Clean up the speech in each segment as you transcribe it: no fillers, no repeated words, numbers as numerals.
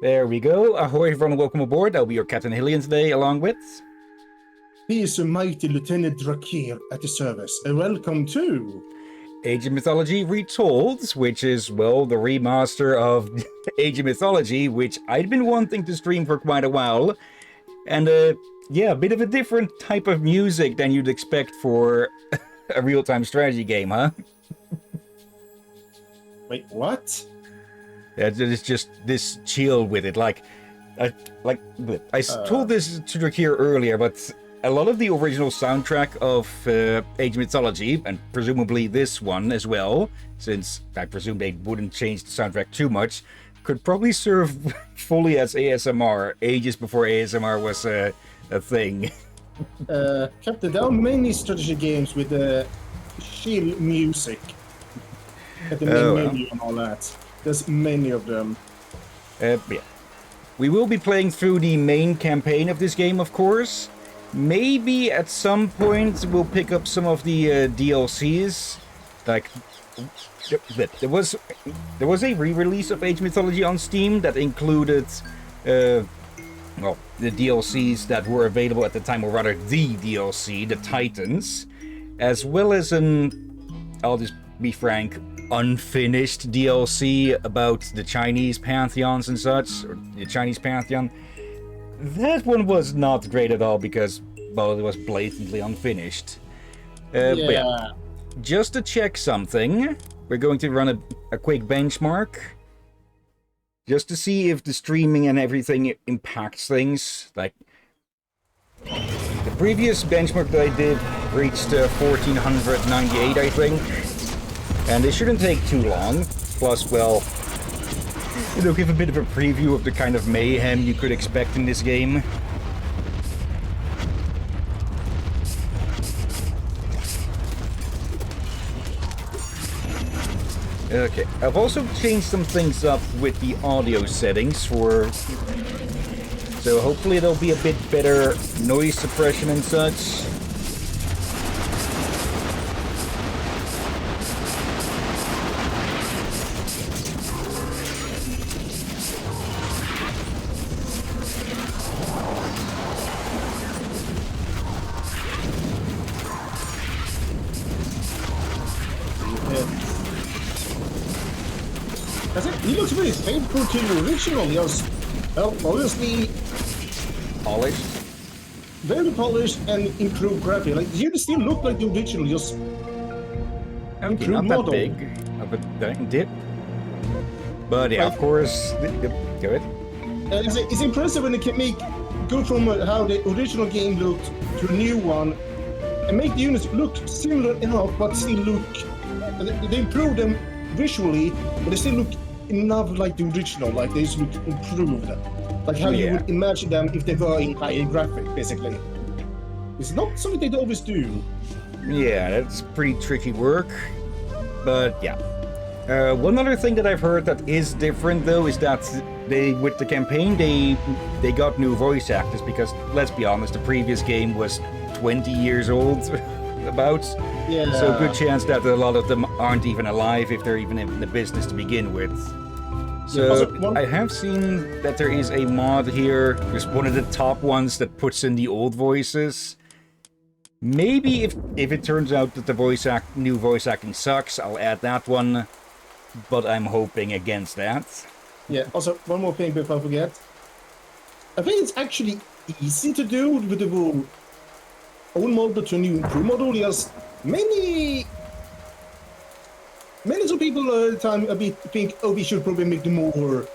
There we go. Ahoy everyone, welcome aboard. I'll be your Captain Hillyan today, along with... He is a mighty Lieutenant Drakir at the service, and welcome to... Age of Mythology Retold, which is, well, the remaster of Age of Mythology, which I'd been wanting to stream for quite a while. And, yeah, a bit of a different type of music than you'd expect for a real-time strategy game, huh? Wait, what? Yeah, there's just this chill with it, I told this to Drakir earlier, but a lot of the original soundtrack of Age of Mythology, and presumably this one as well, since I presume they wouldn't change the soundtrack too much, could probably serve fully as ASMR, ages before ASMR was a thing. Captain, there are many strategy games with chill music at the main menu and all that. There's many of them. Yeah. We will be playing through the main campaign of this game, of course. Maybe at some point we'll pick up some of the DLCs. Like, there was a re-release of Age Mythology on Steam that included, well, the DLCs that were available at the time, or rather the DLC, the Titans, as well as I'll just be frank, unfinished DLC about the Chinese pantheons and such, or the Chinese pantheon. That one was not great at all because, well, it was blatantly unfinished. But yeah, just to check something, we're going to run a quick benchmark, just to see if the streaming and everything impacts things. Like, the previous benchmark that I did reached 1498, I think. And it shouldn't take too long. Plus, well, it'll give a bit of a preview of the kind of mayhem you could expect in this game. Okay, I've also changed some things up with the audio settings so hopefully there'll be a bit better noise suppression and such. He looks very faithful to the original, yes. Well, obviously... Polished? Very polished and improved graphics. Like, you still look like the original, just... Okay, not that model. big of a dip. But yeah, of course... Go ahead. It's impressive when they can go from how the original game looked to a new one, and make the units look similar enough, but still look... They improve them visually, but they still look enough like the original, like they just look improved. Like how you would imagine them if they were in higher graphic, basically. It's not something they always do. Yeah, that's pretty tricky work. But yeah. One other thing that I've heard that is different though is that with the campaign they got new voice actors because, let's be honest, the previous game was 20 years old. About. Yeah. So good chance that a lot of them aren't even alive if they're even in the business to begin with. So I have seen that there is a mod here, just one of the top ones that puts in the old voices. Maybe if it turns out that the new voice acting sucks, I'll add that one. But I'm hoping against that. Yeah, also one more thing before I forget. I think it's actually easy to do with the rule. Old model to new improved model. Yes, many some people at the time think, oh, we should probably make them more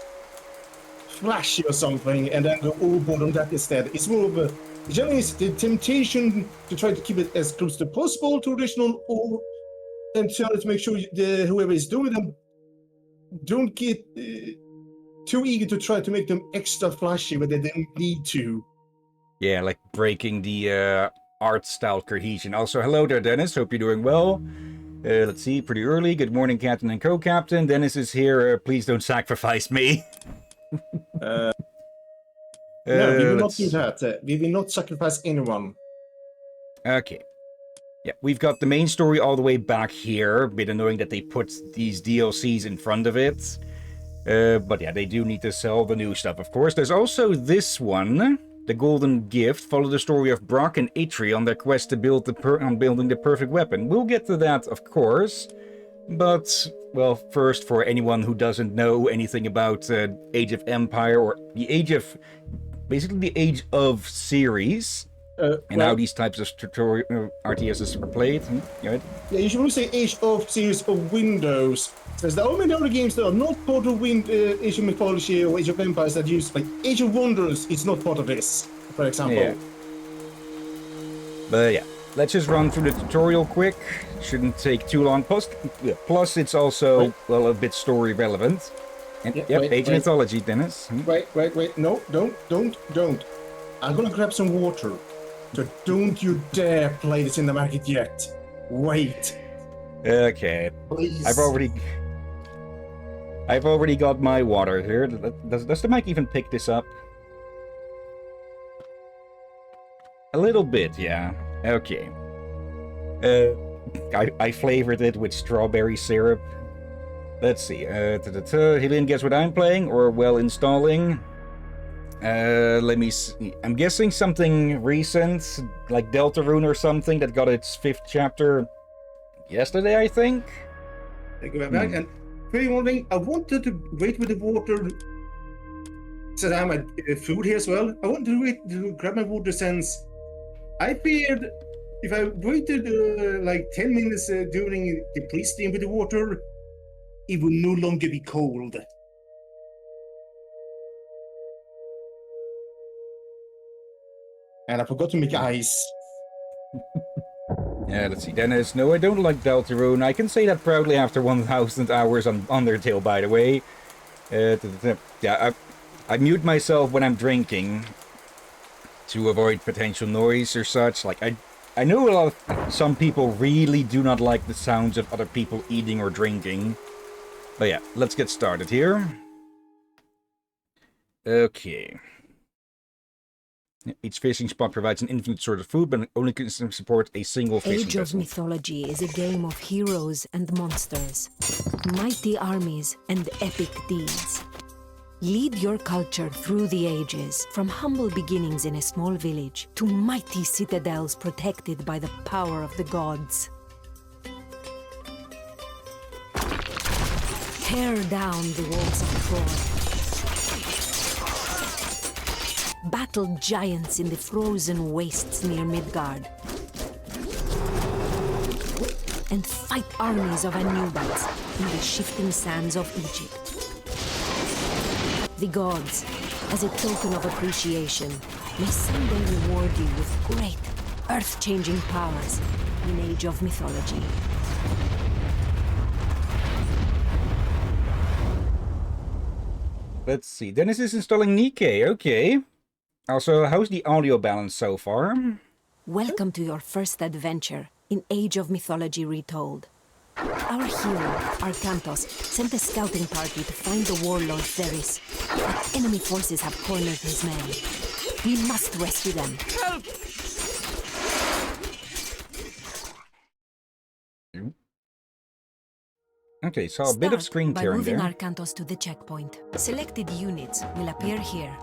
flashy or something, and then go overboard on that instead. It's more of a generally it's the temptation to try to keep it as close to possible to original, and try to make sure whoever is doing them don't get too eager to try to make them extra flashy when they don't need to. Yeah, like breaking the art style cohesion. Also, hello there, Dennis. Hope you're doing well. Let's see, pretty early. Good morning, Captain and Co-Captain. Dennis is here. Please don't sacrifice me. No, we will not do that. We will not sacrifice anyone. Okay. Yeah, we've got the main story all the way back here. A bit annoying that they put these DLCs in front of it. But yeah, they do need to sell the new stuff, of course. There's also this one, the Golden Gift. Follow the story of Brock and Itri on their quest to build on building the perfect weapon. We'll get to that, of course. But, well, first, for anyone who doesn't know anything about Age of Empire, or the Age of... basically the Age of series, and how these types of tutorial RTSs are played. Right? Yeah, you should really say Age of series of Windows. There's the only other games that are not part of Age of Mythology or Age of Empires that use, like Age of Wonders is not part of this, for example. Yeah. But yeah, let's just run through the tutorial quick. Shouldn't take too long. Plus it's also, well, a bit story relevant. And, Age of Mythology, Dennis. Wait. No, don't. I'm gonna grab some water. So don't you dare play the cinematic yet. Wait. Okay. Please. I've already got my water here. Does the mic even pick this up? A little bit, yeah. Okay. I flavored it with strawberry syrup. Let's see. Hillyan, guess what I'm playing? Or, well, installing? Let me see. I'm guessing something recent, like Deltarune or something, that got its 5th chapter yesterday, I think? I go back and pretty morning, I wanted to wait with the water. Since I'm at food here as well, I wanted to wait to grab my water since I feared if I waited like 10 minutes during the pre-steam with the water, it will no longer be cold. And I forgot to make ice. Yeah, let's see. Dennis, no, I don't like Deltarune. I can say that proudly after 1,000 hours on Undertale, by the way. Yeah, I mute myself when I'm drinking to avoid potential noise or such. Like, I know some people really do not like the sounds of other people eating or drinking. But yeah, let's get started here. Okay. Each fishing spot provides an infinite source of food, but only can support a single fishing Age of vessel. Mythology is a game of heroes and monsters, mighty armies and epic deeds. Lead your culture through the ages, from humble beginnings in a small village to mighty citadels protected by the power of the gods. Tear down the walls of Troy. Battle giants in the frozen wastes near Midgard. And fight armies of Anubites in the shifting sands of Egypt. The gods, as a token of appreciation, may someday reward you with great, earth-changing powers in Age of Mythology. Let's see. Dennis is installing Nikkei. Okay. Also, how's the audio balance so far? Welcome to your first adventure in Age of Mythology Retold. Our hero, Arkantos, sent a scouting party to find the warlord Theris, but enemy forces have cornered his men. We must rescue them. Help! Okay, so a bit of screen tearing by moving there. Arkantos to the checkpoint. Selected units will appear here.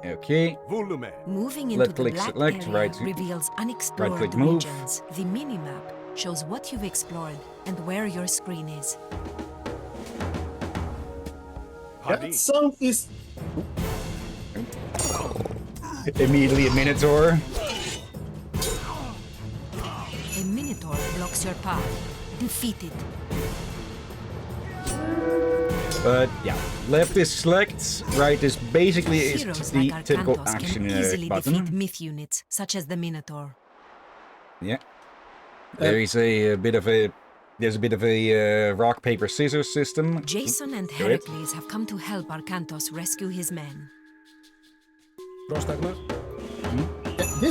Okay. Volume. Moving into Left the click black select, area right reveals unexplored click move. regions. The minimap shows what you've explored and where your screen is. That sound is... Immediately a Minotaur. A Minotaur blocks your path. Defeat it. But yeah, left is select, right is basically Heroes the like typical Arkantos action can easily defeat button. myth units, such as the Minotaur. Yeah. There is a bit of a... There's a bit of a rock, paper, scissors system. Jason and Do it. Heracles have come to help Arkantos rescue his men. This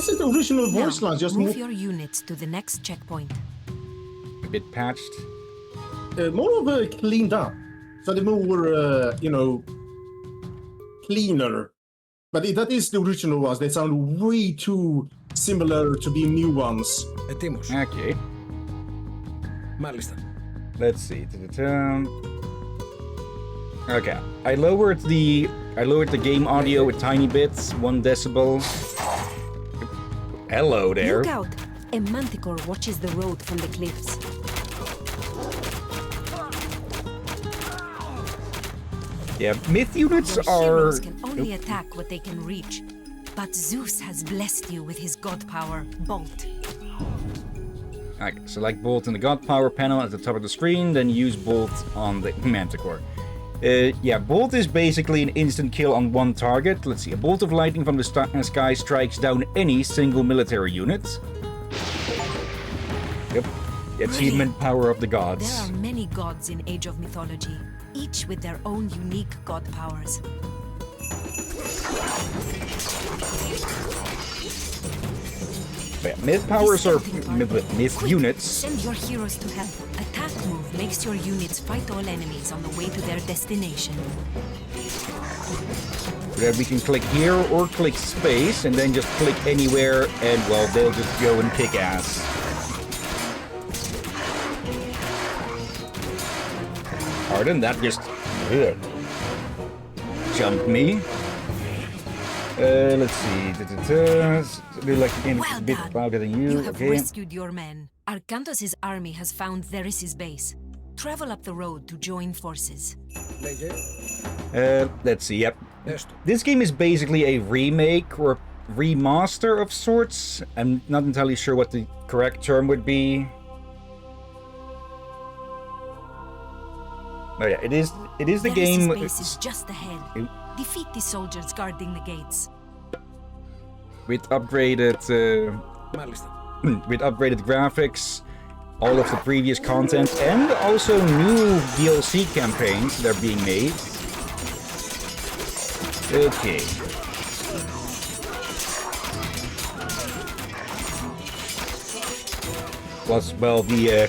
is the original voice Now, line, just move your units to the next checkpoint. A bit patched. more of a cleaned up. So they're more, you know, cleaner. But that is the original ones. They sound way too similar to the new ones. Okay. Μάλιστα. Let's see. Okay, I lowered the game audio a tiny bit, 1 decibel. Hello there. Look out! A manticore watches the road from the cliffs. Yeah, myth units Your are... heroes can only attack what they can reach. But Zeus has blessed you with his god power, Bolt. Okay, select Bolt in the God Power panel at the top of the screen, then use Bolt on the Manticore. Yeah, Bolt is basically an instant kill on one target. Let's see, a bolt of lightning from the sky strikes down any single military unit. Yep, the achievement power of the gods. There are many gods in Age of Mythology, each with their own unique god powers. Yeah, myth powers are myth units. Send your heroes to help. Attack move makes your units fight all enemies on the way to their destination. That we can click here or click space and then just click anywhere and, well, they'll just go and kick ass. Pardon, that just jumped me. Let's see. Do like a Well bit done. about getting you. You have Okay. rescued your men. Arkantos' army has found Theris' base. Travel up the road to join forces. Let's see. Yep. This game is basically a remake or remaster of sorts. I'm not entirely sure what the correct term would be. Oh yeah, it is the Theris' game base is just ahead. Defeat the soldiers guarding the gates. with upgraded with upgraded graphics, all of the previous content, and also new DLC campaigns that are being made. Okay. Was, well, the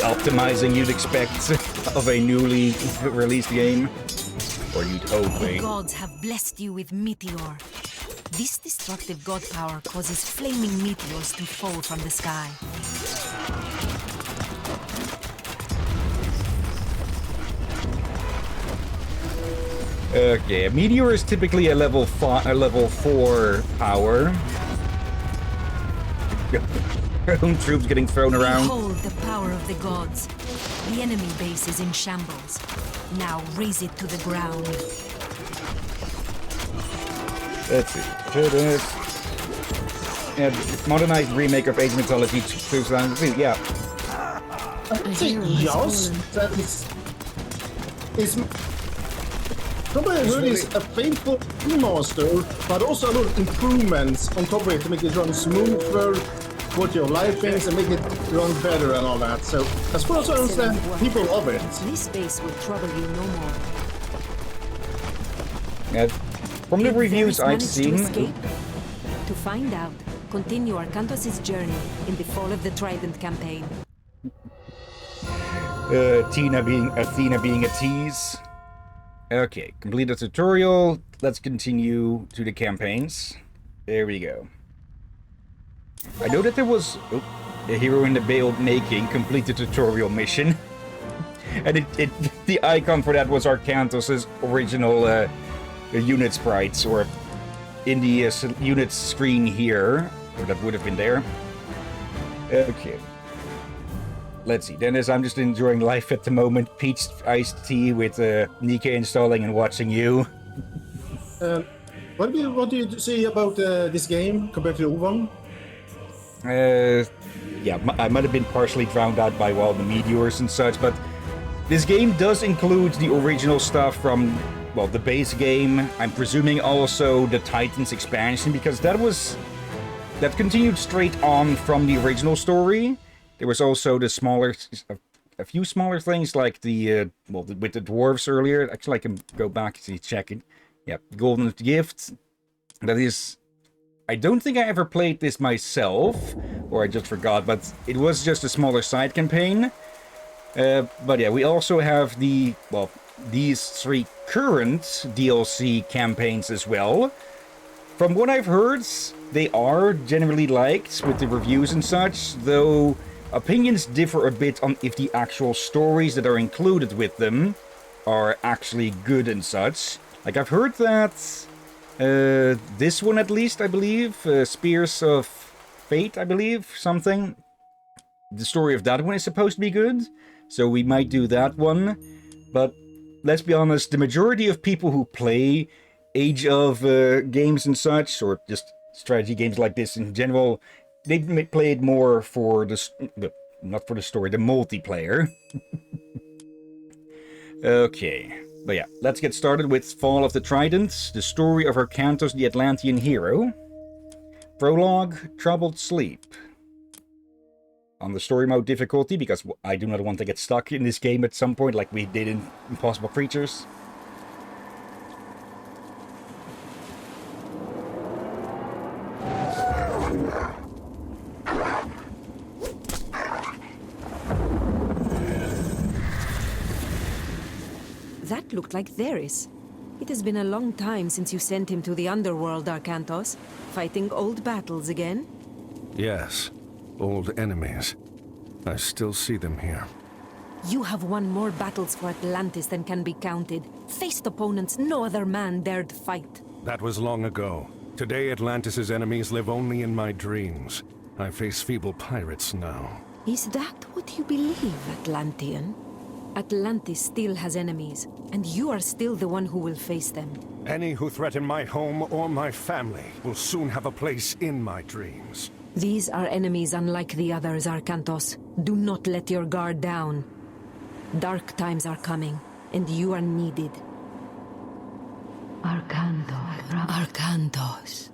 optimizing you'd expect of a newly released game. Or you'd hope, The eh? gods have blessed you with Meteor. This destructive god power causes flaming meteors to fall from the sky. Okay, a meteor is typically a level 4 power. Own troops getting thrown around. Behold the power of the gods. The enemy base is in shambles. Now raise it to the ground. Let's see. Here it is. Yeah, modernized remake of Age of Mythology 2002. Yeah. I would say yes, that is probably really is a faithful remaster, but also a lot of improvements on top of it to make it run smoother, put your life things and make it run better and all that. So as far as I understand, people love it. This base will trouble you no more. Yeah. From the Did reviews Theris I've manage to seen, escape? To find out, continue Arkantos' journey in the Fall of the Trident campaign. Athena being a tease. Okay, complete the tutorial. Let's continue to the campaigns. There we go. I know that there was a hero in the Veil making complete the tutorial mission, and the icon for that was Arkantos' original unit sprites, or in the unit screen here, or that would have been there. Okay. Let's see, Dennis, I'm just enjoying life at the moment. Peach iced tea with Nika installing and watching you. What do you say about this game compared to the old one? Yeah, I might have been partially drowned out by all the meteors and such, but this game does include the original stuff from, well, the base game. I'm presuming also the Titans expansion, because that continued straight on from the original story. There was also the a few smaller things like the, with the dwarves earlier. Actually, I can go back to check it. Yeah, Golden Gift. That is, I don't think I ever played this myself, or I just forgot, but it was just a smaller side campaign. But yeah, we also have these 3 current DLC campaigns as well. From what I've heard, they are generally liked with the reviews and such, though opinions differ a bit on if the actual stories that are included with them are actually good and such. Like, I've heard that this one at least, I believe, Spears of Fate, I believe, something. The story of that one is supposed to be good, so we might do that one. But let's be honest, the majority of people who play Age of games and such, or just strategy games like this in general, they play it more for the... not for the story, the multiplayer. Okay. But yeah, let's get started with Fall of the Tridents, the story of Arcantos, the Atlantean hero. Prologue, Troubled Sleep. On the story mode difficulty, because I do not want to get stuck in this game at some point like we did in Impossible Creatures. That looked like Theris. It has been a long time since you sent him to the underworld, Arcantos. Fighting old battles again? Yes, old enemies. I still see them here. You have won more battles for Atlantis than can be counted. Faced opponents no other man dared fight. That was long ago. Today Atlantis' enemies live only in my dreams. I face feeble pirates now. Is that what you believe, Atlantean? Atlantis still has enemies, and you are still the one who will face them. Any who threaten my home or my family will soon have a place in my dreams. These are enemies unlike the others, Arcantos. Do not let your guard down. Dark times are coming, and you are needed. Arcantos.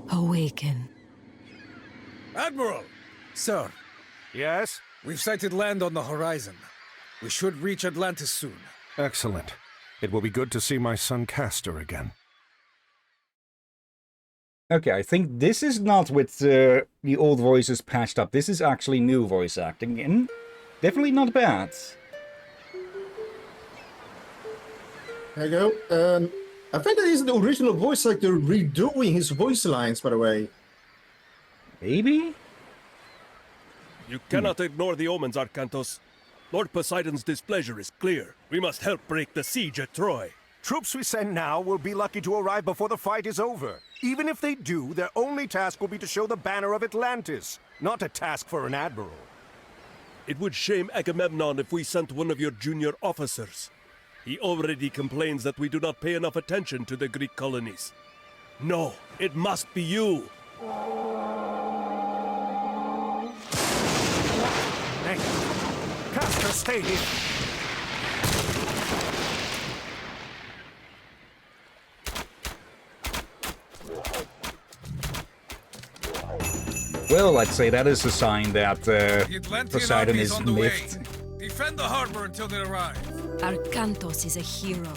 Awaken. Admiral! Sir, Yes? we've sighted land on the horizon. We should reach Atlantis soon. Excellent. It will be good to see my son Castor again. Okay, I think this is not with the old voices patched up. This is actually new voice acting, and definitely not bad. There you go. I think that is the original voice actor redoing his voice lines, by the way. Maybe? You cannot ignore the omens, Arcantos. Lord Poseidon's displeasure is clear. We must help break the siege at Troy. Troops we send now will be lucky to arrive before the fight is over. Even if they do, their only task will be to show the banner of Atlantis, not a task for an admiral. It would shame Agamemnon if we sent one of your junior officers. He already complains that we do not pay enough attention to the Greek colonies. No, it must be you. Hey, Castor, stay here. Well, I'd say that is a sign that The Atlantean Poseidon army is on the way. miffed. Defend the harbor until they arrive. Arcantos is a hero,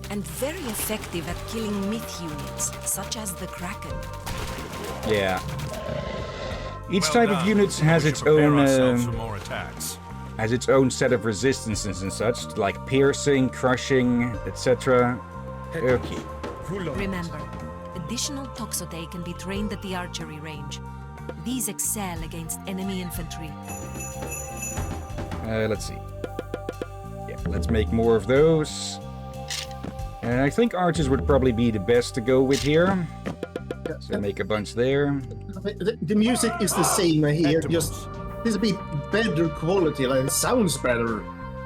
and very effective at killing myth units, such as the Kraken. Yeah. Each Well type of done. unit has We its should prepare own ourselves for more attacks. has its own set of resistances and such, like piercing, crushing, etc. Okay. Remember, additional Toxote can be trained at the archery range. These excel against enemy infantry. Let's see. Yeah, let's make more of those. I think archers would probably be the best to go with here. So make a bunch there. The music is the same here, just it's a bit better quality, like it sounds better,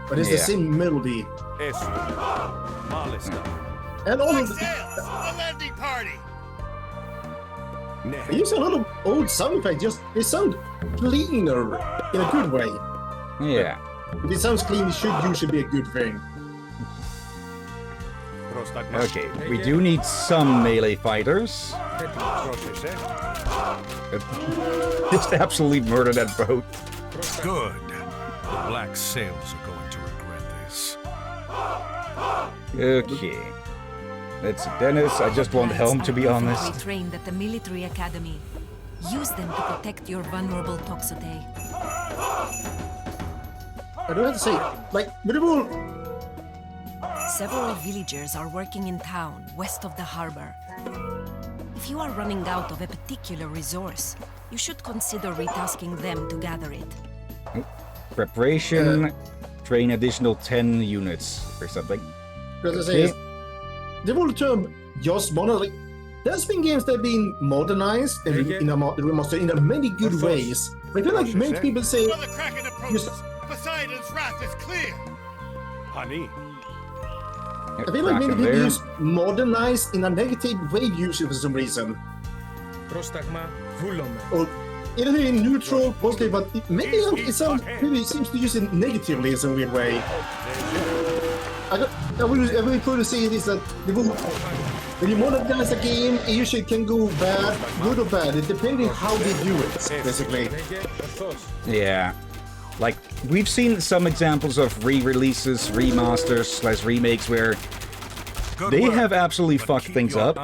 but it's the Yeah. same melody. Eso. Malista. And all of the, the landing party! they use a lot of old sound effects, just they sound cleaner in a good way. Yeah. If it sounds clean, it should usually be a good thing. Okay, we do need some melee fighters. Just absolutely murder that boat. Good. The Black Sails are going to regret this. Okay. Let's see, Dennis, I just want Helm, to be honest. We trained at the military academy. Use them to protect your vulnerable Toxote. I do have to say, like, with the rule, Several villagers are working in town, west of the harbor. If you are running out of a particular resource, you should consider retasking them to gather it. Preparation, train additional 10 units or something. Because I say, the whole term just modern. There's been games that have been modernized and remastered in many good ways. But I feel like many people say, While the Kraken approaches, Poseidon's wrath is clear. Honey. I feel like many people use modernized in a negative way usually for some reason. Or either in neutral, positive, but maybe it sounds maybe it seems to use it negatively in some weird way. I will probably say this that when you modernize a game, it usually can go bad, good or bad. It depends on how they do it, basically. Yeah. Like, we've seen some examples of re-releases, remasters, / remakes where they have absolutely fucked things up.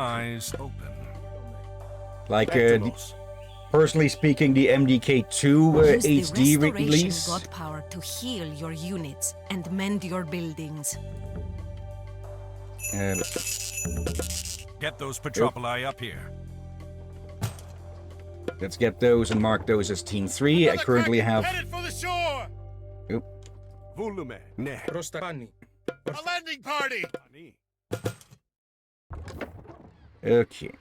Like, personally speaking, the MDK2 HD release. God power to heal your units and mend your buildings. Get those Petropoli up here. Let's get those and mark those as Team 3. I currently have... Headed for the shore. Volume. Ne. A landing party. Okay.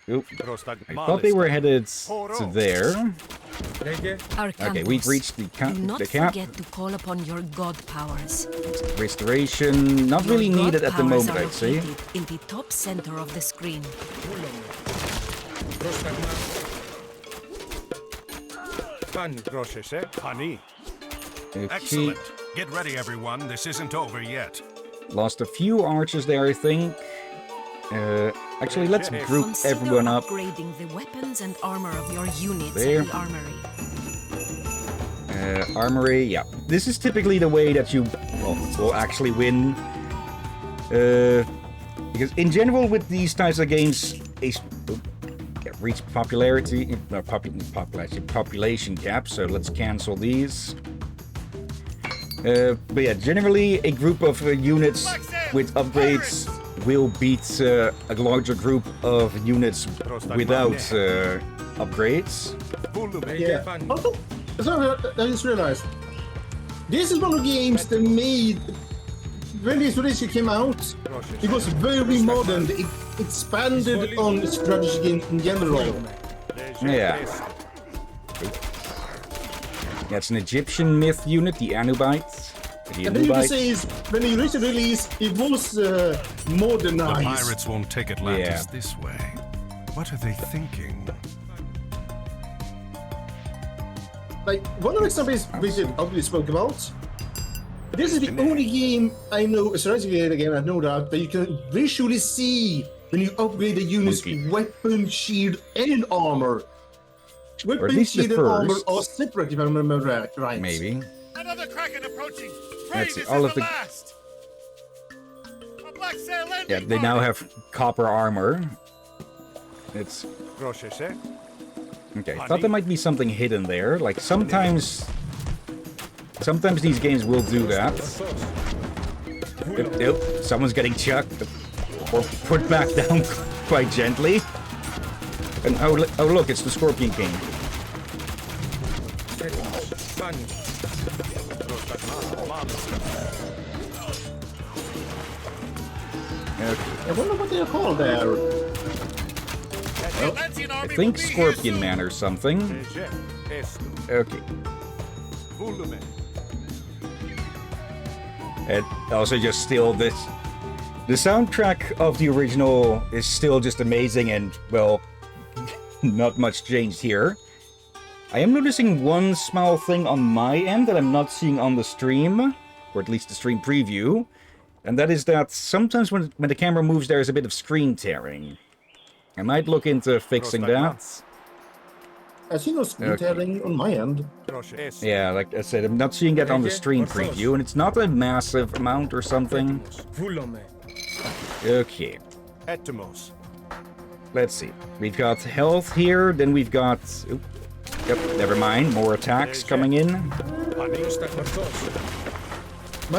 Oop. I thought they were headed to there. Okay, we've reached the cap. Do not forget to call upon your god powers. Restoration, not really Your god needed at the powers moment, are I'd say. located in the top center of the screen. Honey. Okay. Excellent. Get ready, everyone. This isn't over yet. Lost a few archers there, I think. Actually, let's group everyone up. Upgrading the weapons and armor of your units There. in the armory. Armory, yeah. This is typically the way that you will actually win. Because in general, with these types of games, reach popularity, population cap. So let's cancel these. But yeah, generally a group of units with upgrades will beat a larger group of units without upgrades. Yeah. Also, sorry, I just realized this is one of the games that made when this release came out. It was very modern. It expanded on strategy games in general. Yeah. That's an Egyptian myth unit, the Anubites. The And then you can Anubites. say is when the original release, it was The modernized. pirates won't take Atlantis Yeah. this way. What are they thinking? Like one of the examples we did obviously spoke about. This is the only game I know, a strategy game I know that you can visually see when you upgrade the unit's Okay. weapon, shield, and armor. Or at Weapon, least the shield, and armor first. are separate, if I remember right. Maybe. Another Kraken approaching. Pray Let's see, this all is of the the- last. A black sail landing Yeah, they now have copper armor. It's okay. I thought there might be something hidden there. Like sometimes these games will do that. Nope, someone's getting chucked or put back down quite gently. And oh look, it's the Scorpion King. Okay. I wonder what they're called there. The Atlantean I army think will be Scorpion here soon. Man or something. Okay. And also just still this... The soundtrack of the original is still just amazing and, well, not much changed here. I am noticing one small thing on my end that I'm not seeing on the stream, or at least the stream preview, and that is that sometimes when the camera moves there is a bit of screen tearing. I might look into fixing that. I see no screen tearing on my end. Yeah, like I said, I'm not seeing that on the stream preview, and it's not a massive amount or something. Okay, let's see. We've got health here, then we've got... Oop, yep, never mind. More attacks coming in. Might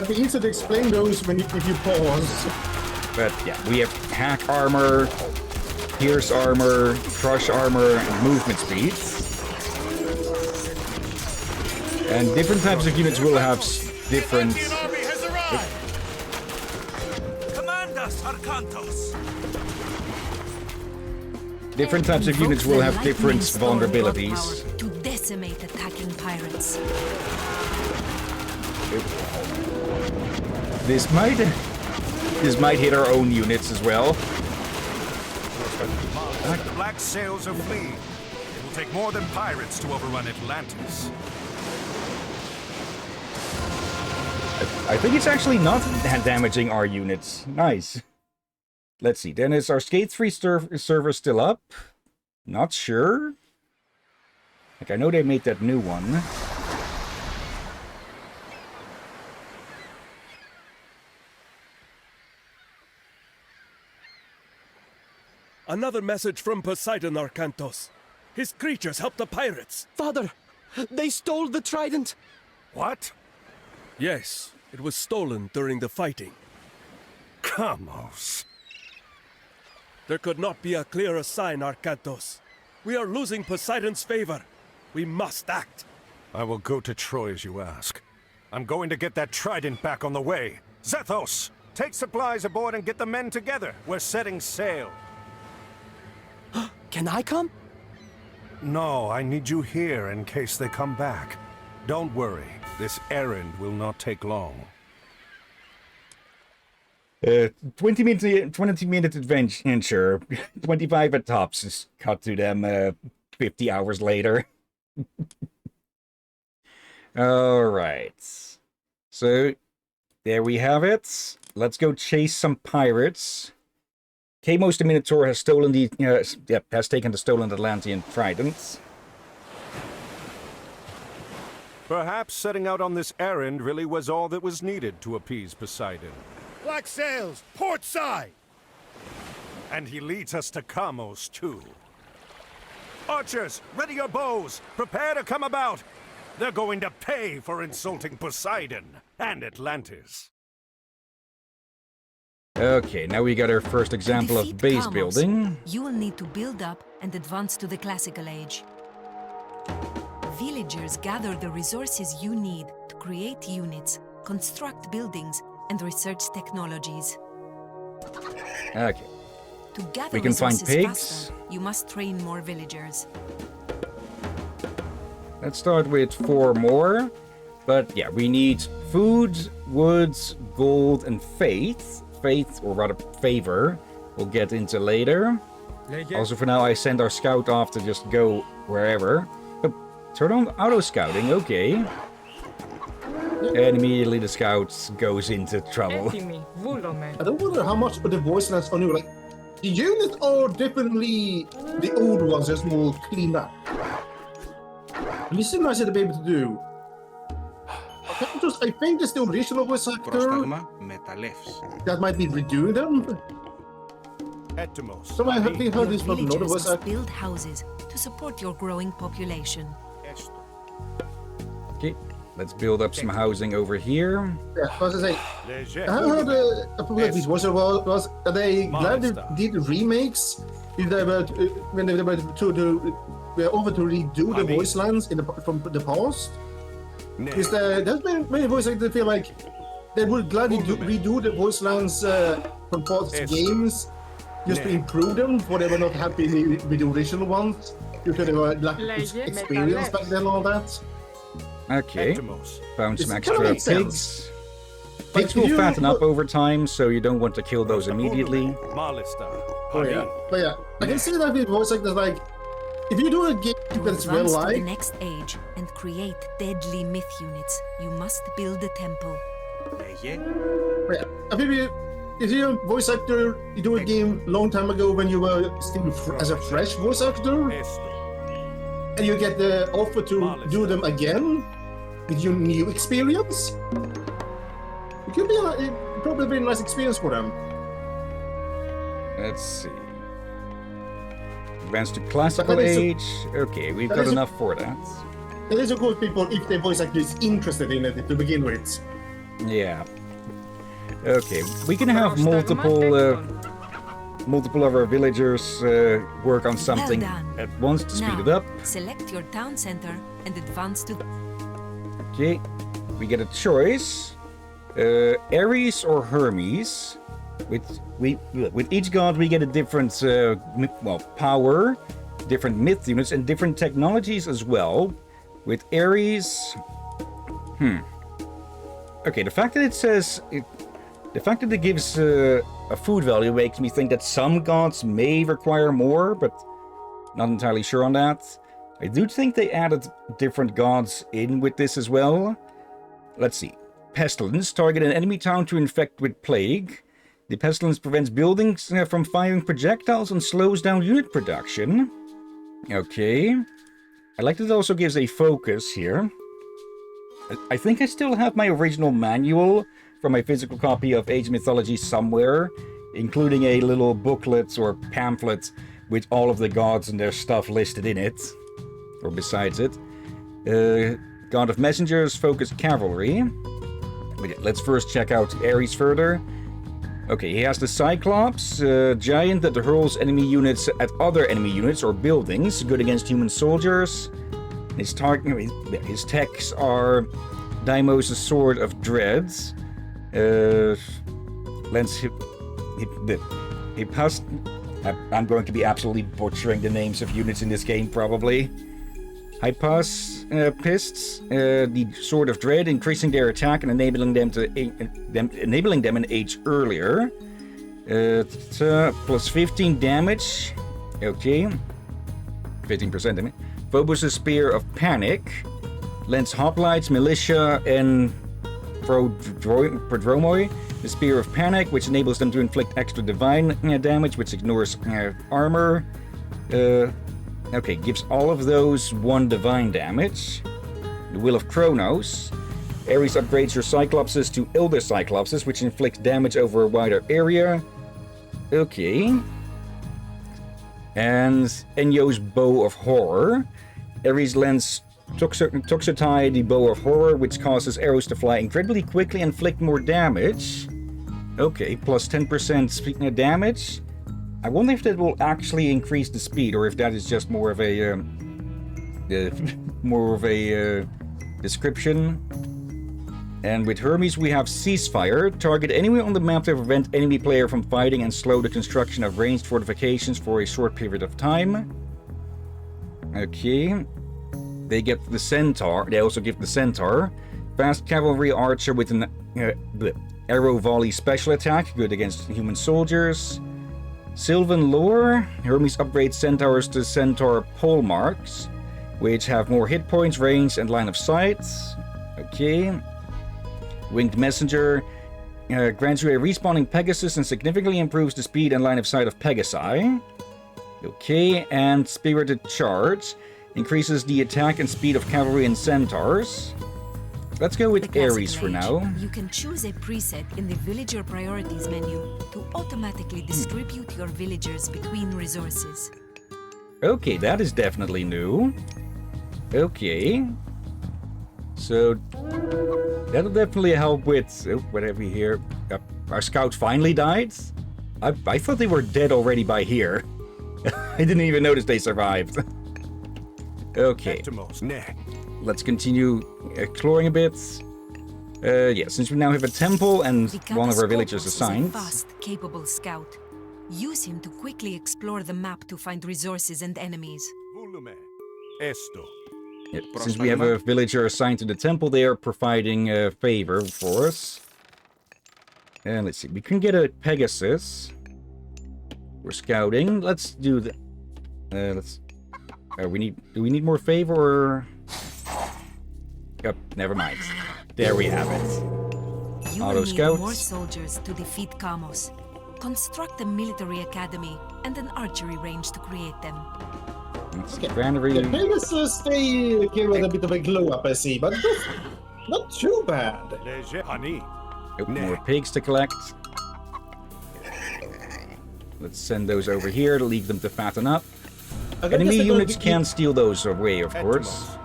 be easier to explain those if you pause. But yeah, we have hack armor, pierce armor, crush armor, and movement speed. And different types of units will have different... Atlantean army has arrived. Different types of units will have different vulnerabilities. To decimate attacking pirates. This might hit our own units as well. The black sails are fleeing. It will take more than pirates to overrun Atlantis. I think it's actually not damaging our units. Nice. Let's see. Then is our Skate 3 server still up? Not sure. Like, I know they made that new one. Another message from Poseidon, Arcantos. His creatures helped the pirates. Father, they stole the trident. What? Yes, it was stolen during the fighting. Kamos. There could not be a clearer sign, Arcantos. We are losing Poseidon's favor. We must act. I will go to Troy as you ask. I'm going to get that trident back on the way. Zethos, take supplies aboard and get the men together. We're setting sail. Can I come? No, I need you here in case they come back. Don't worry, this errand will not take long. 20-minute adventure. 25 at tops. Just cut to them 50 hours later. Alright. So, there we have it. Let's go chase some pirates. Kamos the Minotaur has stolen the has taken the stolen Atlantean tridents. Perhaps setting out on this errand really was all that was needed to appease Poseidon. Black sails, port side! And he leads us to Kamos, too. Archers, ready your bows! Prepare to come about! They're going to pay for insulting Poseidon and Atlantis. Okay, now we got our first example of base building. You will need to build up and advance to the classical age. Villagers gather the resources you need to create units, construct buildings, and research technologies. Okay. To gather We can find resources pigs. faster, you must train more villagers. Let's start with 4 more. But yeah, we need food, woods, gold, and faith. Faith, or rather favor, we'll get into later. Also, for now, I send our scout off to just go wherever. Oh, turn on auto scouting, okay. And immediately the scout goes into trouble. I don't wonder how much of the voice lines are new. Like, the units are definitely the old ones, just more cleaned up. And this is nice to be able to do. I think it's the original voice actor that might be redoing them. So I think heard this from another voice actor. Build houses to support your growing population. Okay, let's build up some housing over here. Yeah, I was gonna say, I heard I forgot which voice it was. Are they glad they did remakes? If they were when they were over to redo the voice lines from the past? Is there's many voice actors that feel like they would gladly redo the voice lines from past games just to improve them, for they were not happy with the original ones due to their lack of experience back then and all that. Okay, found some extra pigs. But Pigs will fatten up over time, so you don't want to kill those immediately. Oh yeah, but yeah, I can see that with voice actors like, if you do a game that's well Advance to the liked, next age and create deadly myth units. You must build a temple. yeah, I mean, if you're a voice actor, you do a game long time ago when you were still as a fresh voice actor, and you get the offer to do them again with your new experience, it could be probably a nice experience for them. Let's see. Advance to classical age. Okay, we've got enough for that. It is a good people if the voice actor is interested in it to begin with. Yeah. Okay, we can have multiple of our villagers work on something at once to speed it up. Select your town center and advance to. Okay, we get a choice. Ares or Hermes. With each god, we get a different, power, different myth units, and different technologies as well. With Ares, okay, the fact that it says the fact that it gives a food value makes me think that some gods may require more, but not entirely sure on that. I do think they added different gods in with this as well. Let's see. Pestilence. Target an enemy town to infect with plague. The pestilence prevents buildings from firing projectiles and slows down unit production. Okay. I like that it also gives a focus here. I think I still have my original manual from my physical copy of Age of Mythology somewhere, including a little booklet or pamphlet with all of the gods and their stuff listed in it, or besides it. God of Messengers, Focus Cavalry. But let's first check out Ares further. Okay, he has the Cyclops, giant that hurls enemy units at other enemy units or buildings, good against human soldiers. His techs are Deimos' Sword of Dreads, I'm going to be absolutely butchering the names of units in this game, probably. Pists, the Sword of Dread, increasing their attack and enabling them an age earlier. Plus 15 damage. Okay. 15% damage. Phobos' Spear of Panic. Lends Hoplites, Militia, and Prodromoi. The Spear of Panic, which enables them to inflict extra divine damage, which ignores armor. Okay, gives all of those 1 divine damage. The Will of Kronos. Ares upgrades your Cyclopses to Elder Cyclopses, which inflicts damage over a wider area. Okay. And Enyo's Bow of Horror. Ares lends Toxotai, the Bow of Horror, which causes arrows to fly incredibly quickly and inflict more damage. Okay, plus 10% damage. I wonder if that will actually increase the speed, or if that is just more of a description. And with Hermes, we have Ceasefire. Target anywhere on the map to prevent enemy player from fighting and slow the construction of ranged fortifications for a short period of time. Okay. They get the Centaur. They also give the Centaur. Fast Cavalry Archer with an Arrow Volley special attack, good against human soldiers. Sylvan Lore. Hermes upgrades Centaurs to Centaur Pole Marks, which have more hit points, range, and line of sight. Okay. Winged Messenger grants you a respawning Pegasus and significantly improves the speed and line of sight of Pegasi. Okay, and Spirited Charge increases the attack and speed of cavalry and centaurs. Let's go with Ares for now. You can choose a preset in the Villager Priorities menu to automatically distribute your villagers between resources. Okay, that is definitely new. Okay. So, that'll definitely help with... Oh, what have we here? Our scout finally died? I thought they were dead already by here. I didn't even notice they survived. Okay. Let's continue exploring a bit. Yeah, since we now have a temple and one of our villagers assigned. Is a fast, capable scout. Use him to quickly explore the map to find resources and enemies. Yeah, since we have a villager assigned to the temple, they are providing a favor for us. And let's see, we can get a Pegasus. We're scouting. Let's do the. Do we need more favor? Or... Oh, never mind. There we have it. You Auto will need scouts. more soldiers to defeat Kamos. Construct a military academy and an archery range to create them. Granary. The Pegasus, they give it a bit of a glow up, I see, but not too bad. Oh, more pigs to collect. Let's send those over here to leave them to fatten up. Enemy units can steal those away, of course.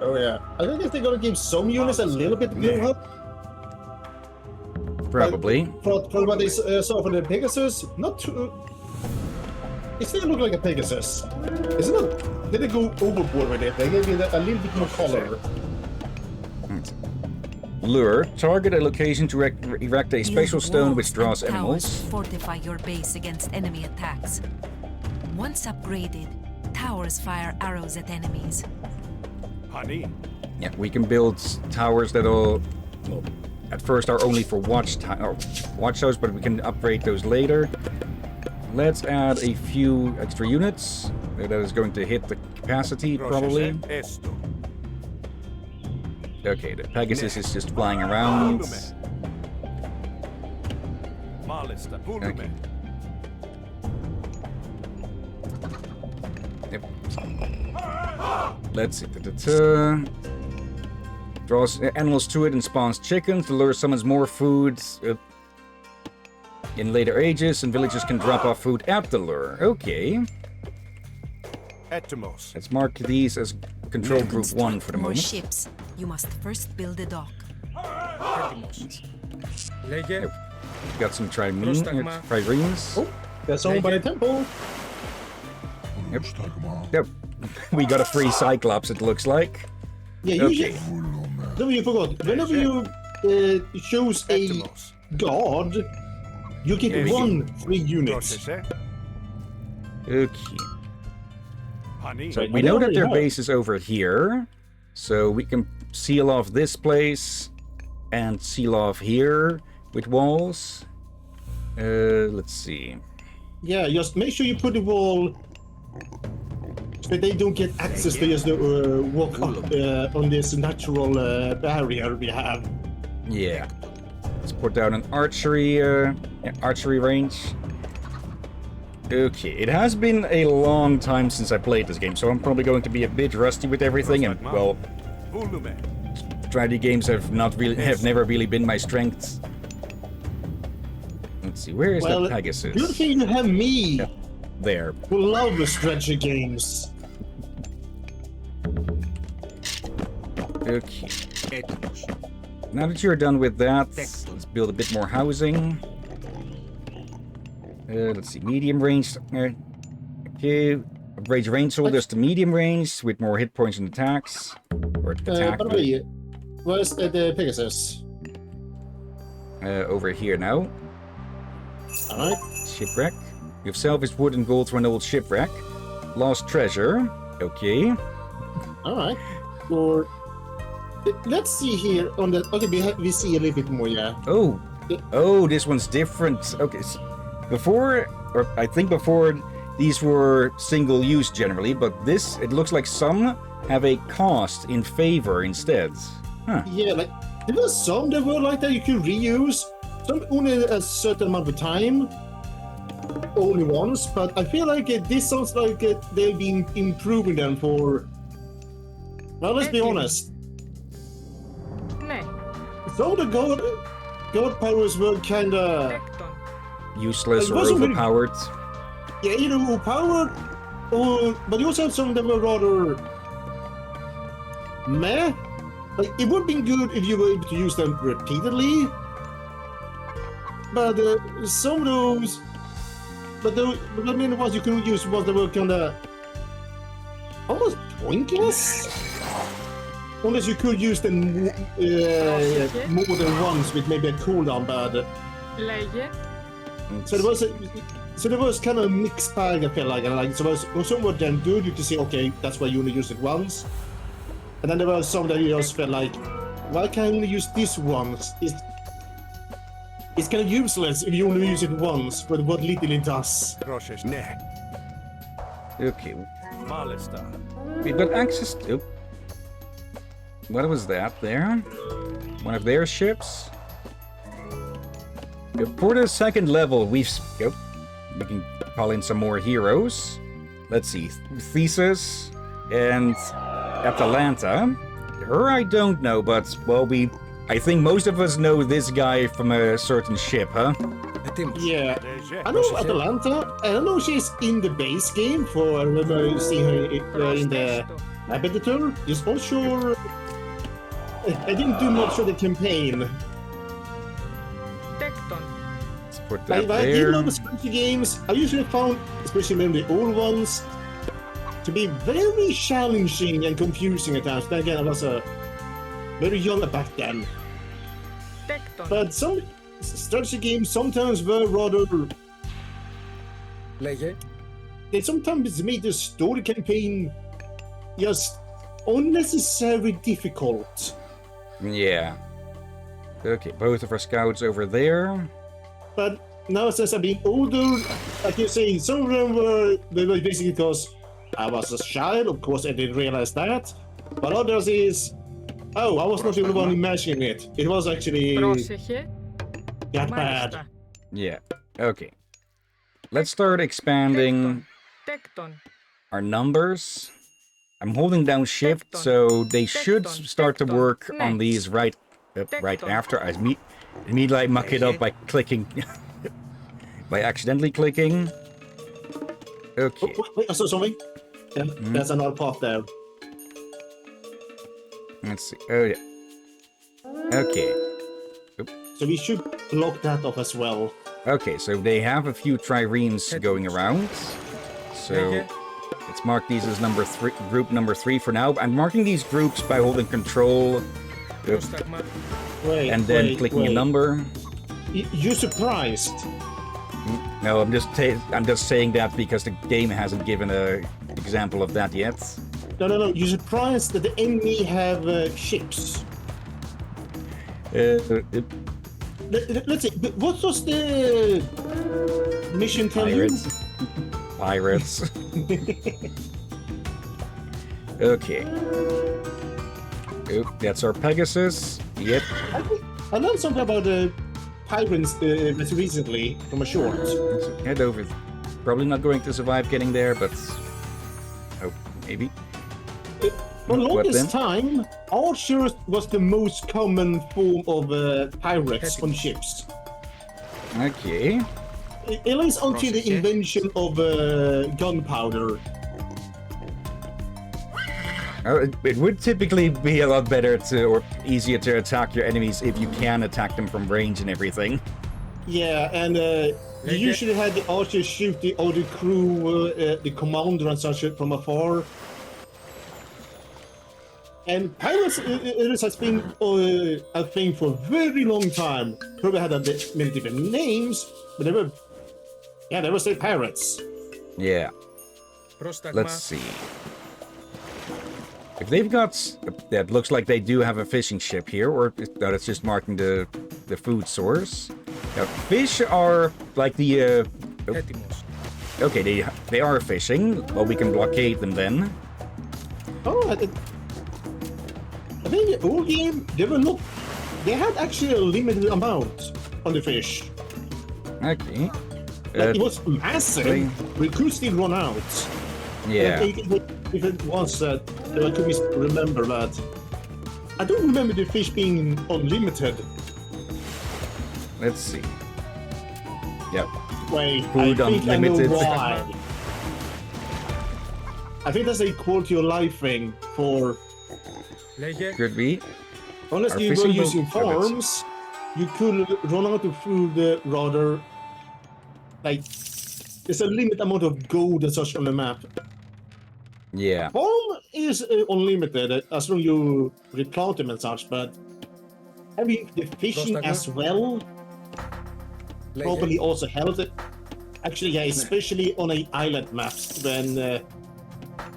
Oh yeah. I guess they're gonna give some units a little bit glow up. Probably. For what they saw for the Pegasus, not too... It still look like a Pegasus. Isn't it? Did they go overboard with it? They gave it a little bit more color. Lure. Target a location to erect a special Build stone which walls draws and towers animals. to fortify your base against enemy attacks. Once upgraded, towers fire arrows at enemies. Honey. Yeah, we can build towers that'll, well, at first are only for watchtowers, but we can upgrade those later. Let's add a few extra units. That is going to hit the capacity, probably. Esto. Okay, the Pegasus is just flying around. Malista. Okay. Yep. Let's see. Draws animals to it and spawns chickens. The lure summons more food in later ages, and villagers can drop off food at the lure. Okay. Etymos. Let's mark these as control group 1 for the More moment. ships. You must first build a dock. Yep. Got some triremes. Oh, that's owned by the temple. Yep. Yep. We got a free Cyclops, it looks like. Yeah, Okay. No, you forgot. Whenever you choose a Etymos. god, you get Yeah, we one free unit. Processor. Okay. Honey. So I we know that already their have. base is over here. So we can seal off this place and seal off here with walls. Let's see. Yeah, just make sure you put the wall so they don't get access to just walk up on this natural barrier we have. Yeah. Let's put down an archery range. Okay, it has been a long time since I played this game, so I'm probably going to be a bit rusty with everything. And well, Volume. strategy games have never really been my strength. Let's see, where is Well, that Pegasus? good thing you have me, Yeah, there. who love the strategy games. Okay. Now that you're done with that, let's build a bit more housing. Let's see, medium range. Okay, upgrade range holders to medium range with more hit points and attacks. Or attack. By the way, where's the Pegasus? Over here now. Alright. Shipwreck. You've salvaged wood and gold from an old shipwreck. Lost treasure. Okay. Alright. Or let's see here on the okay, we see a little bit more, yeah. Oh. Oh, this one's different. Okay. Before, or I think before, these were single use generally, but this, it looks like some have a cost in favor instead. Huh. Yeah, like there were some that were like that you could reuse. Some only a certain amount of time. Only once, but I feel like this sounds like they've been improving them for. Well, let's be honest. Some of the god powers were kinda Useless It or wasn't really- overpowered. yeah, either overpowered or but you also have some that were rather meh. Like it would have been good if you were able to use them repeatedly. But some of those but I mean the ones you couldn't use was they were kinda almost pointless. Unless you could use them more than once with maybe a cooldown, but so there was kind of a mixed bag. I felt like so some were then good. You could say, okay, that's why you only use it once, and then there were some that you just felt like, why can't I only use this once? It's kind of useless if you only use it once, but what little it does. Process. Ne. Okay. Malista. We got access to... What was that there? One of their ships? For the second level, we can call in some more heroes. Let's see. Thesis and Atalanta. Her I don't know, but, well, I think most of us know this guy from a certain ship, huh? Yeah, I know Atalanta. I don't know if she's in the base game. I remember seeing her in the Abigator. Just not sure. I didn't do much of the campaign. Let's put that I did there. know the strategy games. I usually found, especially in the old ones, to be very challenging and confusing at times. But again, I was very young back then. But some strategy games sometimes were rather... Λέγε. They sometimes made the story campaign just unnecessarily difficult. Yeah. Okay, both of our scouts over there. But now since I've been older, like you say, some of them were basically because I was a child, of course I didn't realize that. But others is, oh, I was not the only one imagining it. It was actually that bad. Yeah, okay. Let's start expanding our numbers. I'm holding down shift, so they should start to work on these right after. I immediately muck it up by clicking, by accidentally clicking. Okay. Wait, I saw something. Yeah, there's another path there. Let's see. Oh yeah. Okay. So we should block that off as well. Okay, so they have a few triremes going around. So let's mark these as group number 3 for now. I'm marking these groups by holding control and then clicking a number. You surprised? No, I'm just saying that because the game hasn't given a example of that yet. No. You're surprised that the enemy have ships. Let's see. What was the mission tell you? Pirates. Okay. Oh, that's our Pegasus. Yep. I learned something about the pirates recently from a short. Let's head over. Probably not going to survive getting there, but oh, maybe. For the longest time, archers was the most common form of pirates on ships. Okay. At least until the invention of gunpowder. It would typically be a lot better or easier to attack your enemies if you can attack them from range and everything. Yeah, and you usually had the archers shoot the other crew, the commander and such from afar. And pirates it has been a thing for a very long time. Probably had many different names, but they were still pirates. Yeah. Let's see. If they've got... That looks like they do have a fishing ship here, or that it's just marking the food source. Now, fish are like the... Okay, they are fishing. Well, we can blockade them then. Oh, I think the old game, they had actually a limited amount on the fish. Okay. Like it was massive, we could still run out. Yeah. If it was I could remember that. I don't remember the fish being unlimited. Let's see. Yep. Wait, Food I think unlimited. I know why. I think that's a quality of life thing for... Could be. Unless you were using farms, you could run out of food rather... Like, there's a limited amount of gold and such on the map. Yeah. Farm is unlimited as long as you replant them and such, but having the fishing as well probably also helps it. Actually, yeah, especially on an island maps when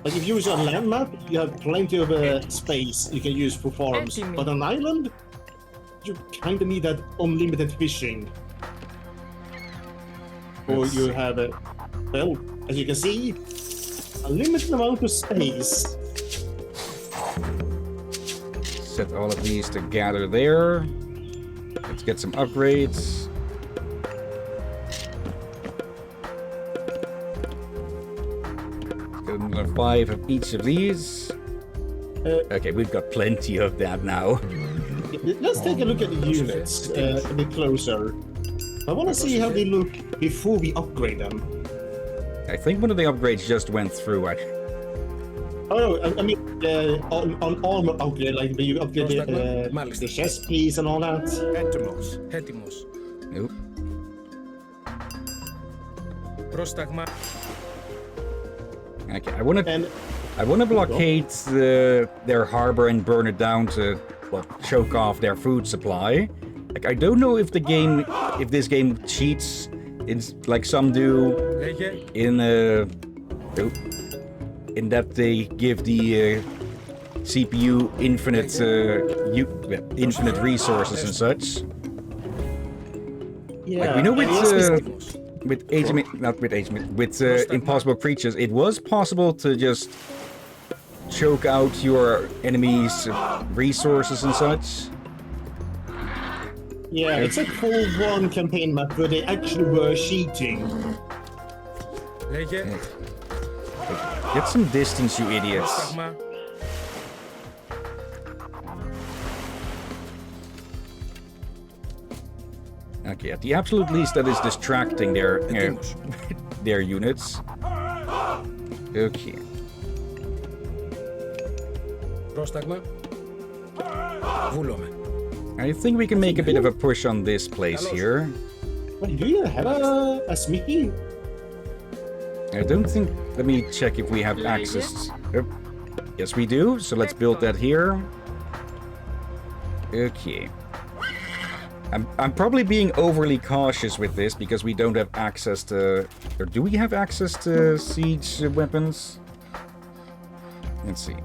like if you use a land map, you have plenty of space you can use for farms. But on an island, you kind of need that unlimited fishing. Or you have well, as you can see, a limited amount of space. Set all of these to gather there. Let's get some upgrades. Get another 5 of each of these. Okay, we've got plenty of that now. Let's take a look at the units a bit closer. I want to see how they look before we upgrade them. I think one of the upgrades just went through. Oh, I mean, on armor upgrade, like you upgrade the chest piece and all that. Έτοιμος. Nope. Πρόσταγμα. Okay, I want to blockade their harbor and burn it down to choke off their food supply. Like, I don't know if this game cheats, like some do, in that they give the CPU infinite resources and such. Yeah, Like, we know with Impossible Impossible Creatures, it was possible to just choke out your enemies' resources and such. Yeah, it's a full one campaign map where they actually were cheating. Get some distance, you idiots. Okay, at the absolute least, that is distracting their units. Okay. I think we can make a bit of a push on this place here. Wait, do you have a smithy? I don't think... Let me check if we have access. Oh, yes, we do. So let's build that here. Okay. I'm probably being overly cautious with this because we don't have access to... Or do we have access to siege weapons? Let's see.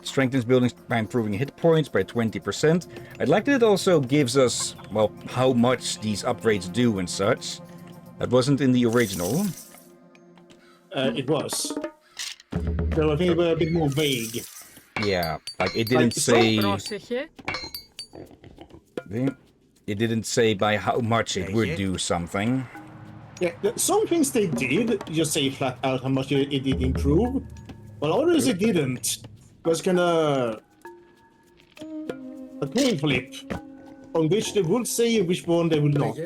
Strengthens buildings by improving hit points by 20%. I'd like that it also gives us, well, how much these upgrades do and such. That wasn't in the original. It was. So I think they were a bit more vague. Yeah, like it didn't say... It didn't say by how much it would do something. Yeah, some things they did just say flat out how much it did improve, but others it didn't. It was kind of a coin flip on which they would say and which one they would not.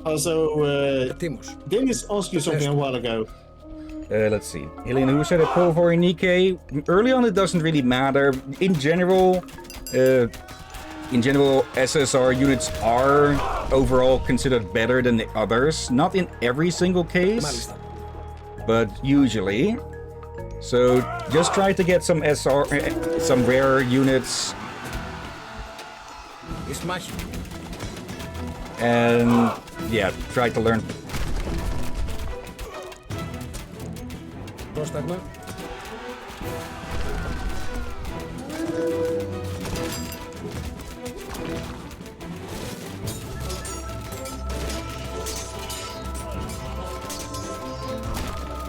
Also, Dennis asked you something a while ago. Let's see. Hillyan, who said a pull for a Nikkei? Early on, it doesn't really matter. In general, SSR units are overall considered better than the others. Not in every single case, but usually. So just try to get some some rare units. And yeah, try to learn.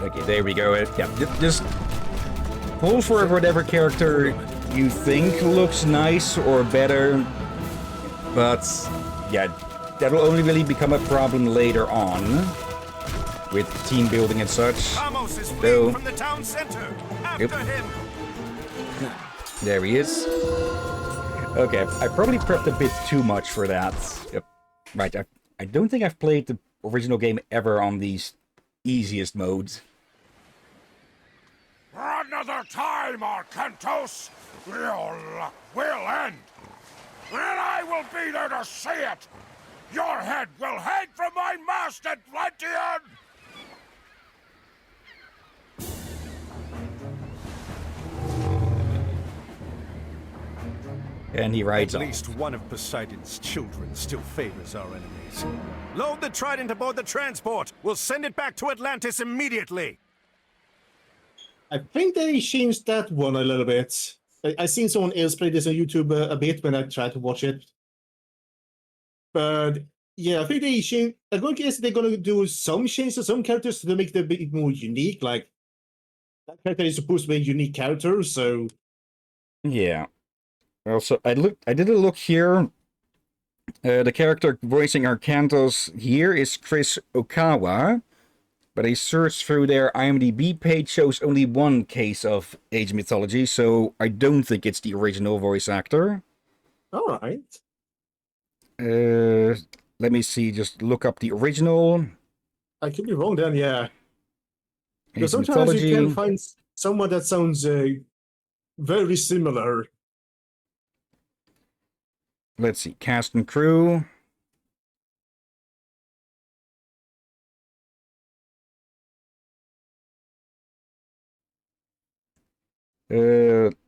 Okay, there we go. Yeah, just pull for whatever character you think looks nice or better. But yeah, that'll only really become a problem later on with team building and such. Amos is fleeing from the town center. After him. There he is. Okay, I probably prepped a bit too much for that. Yep. Right, I don't think I've played the original game ever on these easiest modes. Another time, Arcantos, your luck will end. And I will be there to see it. Your head will hang from my mast, Atlantean! And he rides At off. least one of Poseidon's children still favors our enemies. Load the trident aboard the transport. We'll send it back to Atlantis immediately. I think they changed that one a little bit. I seen someone else play this on YouTube a bit when I tried to watch it. But yeah, I think they changed. I guess they're gonna do some changes to some characters to make them a bit more unique. Like that character is supposed to be a unique character, so Yeah. Also, I did a look here. The character voicing Arcantos here is Chris Okawa, but a search through their IMDb page shows only one case of Age Mythology, so I don't think it's the original voice actor. all right. Let me see. Just look up the original. I could be wrong then, yeah. Because Age sometimes Mythology. you can find someone that sounds very similar. Let's see. Cast and crew.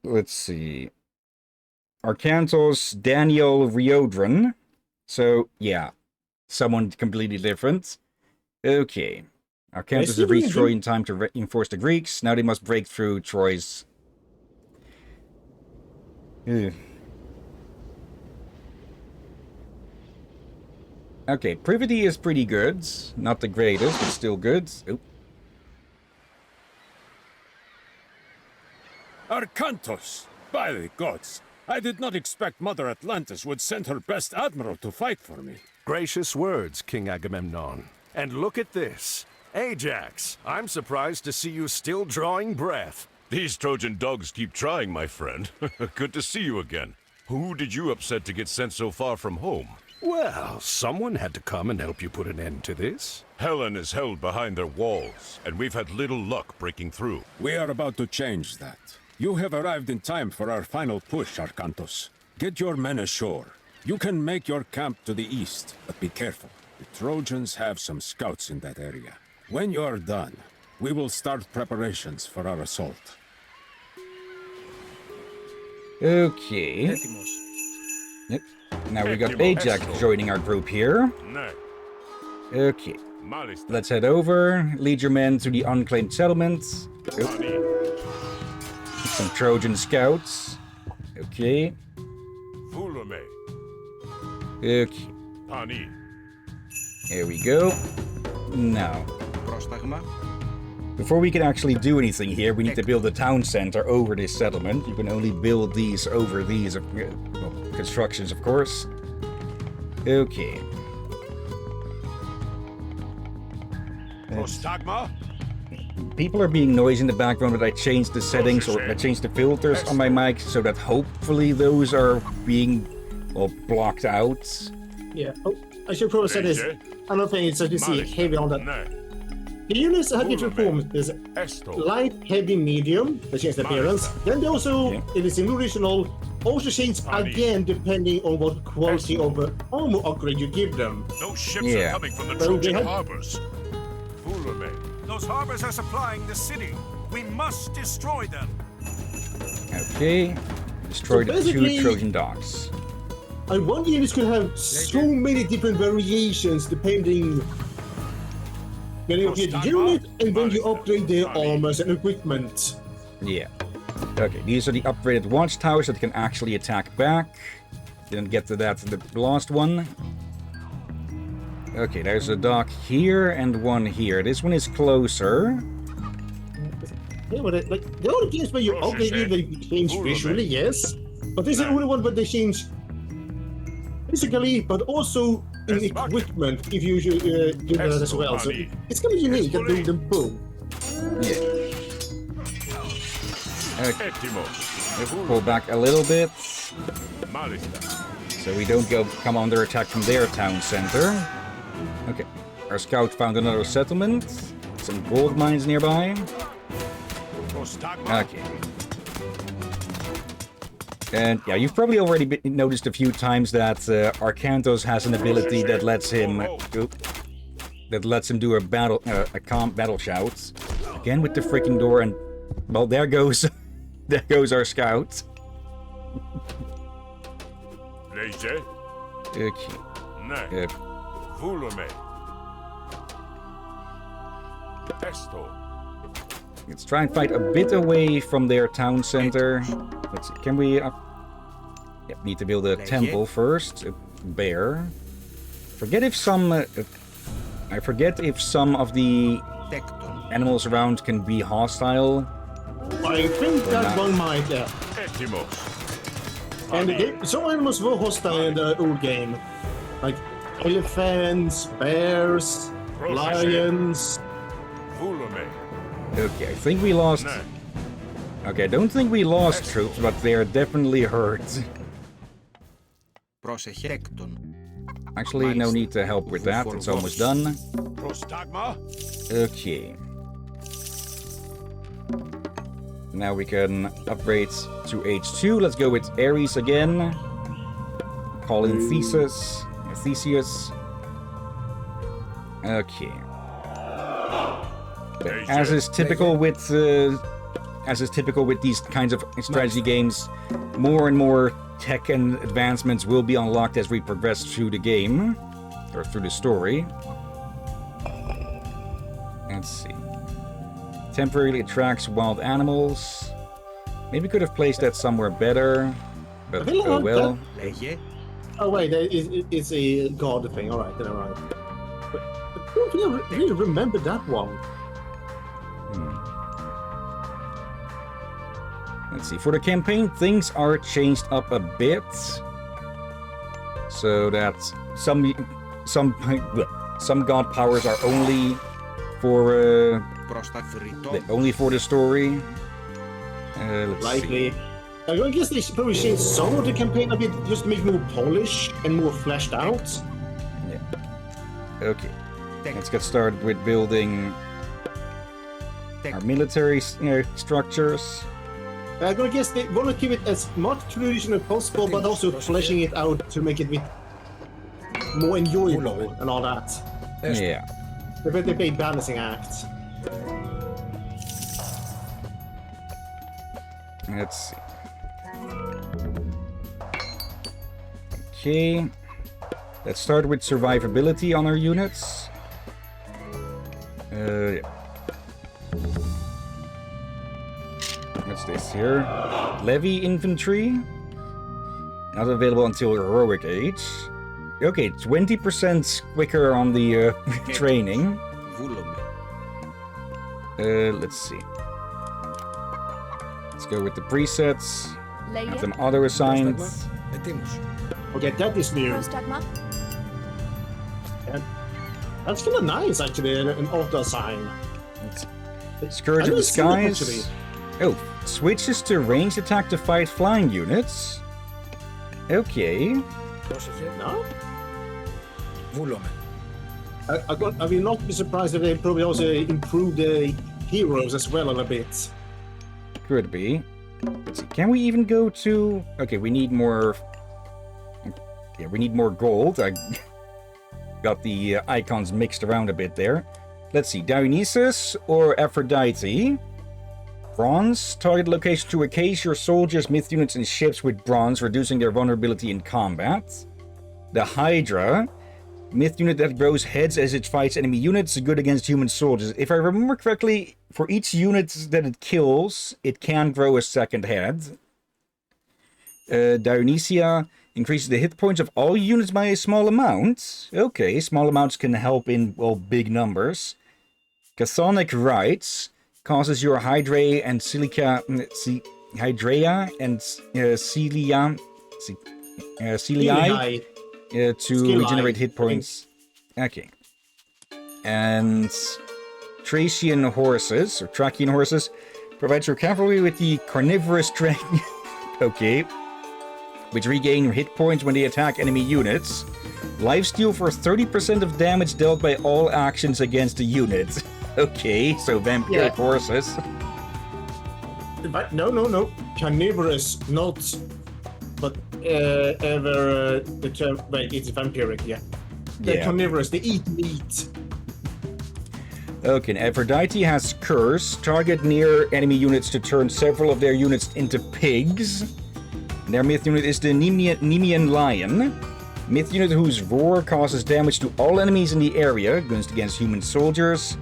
Let's see. Arcantos Daniel Riodran. So, yeah. Someone completely different. Okay. Arcantos has reached Troy in time to reinforce the Greeks. Now they must break through Troy's... Ugh. Okay, Privity is pretty good. Not the greatest, but still good. Oop. Arcantos! By the gods! I did not expect Mother Atlantis would send her best admiral to fight for me. Gracious words, King Agamemnon. And look at this. Ajax, I'm surprised to see you still drawing breath. These Trojan dogs keep trying, my friend. Good to see you again. Who did you upset to get sent so far from home? Well, someone had to come and help you put an end to this. Helen is held behind their walls, and we've had little luck breaking through. We are about to change that. You have arrived in time for our final push, Arcantos. Get your men ashore. You can make your camp to the east, but be careful. The Trojans have some scouts in that area. When you're done, we will start preparations for our assault. Okay. Yep. Now we got Ajax joining our group here. Okay. Let's head over. Lead your men to the unclaimed settlements. Some Trojan scouts. Okay. Okay. Here we go. Now. Before we can actually do anything here, we need to build a town center over this settlement. You can only build these over these constructions, of course. Okay. People are being noisy in the background, but I changed the settings, or I changed the filters on my mic so that hopefully those are being, well, blocked out. Yeah. Oh, I should probably say this. Another thing is that you see heavy on that. The units have different forms. There's light, heavy, medium. They change the appearance. Then they also, if it's in original, also change again depending on what quality of armor upgrade you give them. Those ships are coming from the Trojan harbors. Those harbors are supplying the city. We must destroy them. Okay. Destroy the 2 Trojan docks. I wonder if this could have so many different variations depending when you get the unit and when you upgrade their armors and equipment. Yeah. Okay, these are the upgraded watchtowers that can actually attack back. Didn't get to that in the last one. Okay, there's a dock here and one here. This one is closer. Yeah, but like the other games where you upgrade it, they change visually, yes. But this is the only one where they change physically, but also in equipment, if you do that as well. So it's kind of unique at doing them both. Yeah. Okay. Let's pull back a little bit, so we don't come under attack from their town center. Okay. Our scout found another settlement. Some gold mines nearby. Okay. And yeah, you've probably already noticed a few times that Arcantos has an ability that lets him do a calm battle shout. Again with the freaking door, and well, there goes our scout. Okay. Let's try and fight a bit away from their town center. Let's see, can we... need to build a temple first. A bear. I forget if some of the animals around can be hostile. I think that one might, yeah. And some animals were hostile in the old game. Like elephants, bears, lions. Okay, I think we lost... Okay, I don't think we lost troops, but they are definitely hurt. Actually, no need to help with that, it's almost done. Okay. Now we can upgrade to H2. Let's go with Ares again. Call in Theseus. Okay. But as is typical with these kinds of strategy games, more and more tech and advancements will be unlocked as we progress through the game, or through the story. Let's see. Temporarily attracts wild animals. Maybe could have placed that somewhere better, but oh well. Oh wait, it's a god thing. All right, then all right. But I don't really remember that one. Let's see. For the campaign, things are changed up a bit, so that some god powers are only for the story. Let's see. I guess they should probably change some of the campaign a bit just to make it more polished and more fleshed out. Yeah. Okay. Let's get started with building our military structures. I'm gonna guess they want to keep it as much traditional as possible, but also fleshing it out to make it a bit more enjoyable and all that. Yeah. They play balancing act. Let's see. Okay. Let's start with survivability on our units. Yeah. What's this here? Levy infantry. Not available until heroic age. Okay, 20% quicker on the training. Let's see. Let's go with the presets. Have them auto-assigned. Okay, that is new. That's kind of nice, actually, an auto-assign. Scourge of the Skies. Oh, switches to ranged attack to fight flying units. Okay. No? I will not be surprised if they probably also improve the heroes as well a little bit. Could be. Let's see. Can we even go to... Okay, we need more... Yeah, we need more gold. I got the icons mixed around a bit there. Let's see. Dionysus or Aphrodite? Bronze. Target location to encase your soldiers, myth units, and ships with bronze, reducing their vulnerability in combat. The Hydra. Myth unit that grows heads as it fights enemy units, good against human soldiers. If I remember correctly, for each unit that it kills, it can grow a second head. Dionysia increases the hit points of all units by a small amount. Okay, small amounts can help in, well, big numbers. Chthonic Rites causes your Hydra and Silica... Hydrea and Celii to regenerate hit points. Okay. And Thracian horses, or Trachian horses, provides your cavalry with the carnivorous dragon. Okay. Which regain hit points when they attack enemy units. Lifesteal for 30% of damage dealt by all actions against a unit. Okay, so vampiric horses. But no. Carnivorous, not... But ever the term... Wait, it's vampiric, yeah. They're carnivorous, they eat meat. Okay, and Aphrodite has Curse. Target near enemy units to turn several of their units into pigs. Their myth unit is the Nemean Lion. Myth unit whose roar causes damage to all enemies in the area, against human soldiers.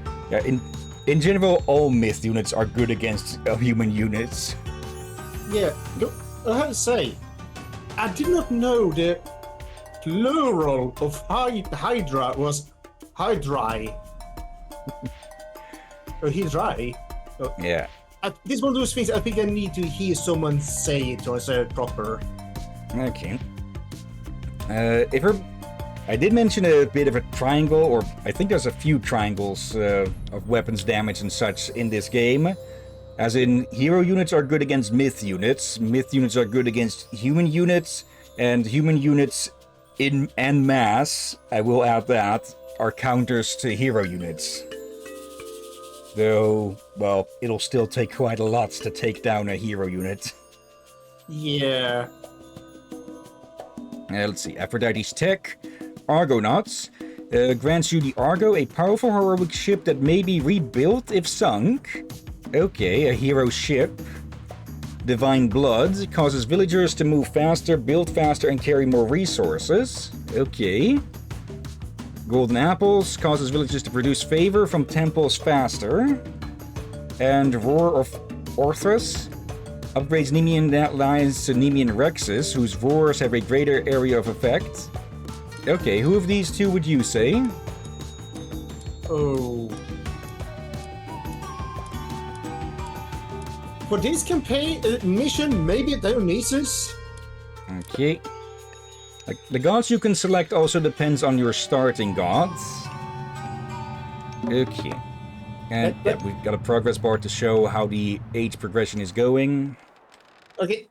In general, all myth units are good against human units. Yeah, I have to say, I did not know the plural of Hydra was Hydrai. Or Hydrai. Yeah. This is one of those things I think I need to hear someone say it or say it proper. Okay. I did mention a bit of a triangle, or I think there's a few triangles of weapons damage and such in this game. As in, hero units are good against myth units are good against human units, and human units in en masse, I will add that, are counters to hero units. Though, well, it'll still take quite a lot to take down a hero unit. Yeah. Let's see, Aphrodite's tech. Argonauts grants you the Argo, a powerful heroic ship that may be rebuilt if sunk. Okay, a hero ship. Divine Blood causes villagers to move faster, build faster, and carry more resources. Okay. Golden Apples causes villagers to produce favor from temples faster. And Roar of Orthus upgrades Nemean lines to Nemean Rexes, whose roars have a greater area of effect. Okay, who of these two would you say? Oh. For this campaign mission, maybe Dionysus? Okay. Like, the gods you can select also depends on your starting gods. Okay. And yeah, we've got a progress bar to show how the age progression is going. Okay,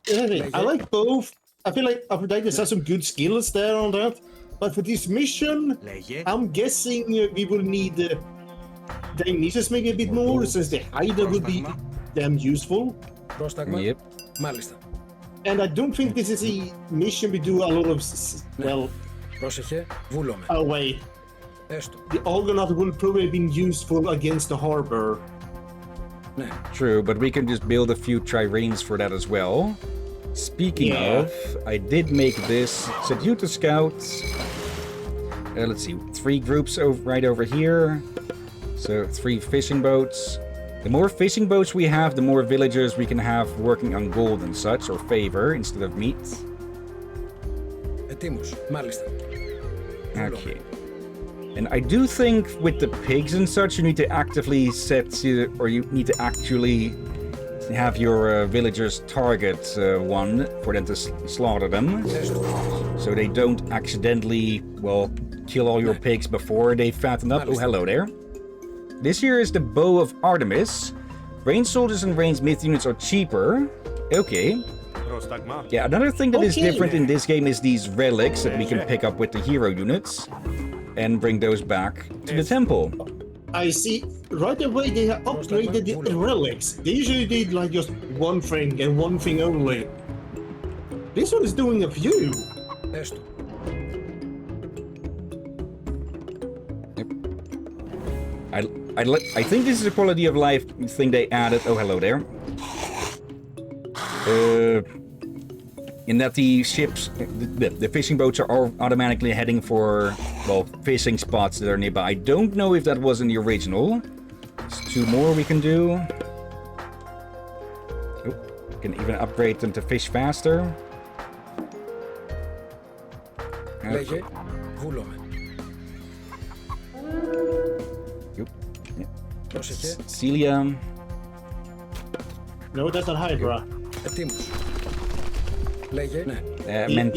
I like both. I feel like Aphrodite has some good skills there on that. But for this mission, I'm guessing we will need Dionysus maybe a bit more, since the Hydra would be damn useful. Yep. And I don't think this is a mission we do a lot of, well... Oh wait. The Argonaut will probably have been useful against the harbor. True, but we can just build a few triremes for that as well. Speaking of, I did make this. So due to scouts, let's see, 3 groups right over here. So 3 fishing boats. The more fishing boats we have, the more villagers we can have working on gold and such, or favor, instead of meat. Okay. And I do think with the pigs and such, you need to actively or you need to actually have your villagers target one for them to slaughter them. So they don't accidentally, well, kill all your pigs before they fatten up. Oh, hello there. This here is the Bow of Artemis. Ranged soldiers and ranged myth units are cheaper. Okay. Yeah, another thing that is different in this game is these relics that we can pick up with the hero units and bring those back to the temple. I see. Right away they have upgraded the relics. They usually did like just one thing and one thing only. This one is doing a few. I think this is a quality of life thing they added. Oh, hello there. In that the ships, the fishing boats are automatically heading for, well, fishing spots that are nearby. I don't know if that was in the original. There's 2 more we can do. Oh, we can even upgrade them to fish faster. Okay. Celia. No, that's not Hydra. Meant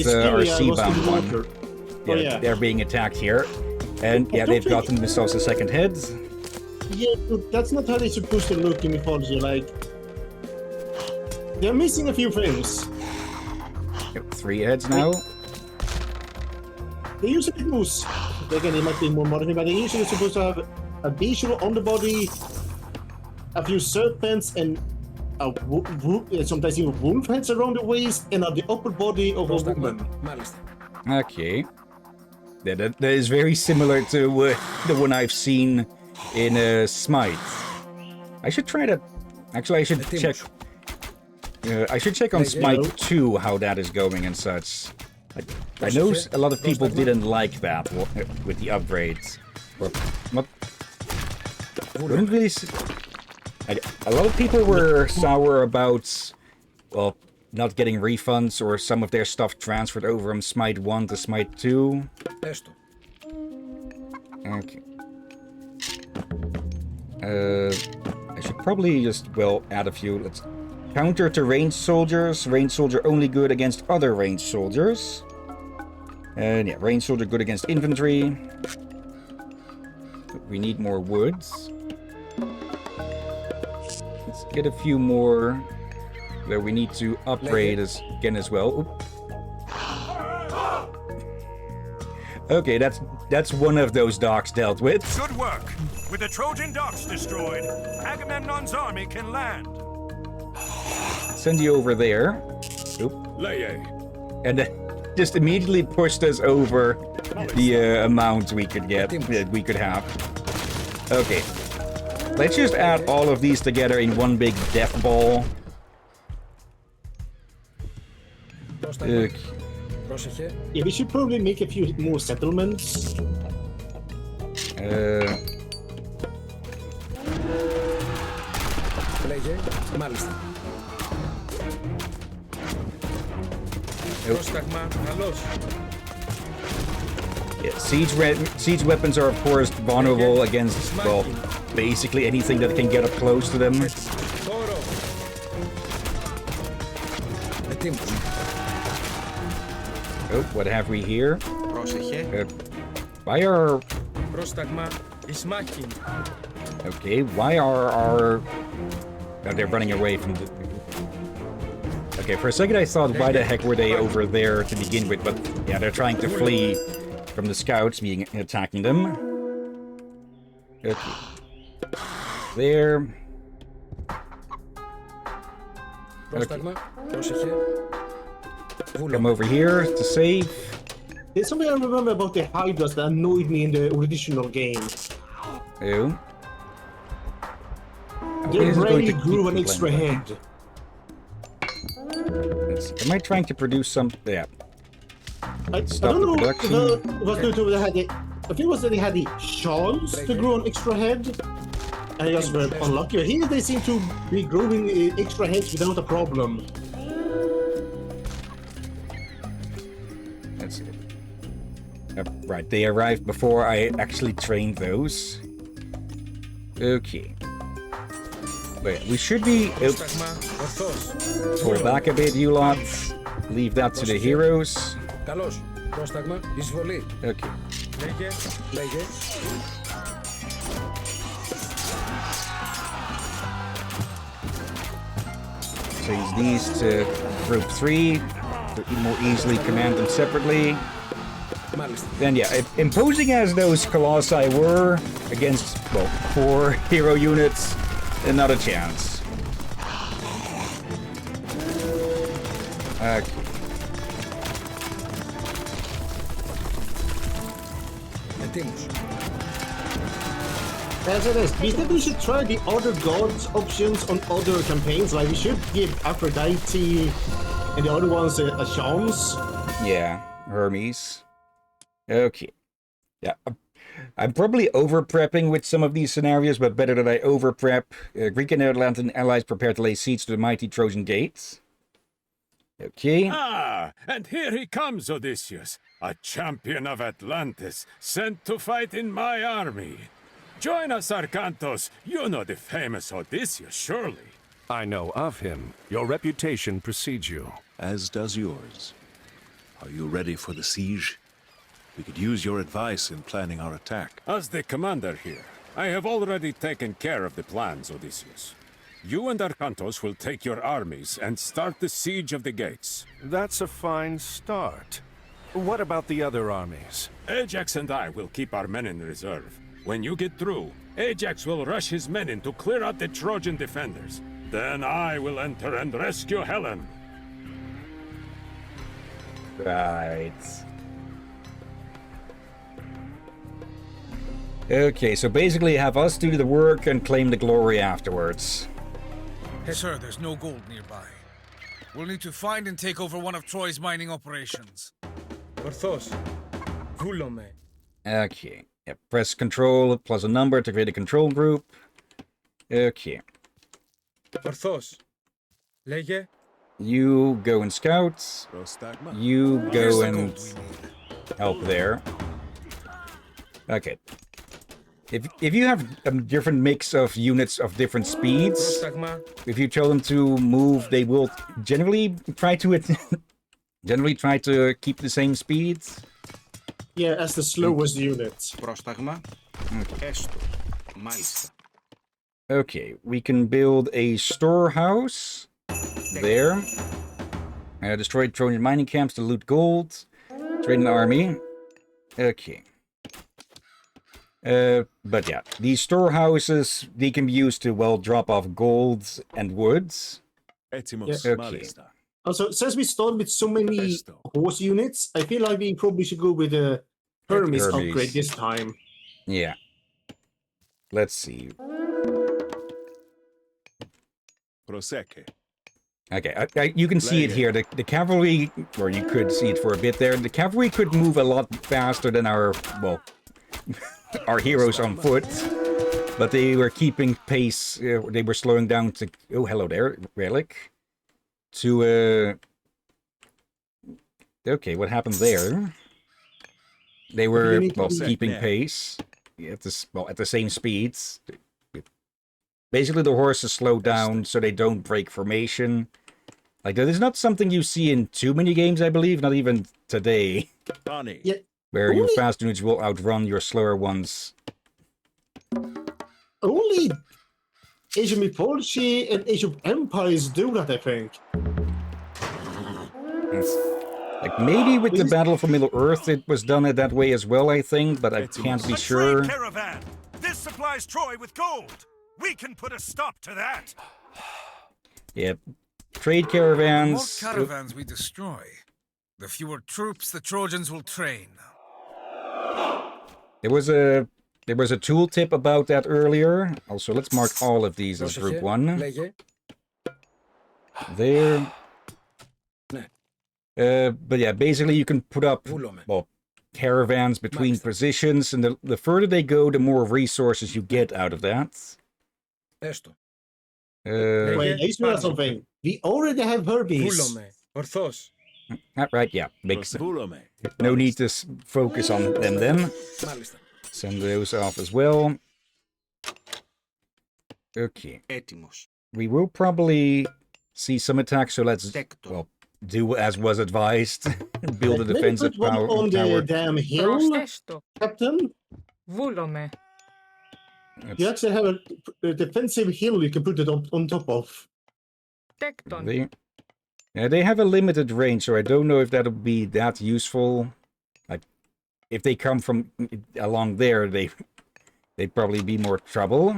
our seabound one. Yeah, they're being attacked here. And yeah, they've gotten themselves a second head. Yeah, but that's not how they're supposed to look in mythology. Like, they're missing a few things. 3 heads now. They usually lose. Again, it might be more modern, but they're usually supposed to have a visual on the body, a few serpents, and sometimes even wolf heads around the waist, and the upper body of a woman. Okay. That is very similar to the one I've seen in Smite. I should try that. Actually, I should check. I should check on Smite 2 how that is going and such. I know a lot of people didn't like that with the upgrades. Or not. Wouldn't really. A lot of people were sour about, well, not getting refunds or some of their stuff transferred over from Smite 1 to Smite 2. Okay. I should probably just, well, add a few. Let's counter to ranged soldiers. Ranged soldier only good against other ranged soldiers. And yeah, ranged soldier good against infantry. We need more woods. Let's get a few more that we need to upgrade again as well. Oop. Okay, that's one of those docks dealt with. Good work. With the Trojan docks destroyed, Agamemnon's army can land. Send you over there. Oop. And just immediately pushed us over the amount we could get, we could have. Okay. Let's just add all of these together in one big death ball. Okay. Yeah, we should probably make a few more settlements. Yeah, siege weapons are of course vulnerable against, well, basically anything that can get up close to them. Oh, what have we here? Why are... Okay, why are our... Oh, they're running away from the... Okay, for a second I thought, why the heck were they over there to begin with? But yeah, they're trying to flee from the scouts attacking them. Okay. There. Okay. Come over here to save. There's something I remember about the Hydras that annoyed me in the original game. Oh. They rarely grew an extra head. Am I trying to produce some... Yeah. I don't know if it was due to they had the... I think it was that they had the chance to grow an extra head. And I just were unlucky. Here they seem to be growing extra heads without a problem. That's it. Right, they arrived before I actually trained those. Okay. Wait, we should be... Pull back a bit, you lots. Leave that to the heroes. Okay. Change these to group 3 to more easily command them separately. Then yeah, imposing as those colossi were against, well, 4 hero units, not a chance. Okay. As it is, we think we should try the other gods options on other campaigns. Like we should give Aphrodite and the other ones a chance. Yeah, Hermes. Okay. Yeah, I'm probably over-prepping with some of these scenarios, but better that I over-prep. Greek and Atlantean allies prepare to lay siege to the mighty Trojan gates. Okay. Ah, and here he comes, Odysseus, a champion of Atlantis, sent to fight in my army. Join us, Arkantos. You know the famous Odysseus, surely. I know of him. Your reputation precedes you. As does yours. Are you ready for the siege? We could use your advice in planning our attack. As the commander here, I have already taken care of the plans, Odysseus. You and Arkantos will take your armies and start the siege of the gates. That's a fine start. What about the other armies? Ajax and I will keep our men in reserve. When you get through, Ajax will rush his men in to clear out the Trojan defenders. Then I will enter and rescue Helen. Right. Okay, so basically have us do the work and claim the glory afterwards. Hey, sir, there's no gold nearby. We'll need to find and take over one of Troy's mining operations. Okay. Yeah, press control plus a number to create a control group. Okay. You go and scout. You go and help there. Okay. If you have a different mix of units of different speeds, if you tell them to move, they will generally try to keep the same speeds. Yeah, as the slowest unit. Okay, we can build a storehouse there. Destroy Trojan mining camps to loot gold. Trade an army. Okay. But yeah, these storehouses, they can be used to, well, drop off gold and woods. Okay. Also, since we started with so many horse units, I feel like we probably should go with a Hermes upgrade this time. Yeah. Let's see. Okay, you can see it here. The cavalry, or you could see it for a bit there. The cavalry could move a lot faster than our, well, our heroes on foot. But they were keeping pace. They were slowing down to... Oh, hello there, Relic. To, Okay, what happened there? They were, well, keeping pace. At the same speeds. Basically, the horses slow down so they don't break formation. Like, that is not something you see in too many games, I believe. Not even today. Yeah. Where your fast units will outrun your slower ones. Only Age of Mythology and Age of Empires do that, I think. Like, maybe with the Battle for Middle-earth it was done that way as well, I think, but I can't be sure. Caravan! This supplies Troy with gold! We can put a stop to that! Yeah, trade caravans... The more caravans we destroy, the fewer troops the Trojans will train. There was a tooltip about that earlier. Also, let's mark all of these as Group 1. There. But yeah, basically you can put up, well, caravans between positions, and the further they go, the more resources you get out of that. Wait, I just realized something. We already have Herbies. Right, yeah. Makes sense. No need to focus on them then. Send those off as well. Okay. We will probably see some attacks, so let's, well, do as was advised. Build a defensive tower. On the damn hill, Captain. You actually have a defensive hill you can put it on top of. They have a limited range, so I don't know if that'll be that useful. Like, if they come from along there, they'd probably be more trouble.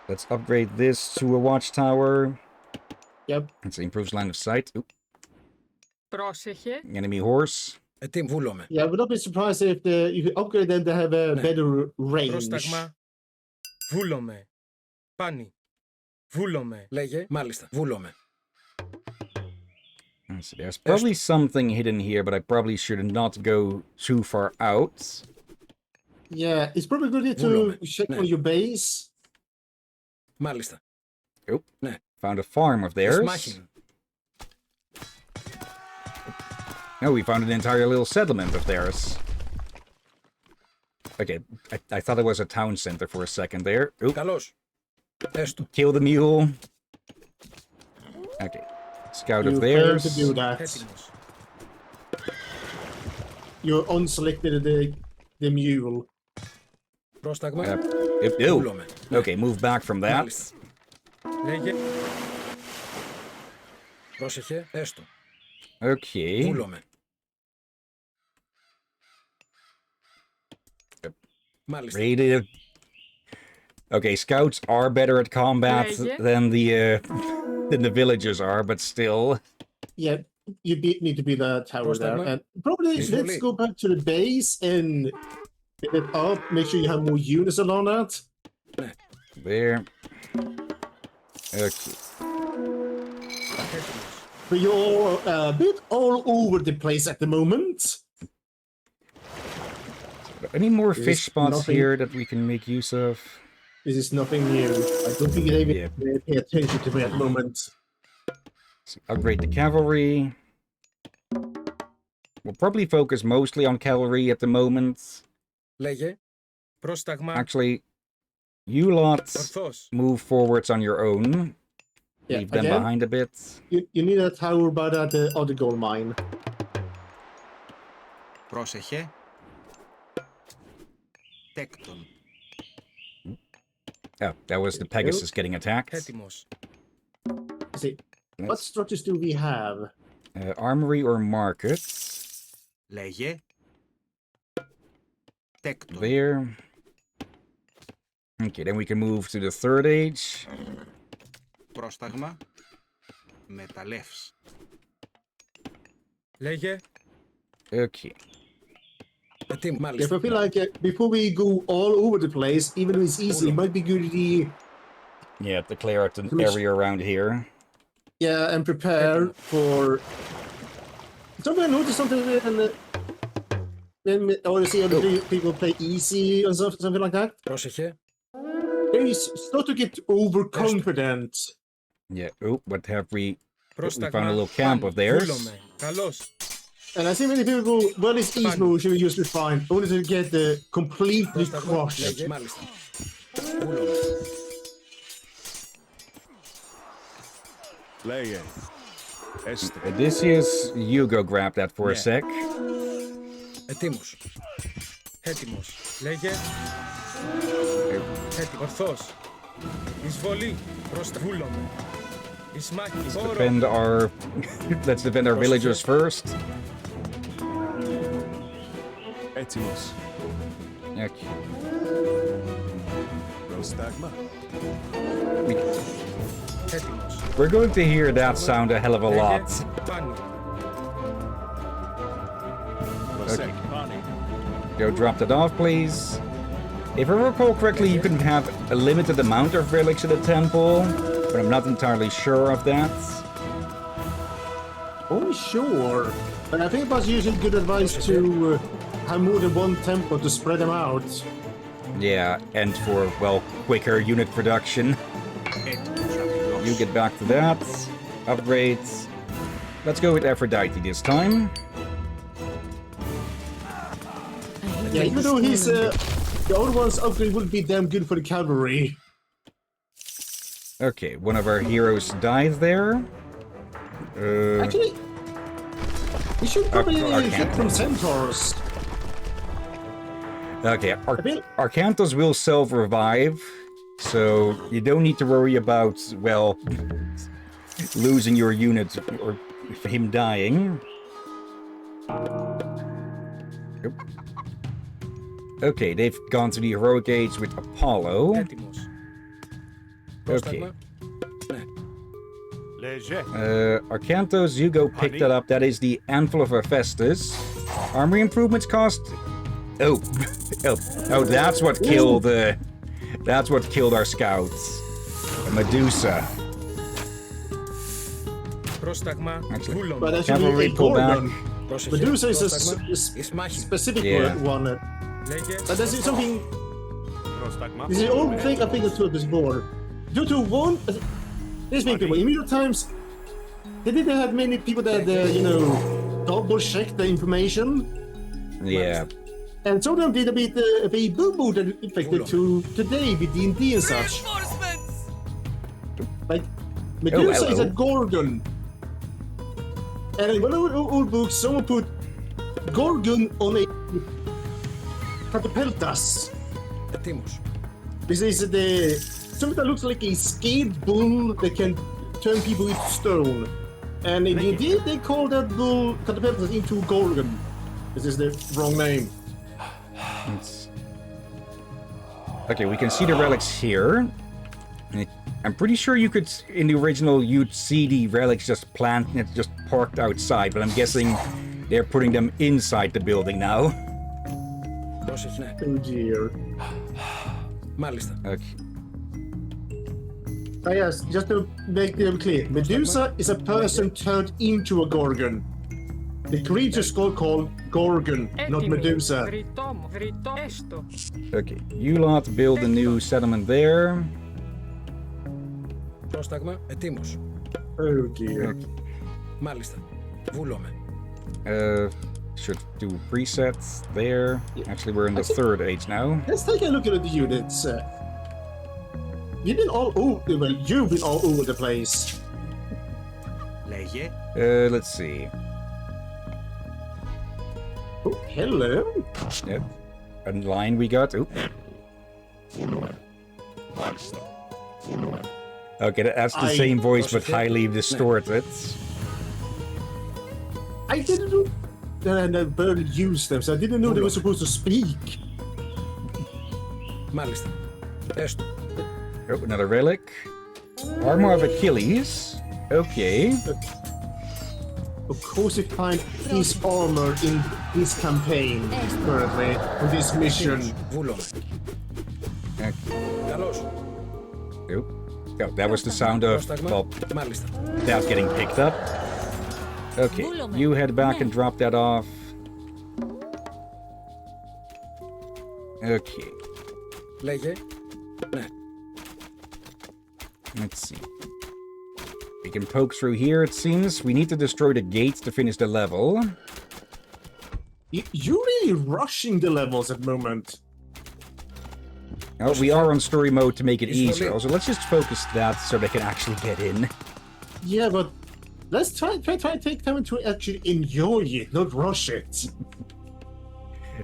Let's upgrade this to a watchtower. Yep. It improves line of sight. Oop. Enemy horse. Yeah, I would not be surprised if you could upgrade them to have a better range. So there's probably something hidden here, but I probably should not go too far out. Yeah, it's probably good to check on your base. Oh, found a farm of theirs. Oh, we found an entire little settlement of theirs. Okay, I thought it was a town center for a second there. Oop. Kill the mule. Okay. Scout of theirs. To do that. You unselected the mule. Okay, move back from that. Okay. Rated. Okay, scouts are better at combat than the villagers are, but still. Yeah, you need to be the tower there. And probably let's go back to the base and get it up. Make sure you have more units along that. There. Okay. But you're a bit all over the place at the moment. Any more fish spots here that we can make use of? This is nothing new. I don't think they even pay attention to me at the moment. So upgrade the cavalry. We'll probably focus mostly on cavalry at the moment. Actually, you lot move forwards on your own. Leave them behind a bit. You need a tower by that other gold mine. Oh, that was the Pegasus getting attacked. See, what structures do we have? Armory or market. There. Okay, then we can move to the third age. Okay. If I feel like before we go all over the place, even though it's easy, it might be good to declare an area around here. Yeah, and prepare for... Something I noticed something when or you see other people play easy or something like that. Πρόσεχε. They start to get overconfident. Yeah. Oh, what have we? We Πρόσταγμα. found a little camp of theirs. Βούλομαι. Καλώς. And I see many people, well, it's easy mode should usually fine, only to get completely crushed. Λέγε. Μάλιστα. Βούλομαι. Leia. Odysseus, you go grab that for a sec. Ετοίμος. Έτοιμος. Λέγε. Έτοιμος. Ορθός. Εισβολή. Βούλομαι. Εις μάχη. Defend our... Let's defend our villagers first. Έτοιμος. Okay. Πρόσταγμα. Έτοιμος. We're going to hear that sound a hell of a lot. Πάνω. Okay. Go drop that off, please. If I recall correctly, you can have a limited amount of relics in the temple, but I'm not entirely sure of that. Oh, sure. But I think it was usually good advice to have more than one temple to spread them out. Yeah, and for, well, quicker unit production. You get back to that. Upgrades. Let's go with Aphrodite this time. Yeah, even though he's the old one's upgrade would be damn good for the cavalry. Okay, one of our heroes died there. Actually, we should probably Arcanthus. get some centaurs. Okay, Arcanthus will self-revive, so you don't need to worry about, well, losing your unit or him dying. Yep. Okay, they've gone to the heroic age with Apollo. Έτοιμος. Okay. Πρόσταγμα. Arcanthus, you go pick that up. That is the Anvil of Hephaestus. Armory improvements cost... Oh. Oh, that's what killed that's what killed our scouts. Medusa. Πρόσταγμα. Actually, Βούλομαι. But that should cavalry be a pull back. Gorgon. Πρόσεχε. Medusa is a Πρόσταγμα. Εις μάχη. specific Yeah. one. Λέγε. But that's something. This is the only thing I think to this board. Due to one, there's many people. In medieval times, they didn't have many people that double check the information. Yeah. And some of them did a bit boo that affected to today with D&D and such. Like Medusa is a Gorgon. And in one of the old books, someone put Gorgon on a catapultas. Ετοίμος. This is something that looks like a scared bull that can turn people into stone. And in D&D, they call that bull catapultas into Gorgon. This is the wrong name. Okay, we can see the relics here. I'm pretty sure you could, in the original, you'd see the relics just planted, just parked outside, but I'm guessing they're putting them inside the building now. Πρόσεχε. Oh dear. Μάλιστα. Okay. Yes, just to make them clear, Medusa is a person turned into a Gorgon. The creature's called Gorgon, not Medusa. Okay, you lot build a new settlement there. Πρόσταγμα. Ετοίμος. Oh dear. Μάλιστα. Βούλομαι. Should do presets there. Actually, we're in the third age now. Let's take a look at the units. You've been all you've been all over the place. Λέγε. Let's see. Oh, hello. Yep. A line we got. Oop. Okay, that's the same voice, but highly distorted. I didn't know that I barely used them, so I didn't know they were supposed to speak. Μάλιστα. Έστω. Oh, another relic. Armor of Achilles. Okay. Of course, you find his armor in this campaign currently on this mission. Βούλομαι. Okay. Καλώς. Oop. Oh, that was the sound of, well, that getting picked up. Okay, you head back and drop that off. Okay. Let's see. We can poke through here, it seems. We need to destroy the gates to finish the level. You're really rushing the levels at the moment. Oh, we are on story mode to make it easier. So let's just focus that so they can actually get in. Yeah, but let's try to take time to actually enjoy it, not rush it.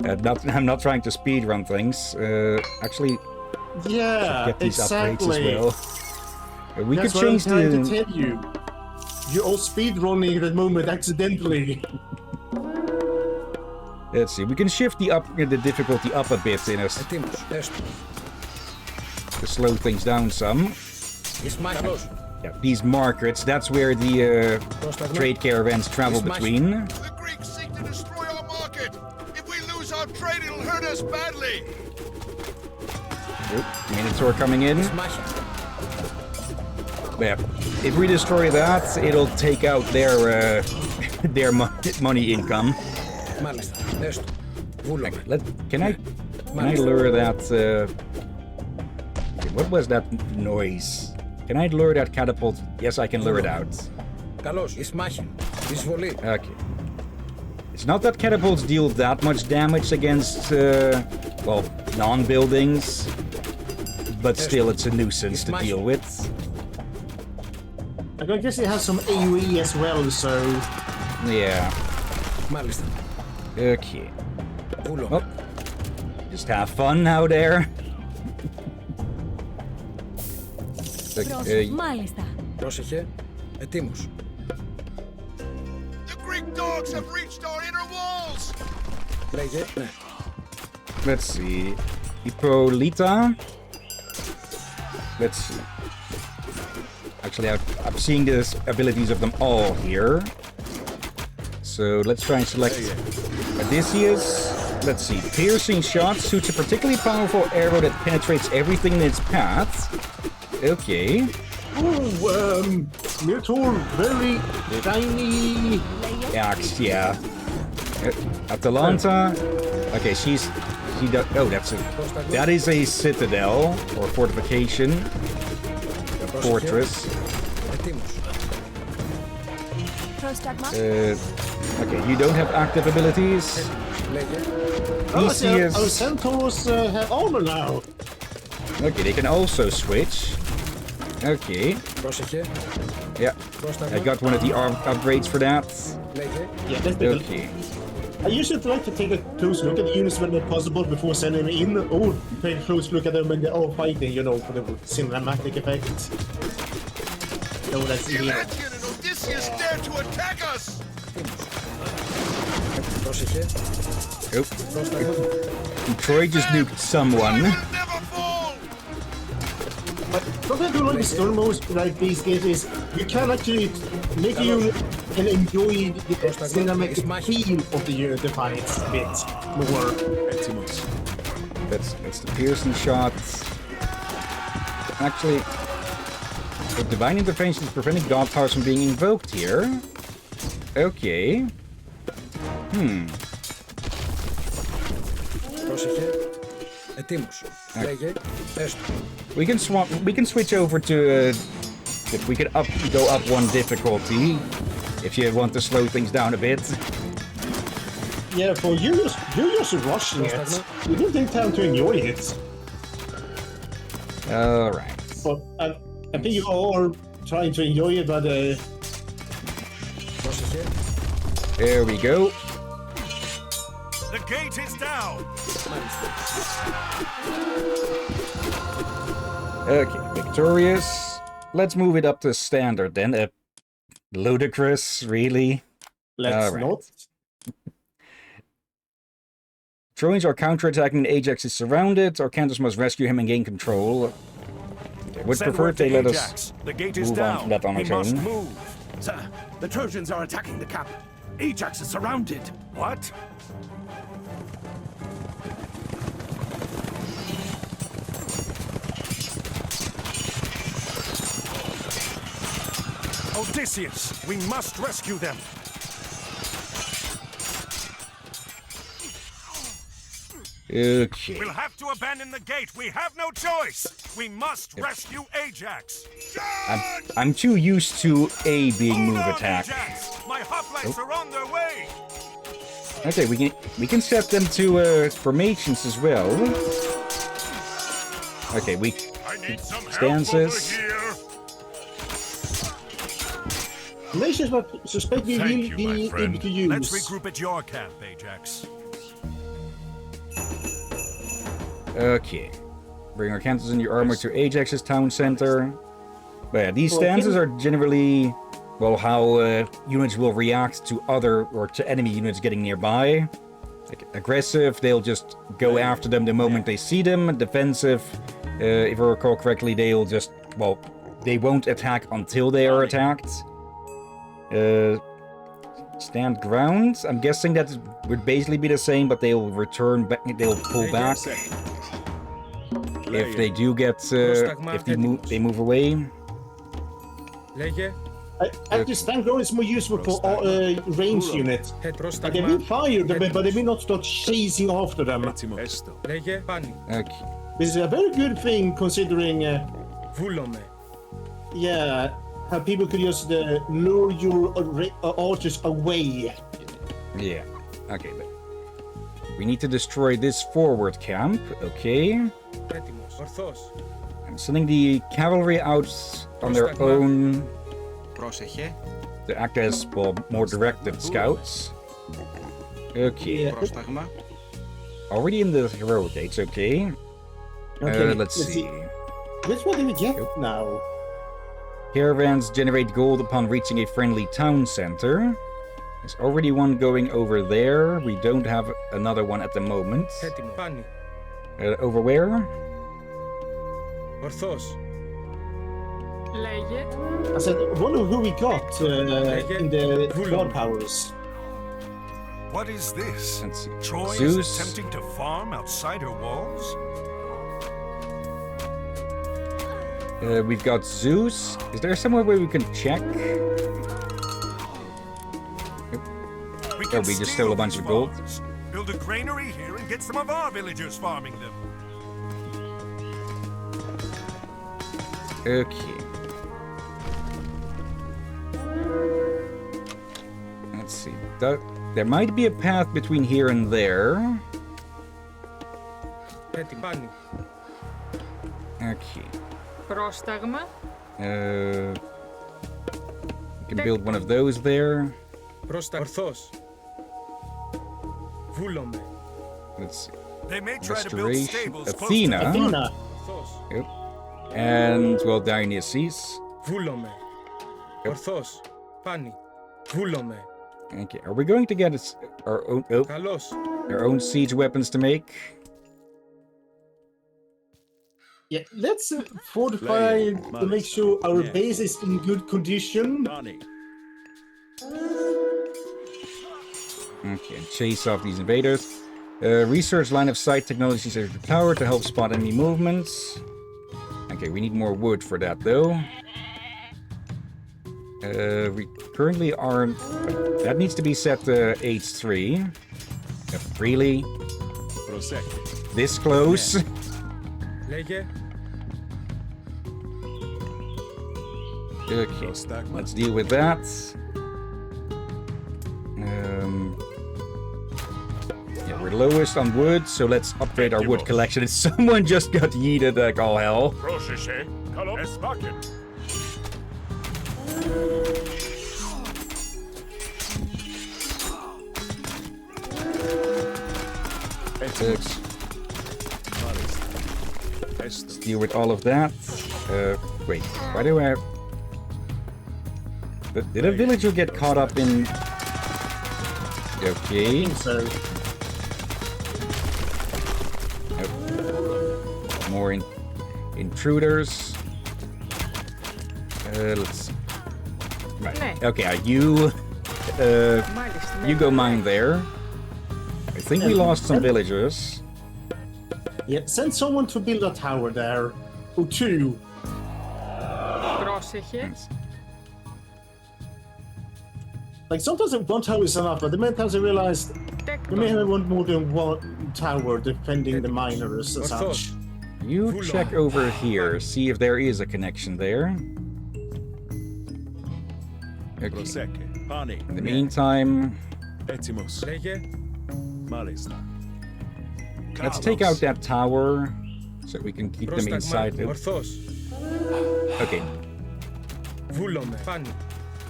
I'm not trying to speedrun things. Actually, yeah, get these exactly. upgrades as well. We That's could change what I'm trying the. to tell you. You're all speedrunning at the moment accidentally. Let's see. We can shift the difficulty up a bit in us to slow things down some. Yeah, these markets. That's where the trade caravans travel between. The Greeks seek to destroy our market. If we lose our trade, it'll hurt us badly. Minotaur coming in. Yeah, if we destroy that, it'll take out their their money income. Can I lure that? What was that noise? Can I lure that catapult? Yes, I can lure it out. Okay. It's not that catapults deal that much damage against, well, non-buildings, but still it's a nuisance to deal with. I guess it has some AoE as well, so... Yeah. Okay. Oh. Just have fun now there. The Greek dogs have reached our inner walls! Let's see. Hippolyta. Let's see. Actually, I'm seeing the abilities of them all here. So let's try and select Odysseus. Let's see. Piercing shot suits a particularly powerful arrow that penetrates everything in its path. Okay. Oh, Minotaur, very shiny. Axe, yeah. Atalanta. Okay, she does. Oh, that is a citadel or fortification. A fortress. Okay, you don't have active abilities. Our centaurs have armor now. Okay, they can also switch. Okay. Yeah, I got one of the arm upgrades for that. Yeah, that's okay. I usually like to take a close look at the units when possible before sending them in, or take a close look at them when they're all fighting, you know, for the cinematic effect. So that's Hillyan and Odysseus dare to attack us! Oh. Troy just nuked someone. But what I do like the story most like these games is you can actually make you and enjoy the cinematic feel of the fights a bit more. That's the piercing shot. Actually, the divine intervention is preventing god powers from being invoked here. Okay. We can swap. We can switch over to. We can go up one difficulty if you want to slow things down a bit. Yeah, for you're just rushing it. You don't take time to enjoy it. All right. But I think you all are trying to enjoy it, but there we go. The gate is down. Okay, victorious. Let's move it up to standard then. Ludicrous, really? Let's not. Trojans are counterattacking. Ajax is surrounded. Arcantus must rescue him and gain control. Okay, would prefer if they let us The gate is move down. on to that on He our must own. move. Sir, the Trojans are attacking the camp. Ajax is surrounded. What? Odysseus, we must rescue them. Okay. We'll have to abandon the gate. We have no choice. We must rescue Ajax. I'm too used to A being move Hold on, attack. Ajax. My hoplites are on their way. Okay, we can set them to formations as well. Okay, we I need some stances. help over here. Nations but suspect we Thank will you, be my friend. able to use. Let's regroup at your camp, Ajax. Okay. Bring our cantons and your armor to Ajax's town center. But yeah, these stances are generally, well, how units will react to other or to enemy units getting nearby. Like aggressive, they'll just go after them the moment they see them. Defensive, if I recall correctly, they'll just, well, they won't attack until they are attacked. Stand ground. I'm guessing that would basically be the same, but they'll return back. They'll pull back if they do get. If they move away. Actually, stand ground is more useful for range units. Like they will fire them, but they will not start chasing after them. Okay. This is a very good thing considering. Yeah, how people could just lure your archers away. Yeah. Okay. But we need to destroy this forward camp. Okay. I'm sending the cavalry out on their own to act as, well, more directed scouts. Okay. Already in the heroic gates, okay. Let's see. Which one do we get now? Caravans generate gold upon reaching a friendly town center. There's already one going over there. We don't have another one at the moment. Over where? I said, wonder who we got in the god powers. What is this? Let's see. Troy Zeus. is attempting to farm outside her walls? We've got Zeus. Is there somewhere where we can check? We just stole a bunch of gold. Build a granary here and get some of our villagers farming them. Okay. Let's see. There might be a path between here and there. Okay. We can build one of those there. Let's see. They may try to build Restoration. stables Athena. Athena. Yep. And, well, Dionysus. Okay, are we going to get our own siege weapons to make? Yeah, let's fortify to make sure our base is in good condition. Okay, chase off these invaders. Research line of sight technologies at the tower to help spot enemy movements. Okay, we need more wood for that though. We currently aren't. That needs to be set to H3. Really? This close? Okay, let's deal with that. Yeah, we're lowest on wood, so let's upgrade our wood collection. Someone just got yeeted like all hell. Let's deal with all of that. Wait, why do I have... Did a villager get caught up in... Okay. So More intruders. Let's... Right. Okay, you go mine there. I think we lost some villagers. yeah, send someone to build a tower there, or two. Like sometimes one tower is enough, but the many times I realized you may have one more than one tower defending the miners and such. You check over here, see if there is a connection there. Okay. In the meantime, let's take out that tower so we can keep them inside. Okay.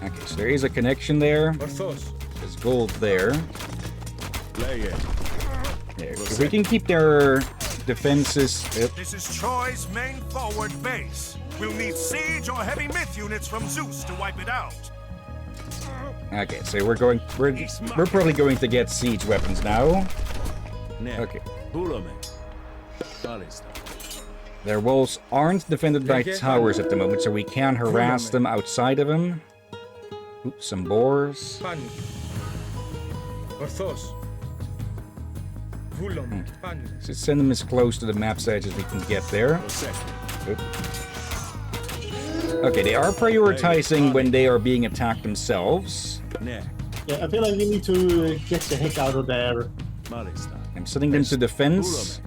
Okay, so there is a connection there. There's gold there. If we can keep their defenses... This is Troy's main forward base. We'll need siege or heavy myth units from Zeus to wipe it out. Okay, so we're probably going to get siege weapons now. Okay. Their walls aren't defended by towers at the moment, so we can harass them outside of them. Oops, some boars. So send them as close to the map's edge as we can get there. Oop. Okay, they are prioritizing when they are being attacked themselves. Yeah, I feel like we need to get the heck out of there. I'm sending them to defense.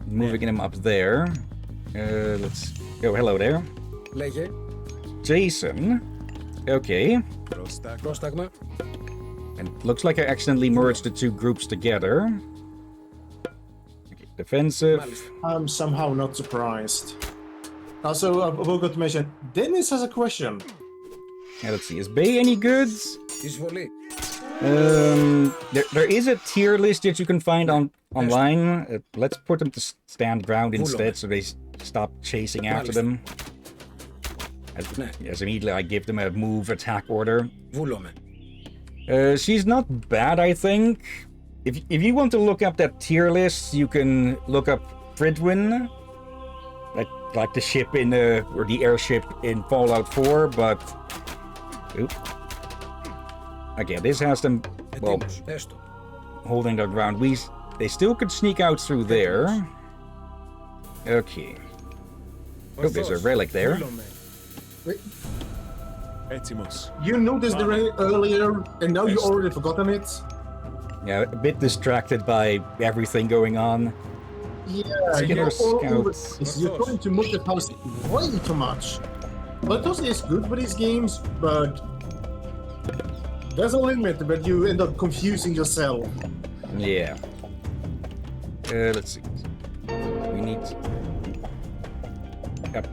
Moving them up there. Let's go. Hello there. Jason. Okay. And looks like I accidentally merged the two groups together. Okay, defensive. I'm somehow not surprised. Also, I forgot to mention, Dennis has a question. Yeah, let's see. Is Bay any good? There is a tier list that you can find online. Let's put them to stand ground instead, so they stop chasing after them. As immediately I give them a move attack order. She's not bad, I think. If you want to look up that tier list, you can look up Fridwin, like the ship in or the airship in Fallout 4, but oop. Okay, this has them holding their ground. They still could sneak out through there. Okay. Oh, there's a relic there. You noticed the relic earlier, and now you already forgotten it? Yeah, a bit distracted by everything going on. Yeah, you're scouts. You're trying to multitask way too much. Multitasking is good for these games, but there's a limit, but you end up confusing yourself. Yeah. Let's see. We need... Yep.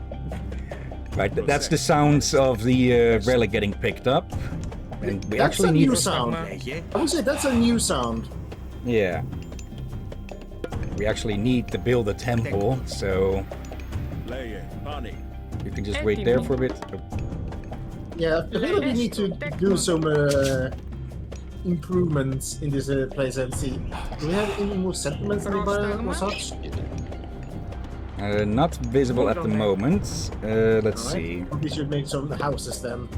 Right, that's the sounds of the relic getting picked up. And we That's actually a need... new sound. I would say that's a new sound. Yeah. We actually need to build a temple, so... You can just wait there for a bit. Oh. Yeah, I feel like we need to do some improvements in this place and see. Do we have any more settlements nearby or such? Not visible at the moment. Let's see. We should make some houses then.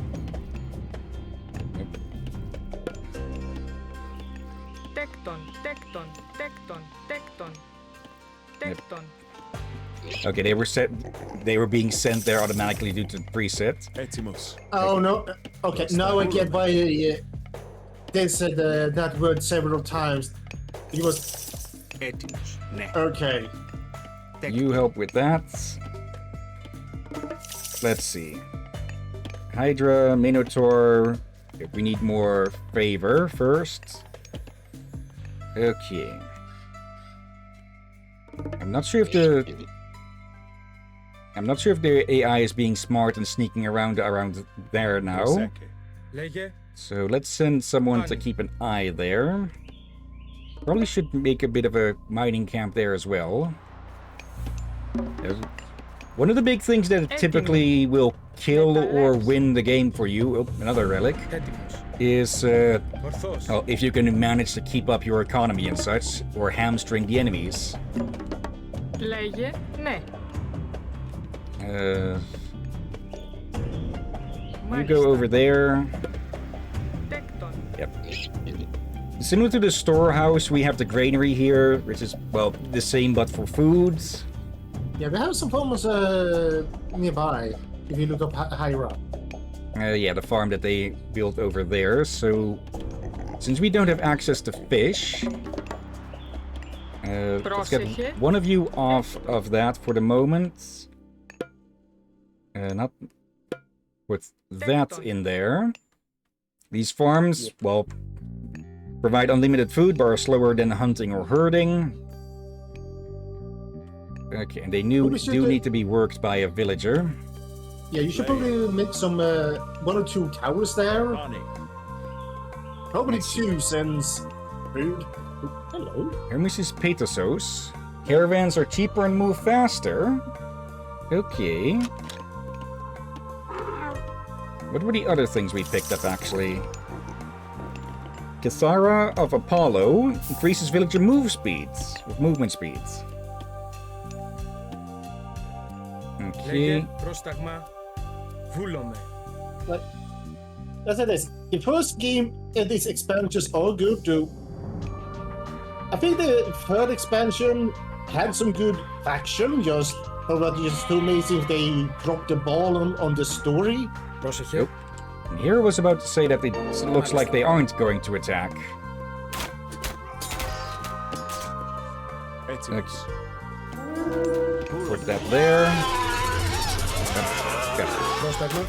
Yep. Okay, they were being sent there automatically due to the preset. Oh no. Okay, now I get why they said that word several times. It was okay. You help with that. Let's see. Hydra, Minotaur. If we need more favor first. Okay. I'm not sure if the AI is being smart and sneaking around there now. So let's send someone to keep an eye there. Probably should make a bit of a mining camp there as well. One of the big things that typically will kill or win the game for you, another relic, is if you can manage to keep up your economy and such, or hamstring the enemies. You go over there. Yep. Similar to the storehouse, we have the granary here, which is, well, the same but for foods. Yeah, we have some farmers nearby, if you look up higher up. Yeah, the farm that they built over there. So, since we don't have access to fish, let's get one of you off of that for the moment. Not with that in there. These farms, well, provide unlimited food, but are slower than hunting or herding. Okay, and they do need to be worked by a villager. Yeah, you should probably make some 1 or 2 towers there. Probably 2 since food. Hello. Hermes' Petasos. Caravans are cheaper and move faster. Okay. What were the other things we picked up, actually? Cathara of Apollo increases villager movement speeds. Okay. Like, as I said, the first game and these expansions are good too. I think the third expansion had some good faction, just too amazing if they dropped the ball on the story. Yep. Here was about to say that it looks like they aren't going to attack. Okay. Put that there.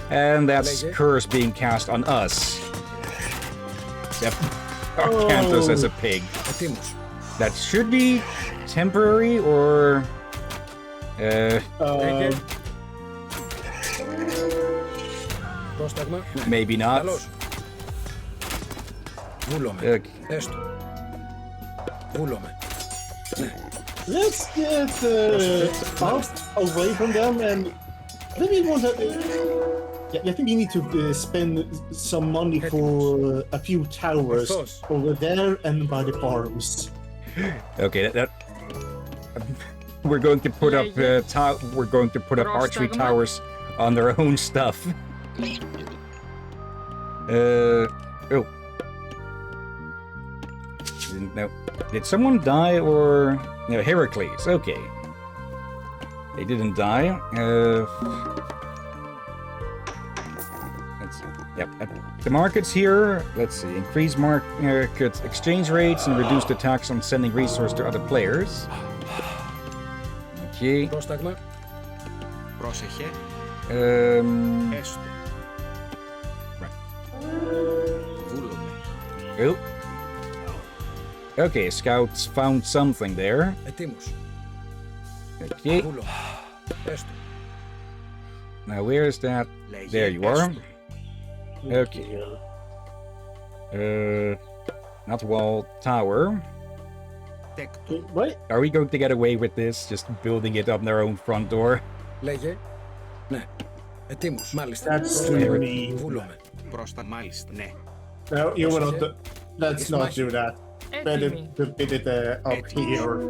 And that's curse being cast on us. Yep. Arcanthus as a pig. That should be temporary or... maybe not. Okay. Let's get out away from them and maybe want to. Yeah, I think we need to spend some money for a few towers over there and by the farms. Okay, we're going to put up we're going to put up archery towers on their own stuff. Oh. No. Did someone die or... No, Heracles. Okay. They didn't die. Let's see. Yep. The markets here, let's see. Increase market exchange rates and reduce the tax on sending resources to other players. Okay. Oh. Okay, scouts found something there. Okay. Now where is that? There you are. Okay. Not wall, tower. What? Are we going to get away with this? Just building it on their own front door? That's me. No, you will not. Let's not do that. Better to build it up here.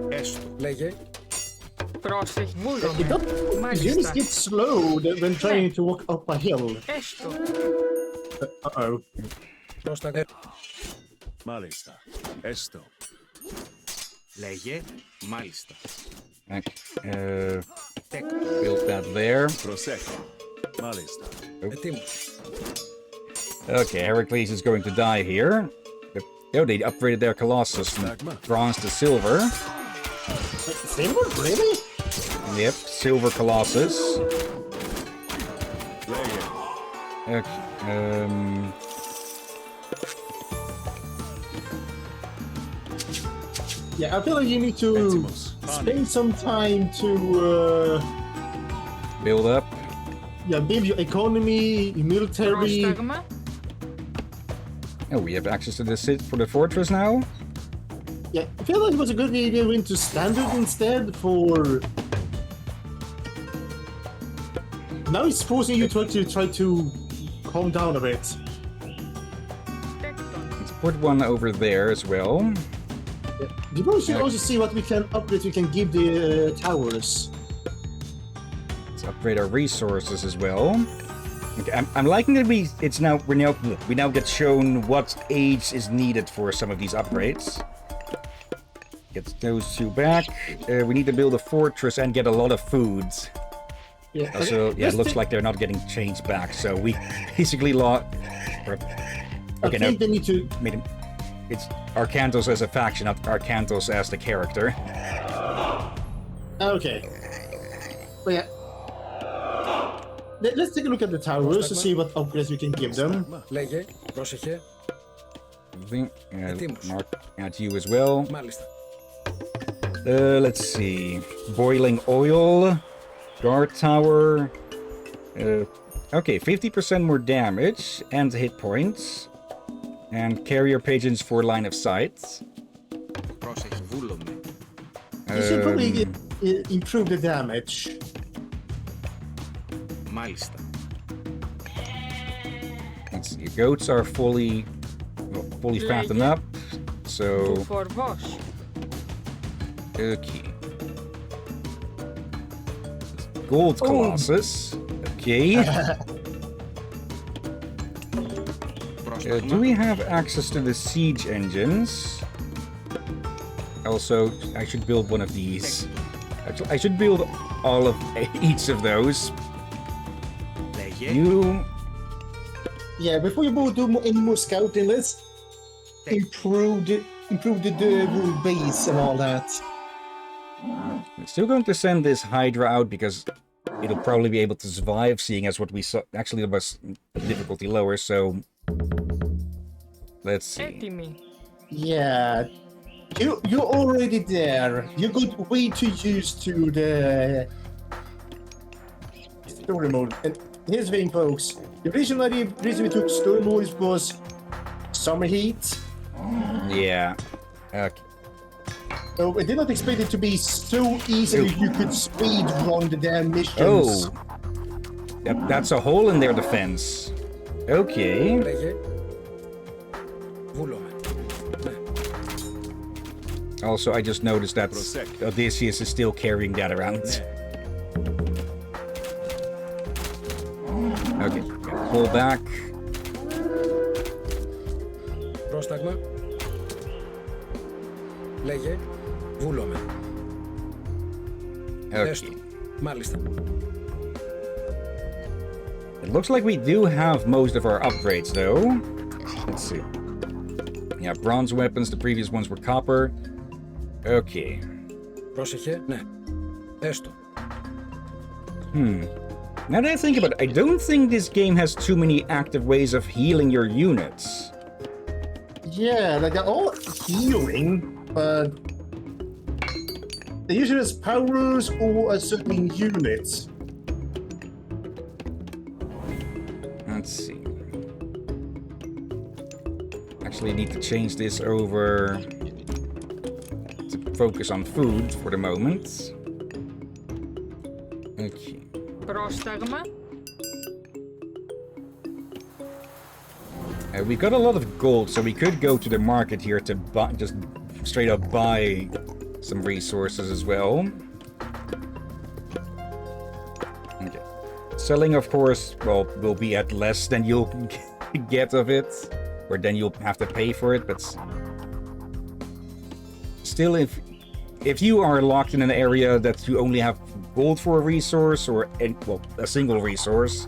Units get slow when trying to walk up a hill. Uh-oh. Μάλιστα. Έστω. Λέγε, μάλιστα. Build that there. Προσέχε. Μάλιστα. Okay, Heracles is going to die here. Oh, they upgraded their Colossus from bronze to silver. Silver? Really? Yep, silver Colossus. Okay, Yeah, I feel like you need to spend some time to build up. Yeah, build your economy, your military. Oh, we have access to the city for the fortress now? Yeah, I feel like it was a good idea to into standard instead for... Now it's forcing you to try to calm down a bit. Let's put one over there as well. Yeah. You probably should also see what we can upgrade we can give the towers. Let's upgrade our resources as well. Okay, I'm liking that we now get shown what age is needed for some of these upgrades. Get those two back. We need to build a fortress and get a lot of foods. Yeah. Also, yeah, it looks like they're not getting changed back, so we basically lost. Okay, no. They need to. It's Arcantos as a faction, not Arcantos as the character. Okay. But yeah. Let's take a look at the towers to see what upgrades we can give them. Λέγε, πρόσεχε. Mark at you as well. Μάλιστα. Let's see. Boiling oil. Guard tower. Okay, 50% more damage and hit points. And carrier pigeons for line of sight. You should probably improve the damage. Μάλιστα. Let's see. Goats are fully fattened up. So. Okay. Gold Colossus. Okay. Do we have access to the siege engines? Also, I should build one of these. Actually, I should build all of each of those. You. Yeah, before you do any more scouting, let's improve the wool base and all that. I'm still going to send this Hydra out because it'll probably be able to survive, seeing as what we saw. Actually, it was difficulty lower, so let's see. Yeah, you're already there. You got way too used to the story mode. And here's the thing, folks. The reason we took story mode was summer heat. Yeah. Okay. So I did not expect it to be so easy that you could speed run the damn missions. Oh. That's a hole in their defense. Okay. Λέγε. Βούλομαι. Also, I just noticed that Odysseus is still carrying that around. Okay, pull back. Πρόσταγμα. Λέγε. Βούλομαι. Okay. Μάλιστα. It looks like we do have most of our upgrades, though. Let's see. Yeah, bronze weapons. The previous ones were copper. Okay. Πρόσεχε. Ναι. Έστω. Now that I think about it, I don't think this game has too many active ways of healing your units. Yeah, like they're all healing, but they usually has powers or a certain units. Let's see. Actually, I need to change this over to focus on food for the moment. Okay. Πρόσταγμα. We got a lot of gold, so we could go to the market here to buy, just straight up buy some resources as well. Okay. Selling, of course, well, will be at less than you'll get of it, or then you'll have to pay for it, but still, if you are locked in an area that you only have gold for a resource, or a single resource,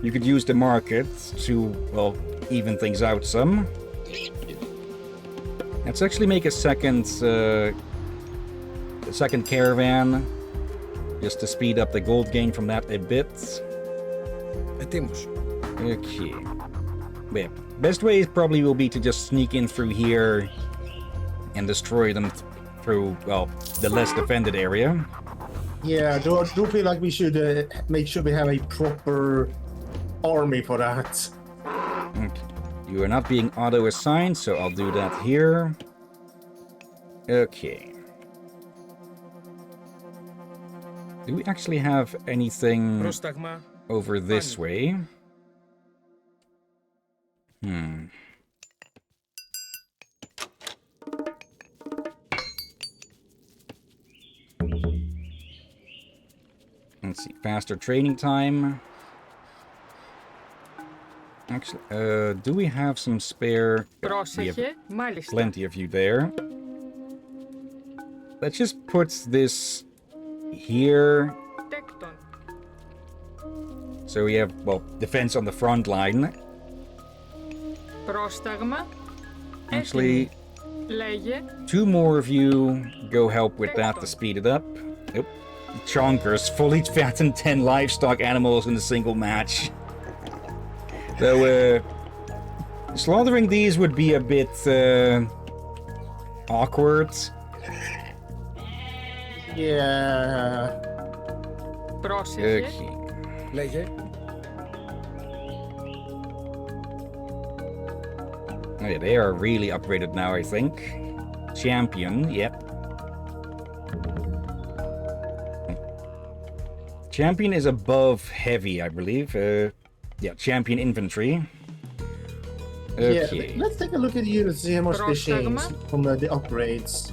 you could use the market to, well, even things out some. Let's actually make a second caravan, just to speed up the gold gain from that a bit. Ετοίμος. Okay. Yeah. Best way probably will be to just sneak in through here and destroy them through, well, the less defended area. Yeah, do feel like we should make sure we have a proper army for that. Okay. You are not being auto-assigned, so I'll do that here. Okay. Do we actually have anything Πρόσταγμα. over this way? Let's see. Faster training time. Actually, do we have some spare? Yeah, we have plenty of you there. Let's just put this here. So we have, well, defense on the front line. Πρόσταγμα. Actually, Λέγε. 2 more of you go help with that to speed it up. Yep. Chonkers, fully fattened 10 livestock animals in a single match. So, slaughtering these would be a bit, awkward. Yeah. Πρόσεχε. Okay. Λέγε. Oh yeah, they are really upgraded now, I think. Champion, yep. Champion is above heavy, I believe. Yeah, champion infantry. Okay. Yeah, let's take a look at the units, see how much they changed from the upgrades.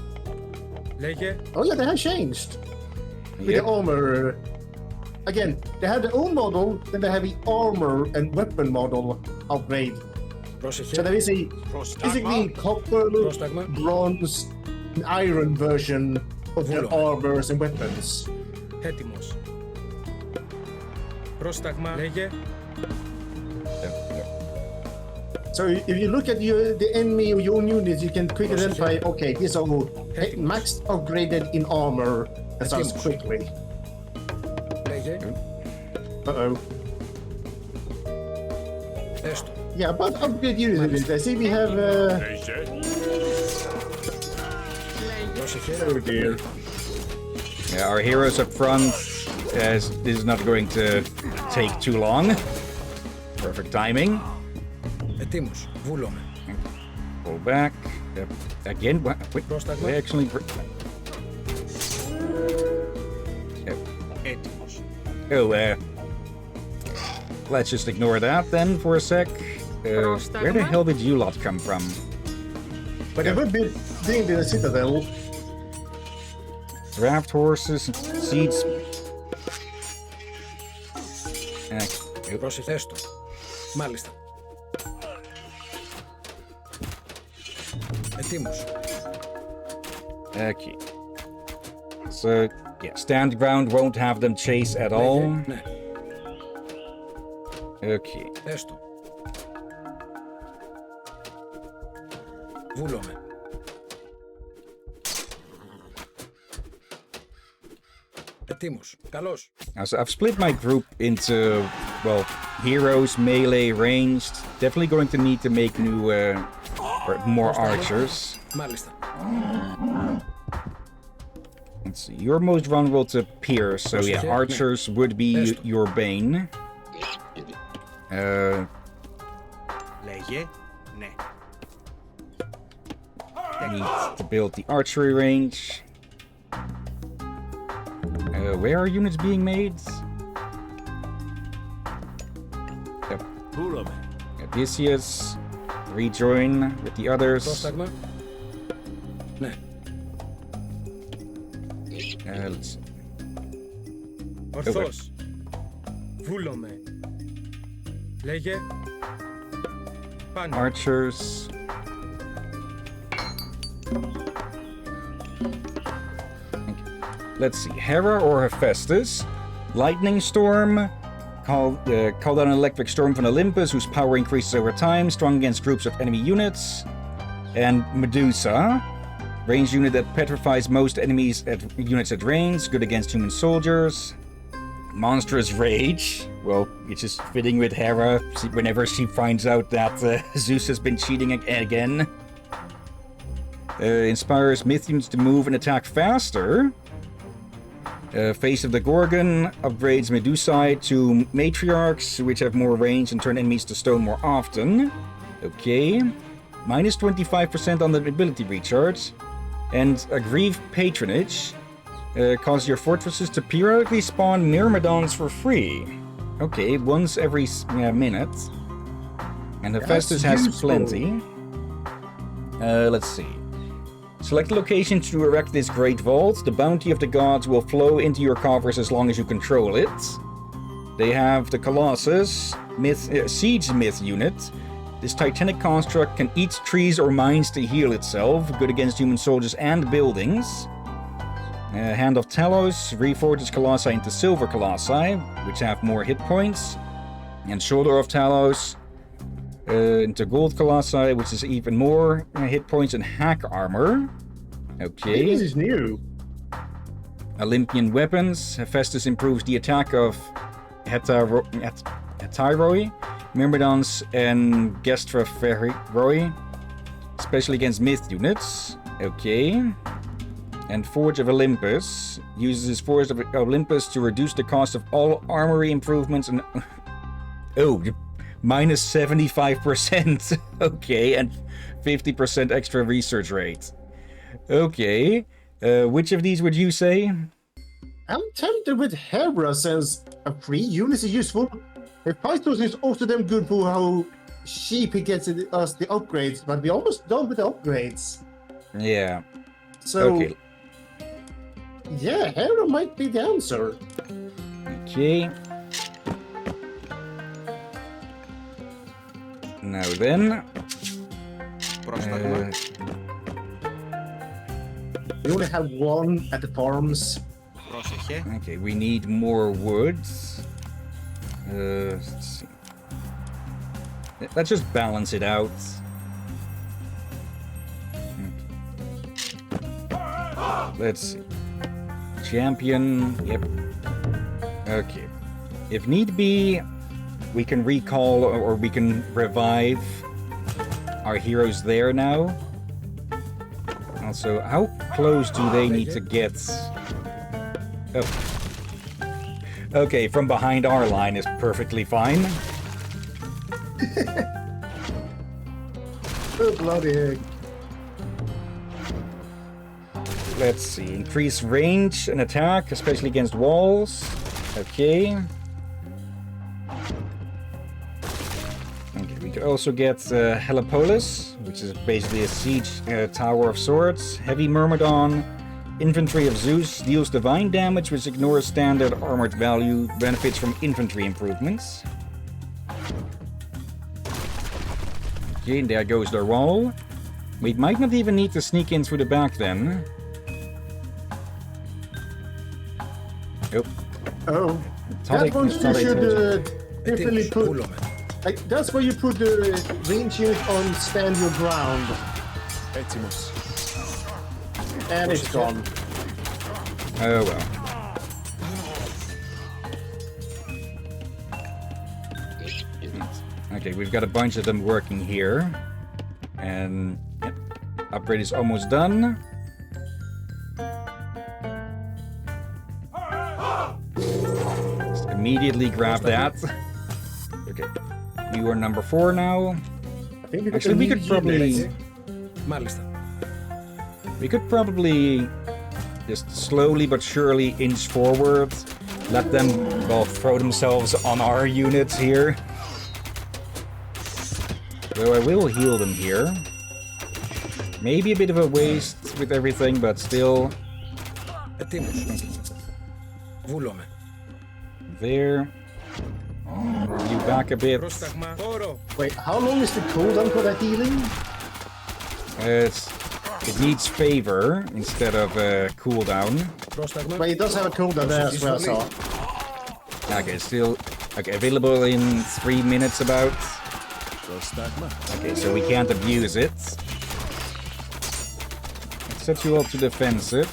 Λέγε. Oh yeah, they have changed. With the armor. Again, they have their own model, then they have the armor and weapon model upgrade. Πρόσεχε. So there is a basically copper, bronze, and iron version of their armors and weapons. Έτοιμος. Πρόσταγμα. Λέγε. So if you look at the enemy or your own units, you can quickly identify, okay, these are maxed upgraded in armor. That sounds quickly. Λέγε. Uh-oh. Έστω. Yeah, but upgrade units. I see we have... Πρόσεχε. Oh dear. Yeah, our heroes up front, as this is not going to take too long. Perfect timing. Ετοίμος. Βούλομαι. Pull back. Again, wait, they actually... Έτοιμος. Oh, let's just ignore that then for a sec. Where the hell did you lot come from? But they would be being the citadel. Draft horses, seeds. Πρόσεχε έστω. Μάλιστα. Ετοίμος. Okay. So, yeah, stand ground won't have them chase at all. Ναι. Okay. Έστω. Βούλομαι. Ετοίμος. Καλώς. So I've split my group into, well, heroes, melee, ranged. Definitely going to need to make new, more archers. Μάλιστα. Let's see. You're most vulnerable to pierce, so yeah, archers would be your bane. Λέγε. Ναι. Need to build the archery range. Where are units being made? Yep. Odysseus, rejoin with the others. Πρόσταγμα. Ναι. Let's see. Ορθώς. Βούλομαι. Λέγε. Πάνω. Archers. Let's see. Hera or Hephaestus. Lightning Storm. Call down an electric storm from Olympus, whose power increases over time, strong against groups of enemy units. And Medusa. Ranged unit that petrifies most enemies at units at range, good against human soldiers. Monstrous Rage. Well, it's just fitting with Hera whenever she finds out that Zeus has been cheating again. Inspires myth units to move and attack faster. Face of the Gorgon upgrades Medusae to matriarchs, which have more range and turn enemies to stone more often. Okay. Minus 25% on the ability recharge. And Aggrieve Patronage. Cause your fortresses to periodically spawn Myrmidons for free. Okay, once every minute. And Hephaestus has plenty. Let's see. Select a location to erect this great vault. The bounty of the gods will flow into your coffers as long as you control it. They have the Colossus, Siege Myth unit. This titanic construct can eat trees or mines to heal itself, good against human soldiers and buildings. Hand of Talos reforges Colossi into Silver Colossi, which have more hit points. And Shoulder of Talos into Gold Colossi, which is even more hit points and hack armor. Okay. This is new. Olympian weapons. Hephaestus improves the attack of Hetyroi, Myrmidons, and Gestraferoi, especially against myth units. Okay. And Forge of Olympus uses his Forge of Olympus to reduce the cost of all armory improvements and minus 75%. Okay, and 50% extra research rate. Okay, which of these would you say? I'm tempted with Hebra since a free unit is useful. Hephaestus is also damn good for how cheap he gets us the upgrades, but we're almost done with the upgrades. Yeah. So, okay. Yeah, Hera might be the answer. Okay. Now then. We only have one at the farms. Okay, we need more woods. Let's see. Let's just balance it out. Okay. Let's see. Champion, yep. Okay. If need be, we can recall or we can revive our heroes there now. Also, how close do they need to get? Oh. Okay, from behind our line is perfectly fine. Oh, bloody heck. Let's see. Increase range and attack, especially against walls. Okay. Okay, we could also get Helipolis, which is basically a siege tower of swords. Heavy Myrmidon. Infantry of Zeus deals divine damage, which ignores standard armored value, benefits from infantry improvements. Okay, there goes the wall. We might not even need to sneak in through the back then. Nope. Oh, that's what you should definitely put. That's where you put the range unit on stand your ground. And it's gone. Oh well. Okay, we've got a bunch of them working here. And yep, upgrade is almost done. Just immediately grab that. Okay. You are number 4 now. Actually, we could probably... We could probably just slowly but surely inch forward. Let them, well, throw themselves on our units here. Though I will heal them here. Maybe a bit of a waste with everything, but still. There. You back a bit. Wait, how long is the cooldown for that healing? It needs favor instead of cooldown. But it does have a cooldown there as well, so. Okay, still. Okay, available in 3 minutes about. Okay, so we can't abuse it. Let's set you up to defensive.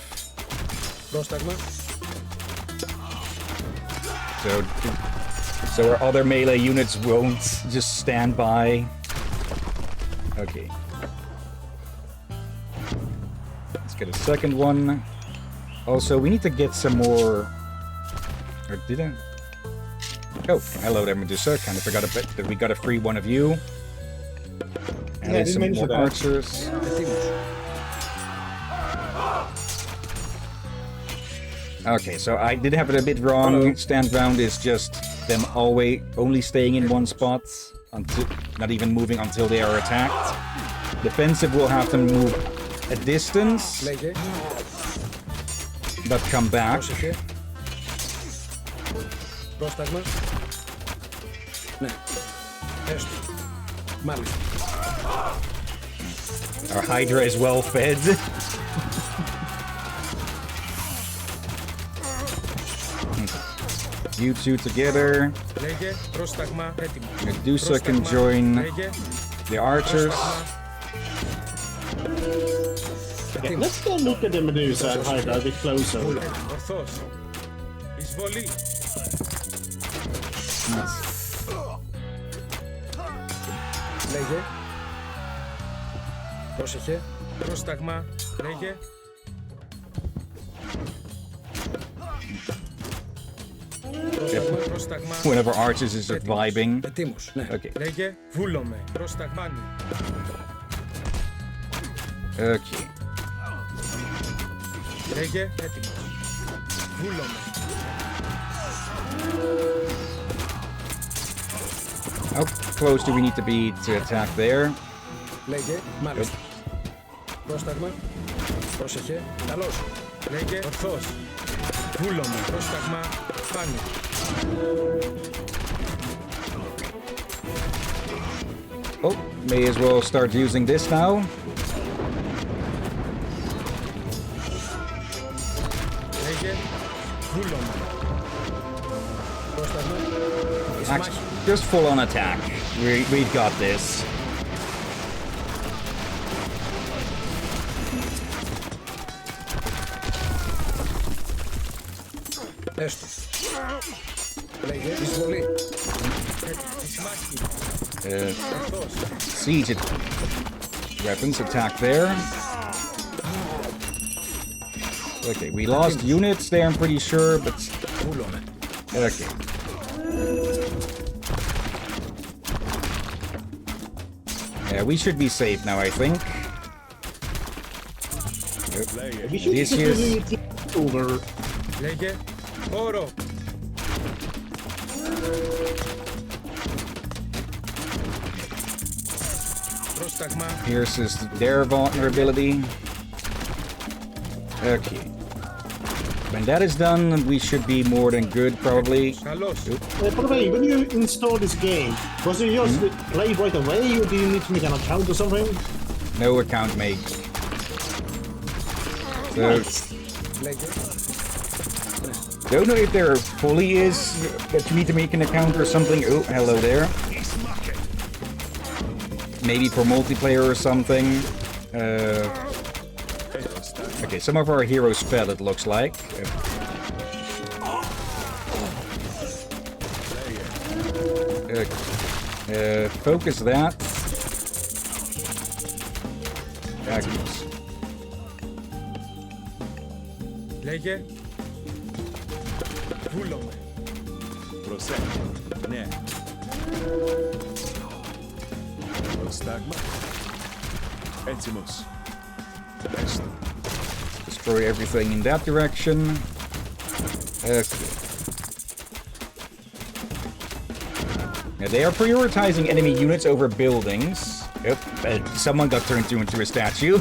So our other melee units won't just stand by. Okay. Let's get a second one. Also, we need to get some more... Or did I? Oh, hello there, Medusa. Kind of forgot a bit that we got a free one of you. And yeah, some more archers. Okay, so I did have it a bit wrong. Stand ground is just them only staying in one spot, until not even moving until they are attacked. Defensive will have them move a distance, but come back. Our Hydra is well fed. You two together. Λέγε πρόσταγμα έτοιμο. Medusa can join the archers. Okay, let's go look at the Medusa and Hydra a bit closer. Ορθώς. Εισβολή. Λέγε. Πρόσεχε. Πρόσταγμα. Λέγε. Πρόσταγμα. Whenever archers is vibing. Ετοίμος. Ναι. Okay. Λέγε. Βούλομαι. Πρόσταγμάνι. Okay. Λέγε. Έτοιμος. Βούλομαι. How close do we need to be to attack there? Λέγε. Μάλιστα. Πρόσταγμα. Πρόσεχε. Καλώς. Λέγε. Ορθώς. Βούλομαι. Πρόσταγμα. Φάνη. Oh, may as well start using this now. Λέγε. Βούλομαι. Πρόσταγμα. Just full on attack. We've got this. Έστω. Λέγε. Εισβολή. Siege weapons attack there. Okay, we lost units there, I'm pretty sure, but... Okay. Yeah, we should be safe now, I think. We should This get is... over. Λέγε. Όρο. Πρόσταγμα. Pierces their vulnerability. Okay. When that is done, we should be more than good, probably. Καλώς. By the way, when you install this game, was it just play right away, or do you need to make an account or something? No account made. So, Λέγε. don't know if there fully is that you need to make an account or something. Oh, hello there. Maybe for multiplayer or something. Okay, some of our heroes fell, it looks like. Focus that. Agnes. Λέγε. Βούλομαι. Προσέχει. Ναι. Πρόσταγμα. Έτοιμος. Έστω. Destroy everything in that direction. Okay. Now they are prioritizing enemy units over buildings. Yep, someone got turned into a statue.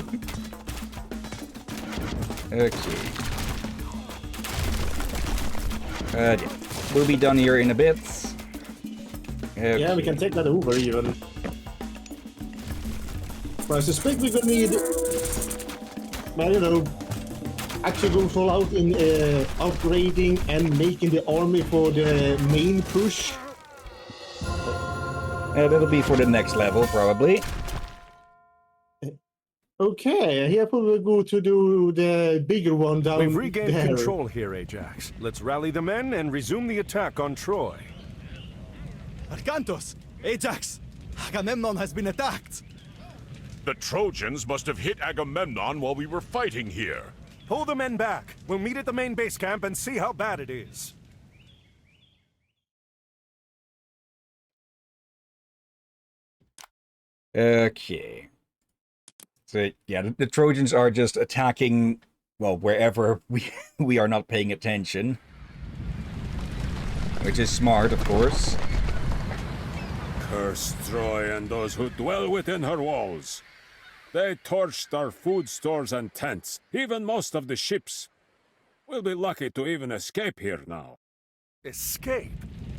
Okay. Yeah. We'll be done here in a bit. Okay. Yeah, we can take that over even. But I suspect we're gonna need, I don't know, actually go full out in upgrading and making the army for the main push. That'll be for the next level, probably. Okay, here we'll go to do the bigger one down We've regained there. control here, Ajax. Let's rally the men and resume the attack on Troy. Arkantos! Ajax! Agamemnon has been attacked! The Trojans must have hit Agamemnon while we were fighting here. Pull the men back. We'll meet at the main base camp and see how bad it is. Okay. So yeah, the Trojans are just attacking, well, wherever we are not paying attention. Which is smart, of course. Curse Troy and those who dwell within her walls. They torched our food stores and tents, even most of the ships. We'll be lucky to even escape here now. Escape?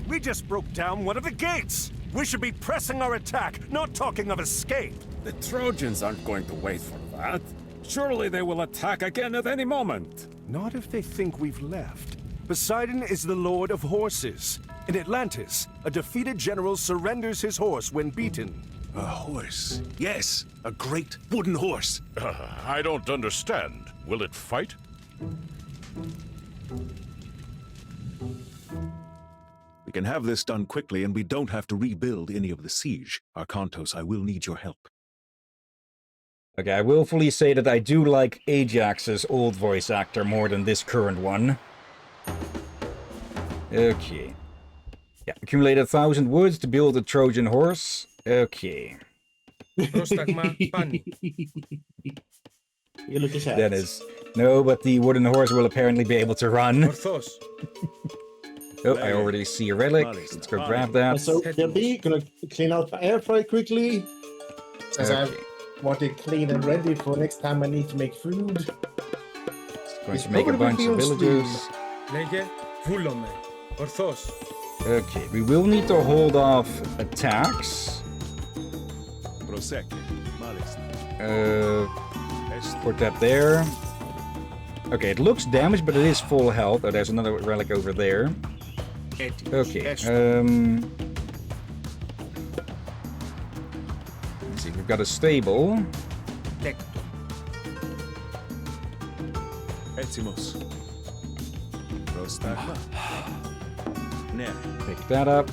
We just broke down one of the gates! We should be pressing our attack, not talking of escape! The Trojans aren't going to wait for that. Surely they will attack again at any moment. Not if they think we've left. Poseidon is the lord of horses. In Atlantis, a defeated general surrenders his horse when beaten. A horse. Yes, a great wooden horse. I don't understand. Will it fight? We can have this done quickly, and we don't have to rebuild any of the siege. Arkantos, I will need your help. Okay, I will fully say that I do like Ajax's old voice actor more than this current one. Okay. Yeah, accumulate 1,000 woods to build a Trojan horse. Okay. Πρόσταγμα πάνι. You look at that. Dennis. No, but the wooden horse will apparently be able to run. Ορθός. Oh, I already see a relic. Let's go grab that. So, Debbie, gonna clean out my air fry quickly. As I want it clean and ready for next time I need to make food. Going to make a bunch of villagers. Λέγε βούλομαι. Ορθός. Okay, we will need to hold off attacks. Put that there. Okay, it looks damaged, but it is full health. Oh, there's another relic over there. Okay, let's see, we've got a stable. Pick that up.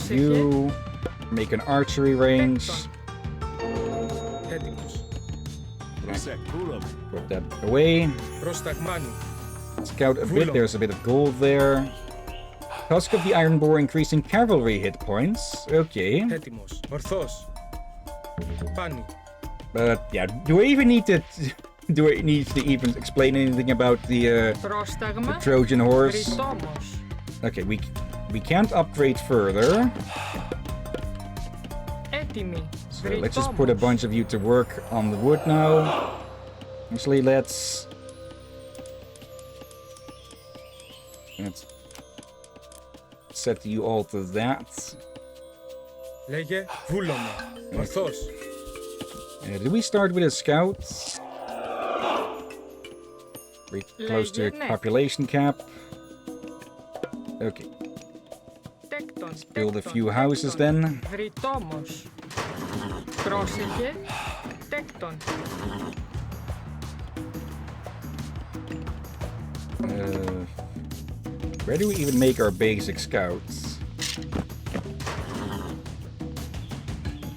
You make an archery range. Put that away. Scout a bit. There's a bit of gold there. Tusk of the Iron Boar increasing cavalry hit points. Okay. But yeah, do I even need to? Do I need to even explain anything about the Trojan horse? Okay, we can't upgrade further. So let's just put a bunch of you to work on the wood now. Actually, let's set you all to that. Λέγε βούλομαι. Ορθός. Did we start with a scout? We're close to a population cap. Okay. Let's build a few houses then. Πρόσεχε. Τέκτον. Where do we even make our basic scouts?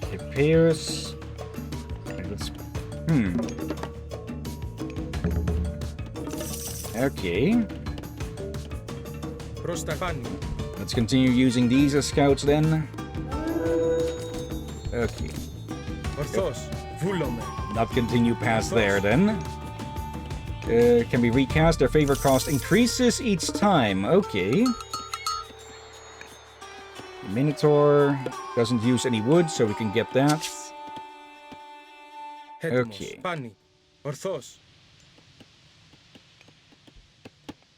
Okay, Pierce. Okay. Let's continue using these as scouts then. Okay. Not continue past there then. Can be recast. Their favor cost increases each time. Okay. Minotaur doesn't use any wood, so we can get that. Okay.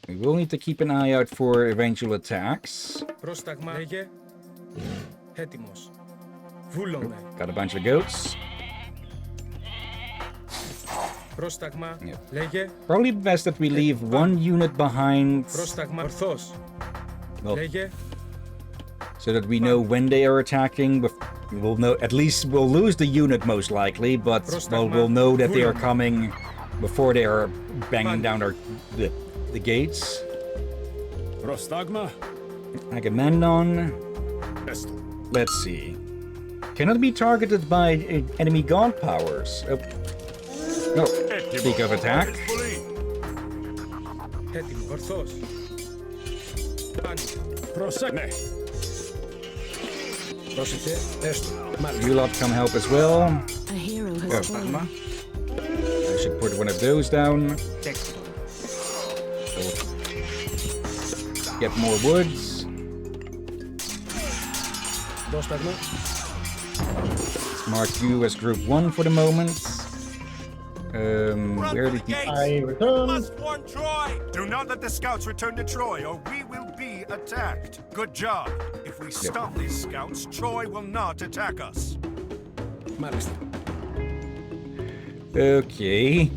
We will need to keep an eye out for eventual attacks. Got a bunch of goats. Yeah. Probably best that we leave one unit behind. Well, so that we know when they are attacking. We'll know, at least we'll lose the unit most likely, but we'll know that they are coming before they are banging down the gates. Agamemnon. Let's see. Cannot be targeted by enemy god powers. No. Speak of attack. You lot come help as well. A hero has fallen. I should put one of those down. Get more woods. Mark you as group 1 for the moment. Where did I return? Do not let the scouts return to Troy, or we will be attacked. Good job. If we stop these scouts, Troy will not attack us. Okay.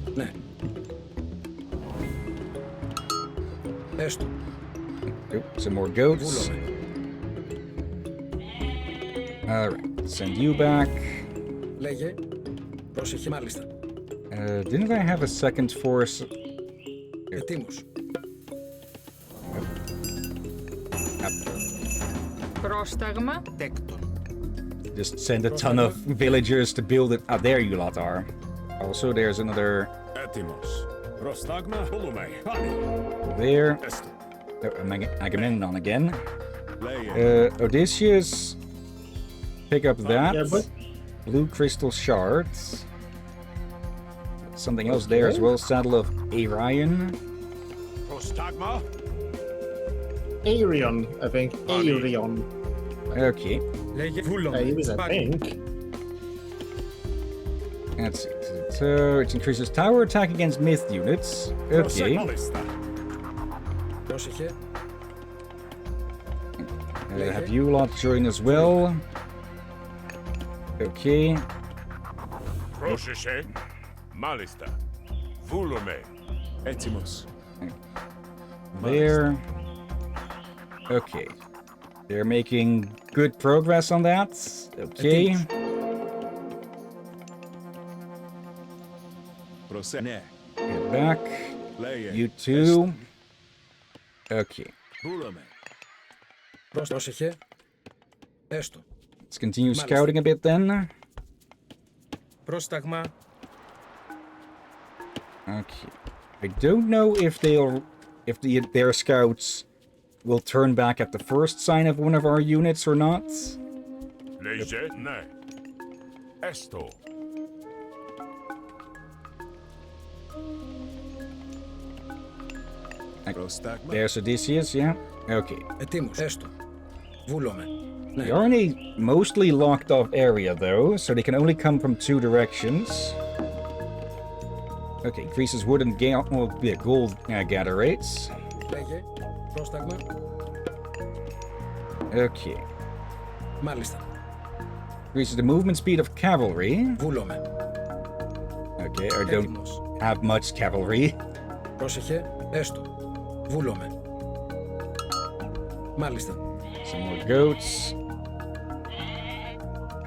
Έστω. Some more goats. Alright, send you back. Λέγε. Πρόσεχε μάλιστα. Didn't I have a second force? Ετοίμος. Πρόσταγμα. Τέκτον. Just send a ton of villagers to build it. Ah, there you lot are. Also, there's another Etimos. Prostagma hulume. Pani. there. Esto. Oh, Agamemnon again. Leie. Odysseus. Pick up that. Yeah, but Blue crystal shards. Something else there as well. Saddle of Arion. Prostagma? Arion, I think. Arion. Okay. Λέγε. Βούλομαι. It is, I think. That's it. So it increases tower attack against myth units. Okay. Πρόσεχε. Have you lot join as well? Okay. Πρόσεχε. Μάλιστα. Βούλομαι. Etimos. There. Okay. They're making good progress on that. Okay. Prosene. Get back. Leie. You too. Okay. Hulume. Πρόσεχε. Έστω. Let's continue scouting a bit then. Πρόσταγμα. Okay. I don't know if their scouts will turn back at the first sign of one of our units or not. Λέγε, ναι. Έστω. Prostagma. There's Odysseus, yeah? Okay. Ετοίμος. Έστω. Βούλομαι. They are in a mostly locked off area though, so they can only come from two directions. Okay, increases wood and gold gather rates. Λέγε. Πρόσταγμα. Okay. Μάλιστα. Increases the movement speed of cavalry. Βούλομαι. Okay, I don't have much cavalry. Πρόσεχε. Έστω. Βούλομαι. Μάλιστα. Some more goats.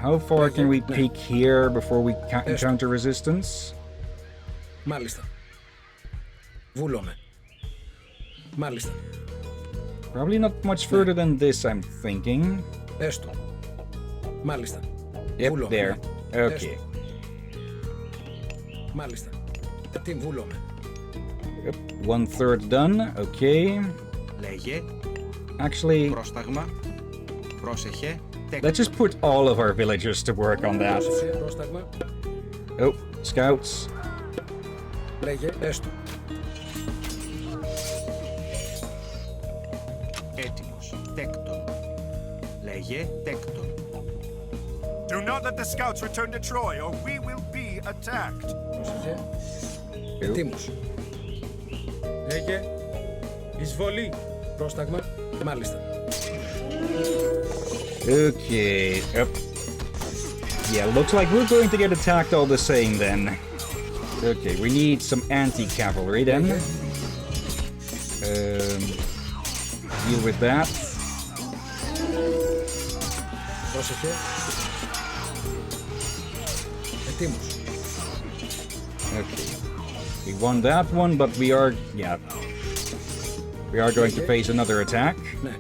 How far can we peek here before we encounter resistance? Μάλιστα. Βούλομαι. Μάλιστα. Probably not much further than this, I'm thinking. Έστω. Μάλιστα. Yep, Βούλομαι. there. Okay. Έστω. Μάλιστα. Τι βούλομαι. Yep, 1/3 done. Okay. Λέγε. Actually, Πρόσταγμα. Πρόσεχε. let's just put all of our villagers to work on that. Πρόσεχε. Πρόσταγμα. Oh, scouts. Λέγε. Έστω. Έτοιμος. Τέκτον. Λέγε. Τέκτον. Do not let the scouts return to Troy, or we will be attacked. Πρόσεχε. Ετοίμος. Λέγε. Εισβολή. Πρόσταγμα. Μάλιστα. Okay. Yep. Yeah, looks like we're going to get attacked all the same then. Okay, we need some anti-cavalry then. Deal with that. Πρόσεχε. Ετοίμος. Okay. We won that one, but we are going to face another attack. Ναι.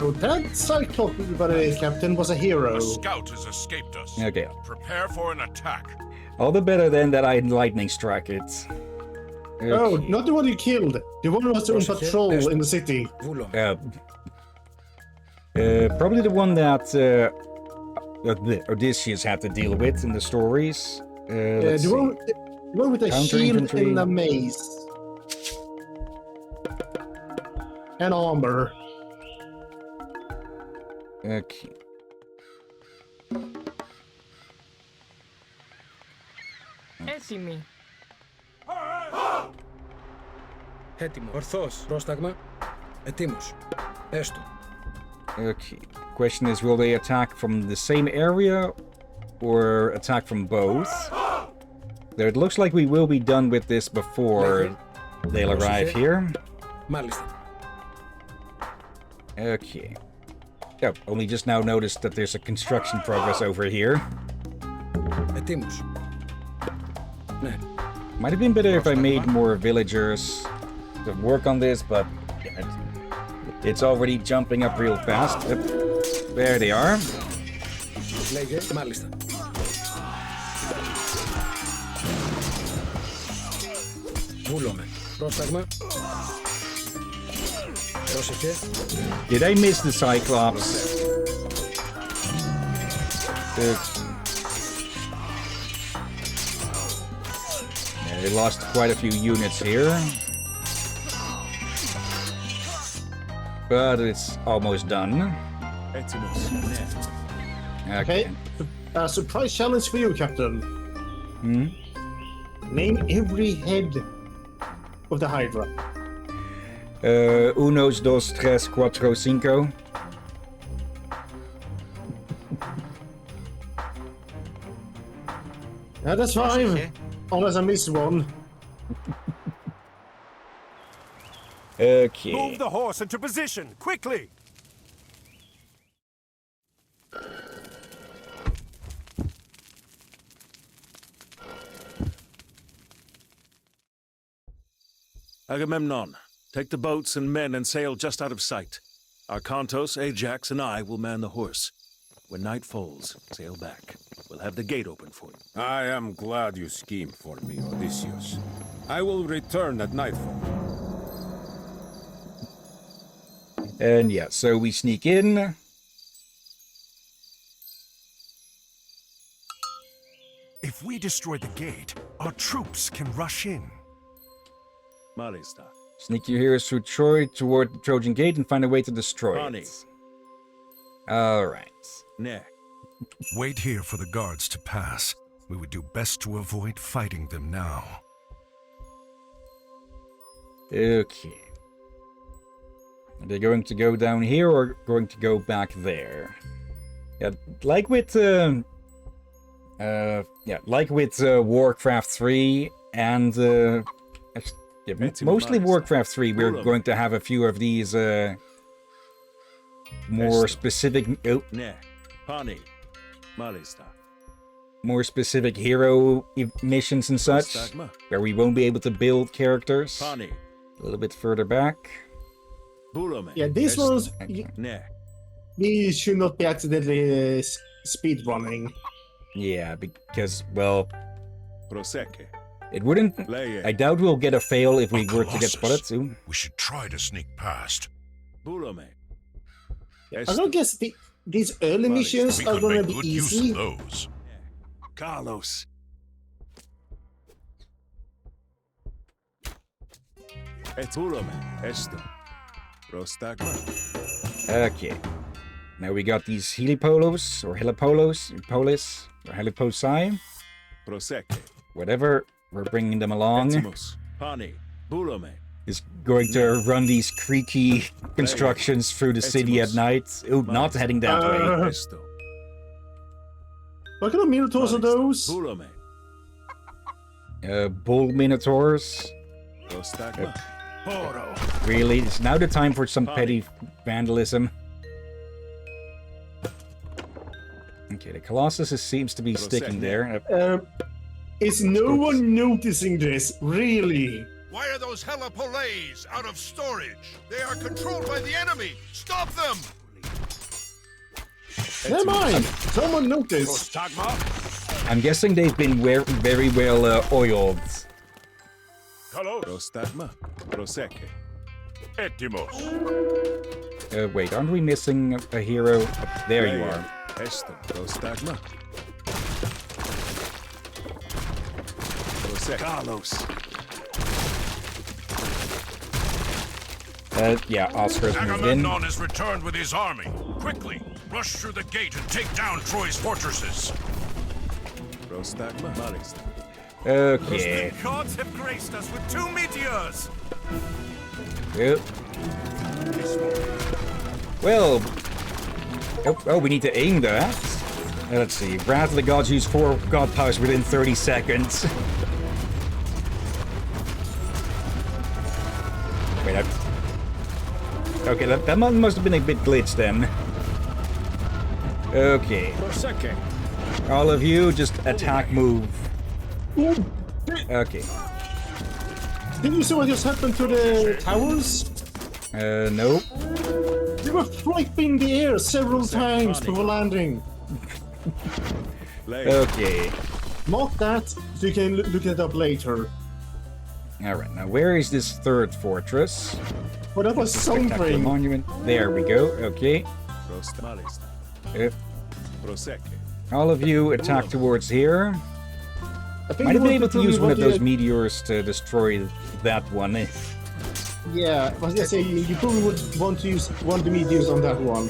Oh, that Cyclops captain was a hero. A scout has escaped us. Okay. Prepare for an attack. All the better then that I lightning struck it. Okay. Oh, not the one you killed. The one who was on patrol in the city. Βούλομαι. Probably the one that Odysseus had to deal with in the stories. Let's The see. one with the Counter shield infantry. and the mace. And armor. Okay. Έτοιμοι. Έτοιμο. Ορθός. Πρόσταγμα. Ετοίμος. Έστω. Okay. Question is, will they attack from the same area or attack from both? Though it looks like we will be done with this before they'll arrive here. Μάλιστα. Okay. Oh, only just now noticed that there's a construction progress over here. Ετοίμος. Ναι. Might have been better if I made more villagers to work on this, but yeah, it's already jumping up real fast. Yep. There they are. Λέγε, μάλιστα. Βούλομαι. Πρόσταγμα. Πρόσεχε. Did I miss the Cyclops? Yeah, they lost quite a few units here. But it's almost done. Okay. A surprise challenge for you, Captain. Name every head of the Hydra. Unos, dos, tres, cuatro, cinco. Yeah, that's fine. Unless I miss one. Okay. Move the horse into position, quickly! Agamemnon, take the boats and men and sail just out of sight. Arkantos, Ajax, and I will man the horse. When night falls, sail back. We'll have the gate open for you. I am glad you schemed for me, Odysseus. I will return at nightfall. And yeah, so we sneak in. If we destroy the gate, our troops can rush in. Malista. Sneak your heroes through Troy toward the Trojan Gate and find a way to destroy Bonnie. it. Alright. Ne. Wait here for the guards to pass. We would do best to avoid fighting them now. Okay. Are they going to go down here or going to go back there? Yeah, like with Warcraft 3 and mostly Warcraft 3, we're going to have a few of these more specific more specific hero missions and such, where we won't be able to build characters. A little bit further back. Yeah, these ones, these should not be accidentally speed running. Yeah, because, well, it wouldn't. I doubt we'll get a fail if we were to get spotted too. We should try to sneak past. I don't guess these early missions We are could gonna make be good use easy. of those. Carlos. Okay. Now we got these helipolos, or polis, or heliposi. Whatever, we're bringing them along. Is going to run these creaky constructions through the city at night. Ooh, not heading that way. What kind of minotaurs are those? Bull minotaurs. Really? It's now the time for some petty vandalism. Okay, the Colossus seems to be sticking there. Is no one noticing this? Really? Why are those Hellapolays out of storage? They are controlled by the enemy! Stop them! Never mind. Someone noticed. I'm guessing they've been very well oiled. Wait, aren't we missing a hero? There you are. Carlos. Yeah, Oscar's moved in. Agamemnon has returned with his army. Quickly, rush through the gate and take down Troy's fortresses. Okay. The gods have graced us with 2 meteors! Yep. Well... Oh, we need to aim that. Let's see. Wrath of the Gods use 4 god powers within 30 seconds. Wait, Okay, that must have been a bit glitched then. Okay. All of you, just attack move. Okay. Did you see what just happened to the towers? Nope. They were flipping the air several times before landing. Okay. Mark that, so you can look it up later. Alright, now where is this third fortress? Well, that was Spectacular something. monument. There we go, okay. All of you attack towards here. Might have been able to use one of those meteors to destroy that one. Yeah, I was gonna say, you probably would want to use one of the meteors on that one.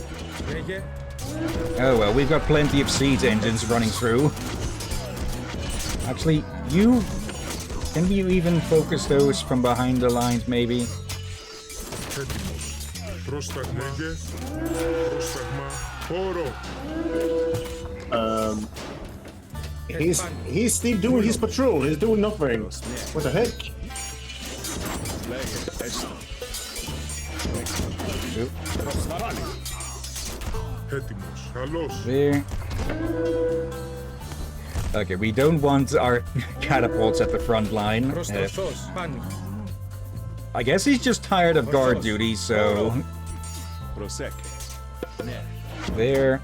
Oh well, we've got plenty of siege engines running through. Actually, can you even focus those from behind the lines, maybe? He's still doing his patrol. He's doing nothing. What the heck? There. Okay, we don't want our catapults at the front line. I guess he's just tired of guard duty, so... There.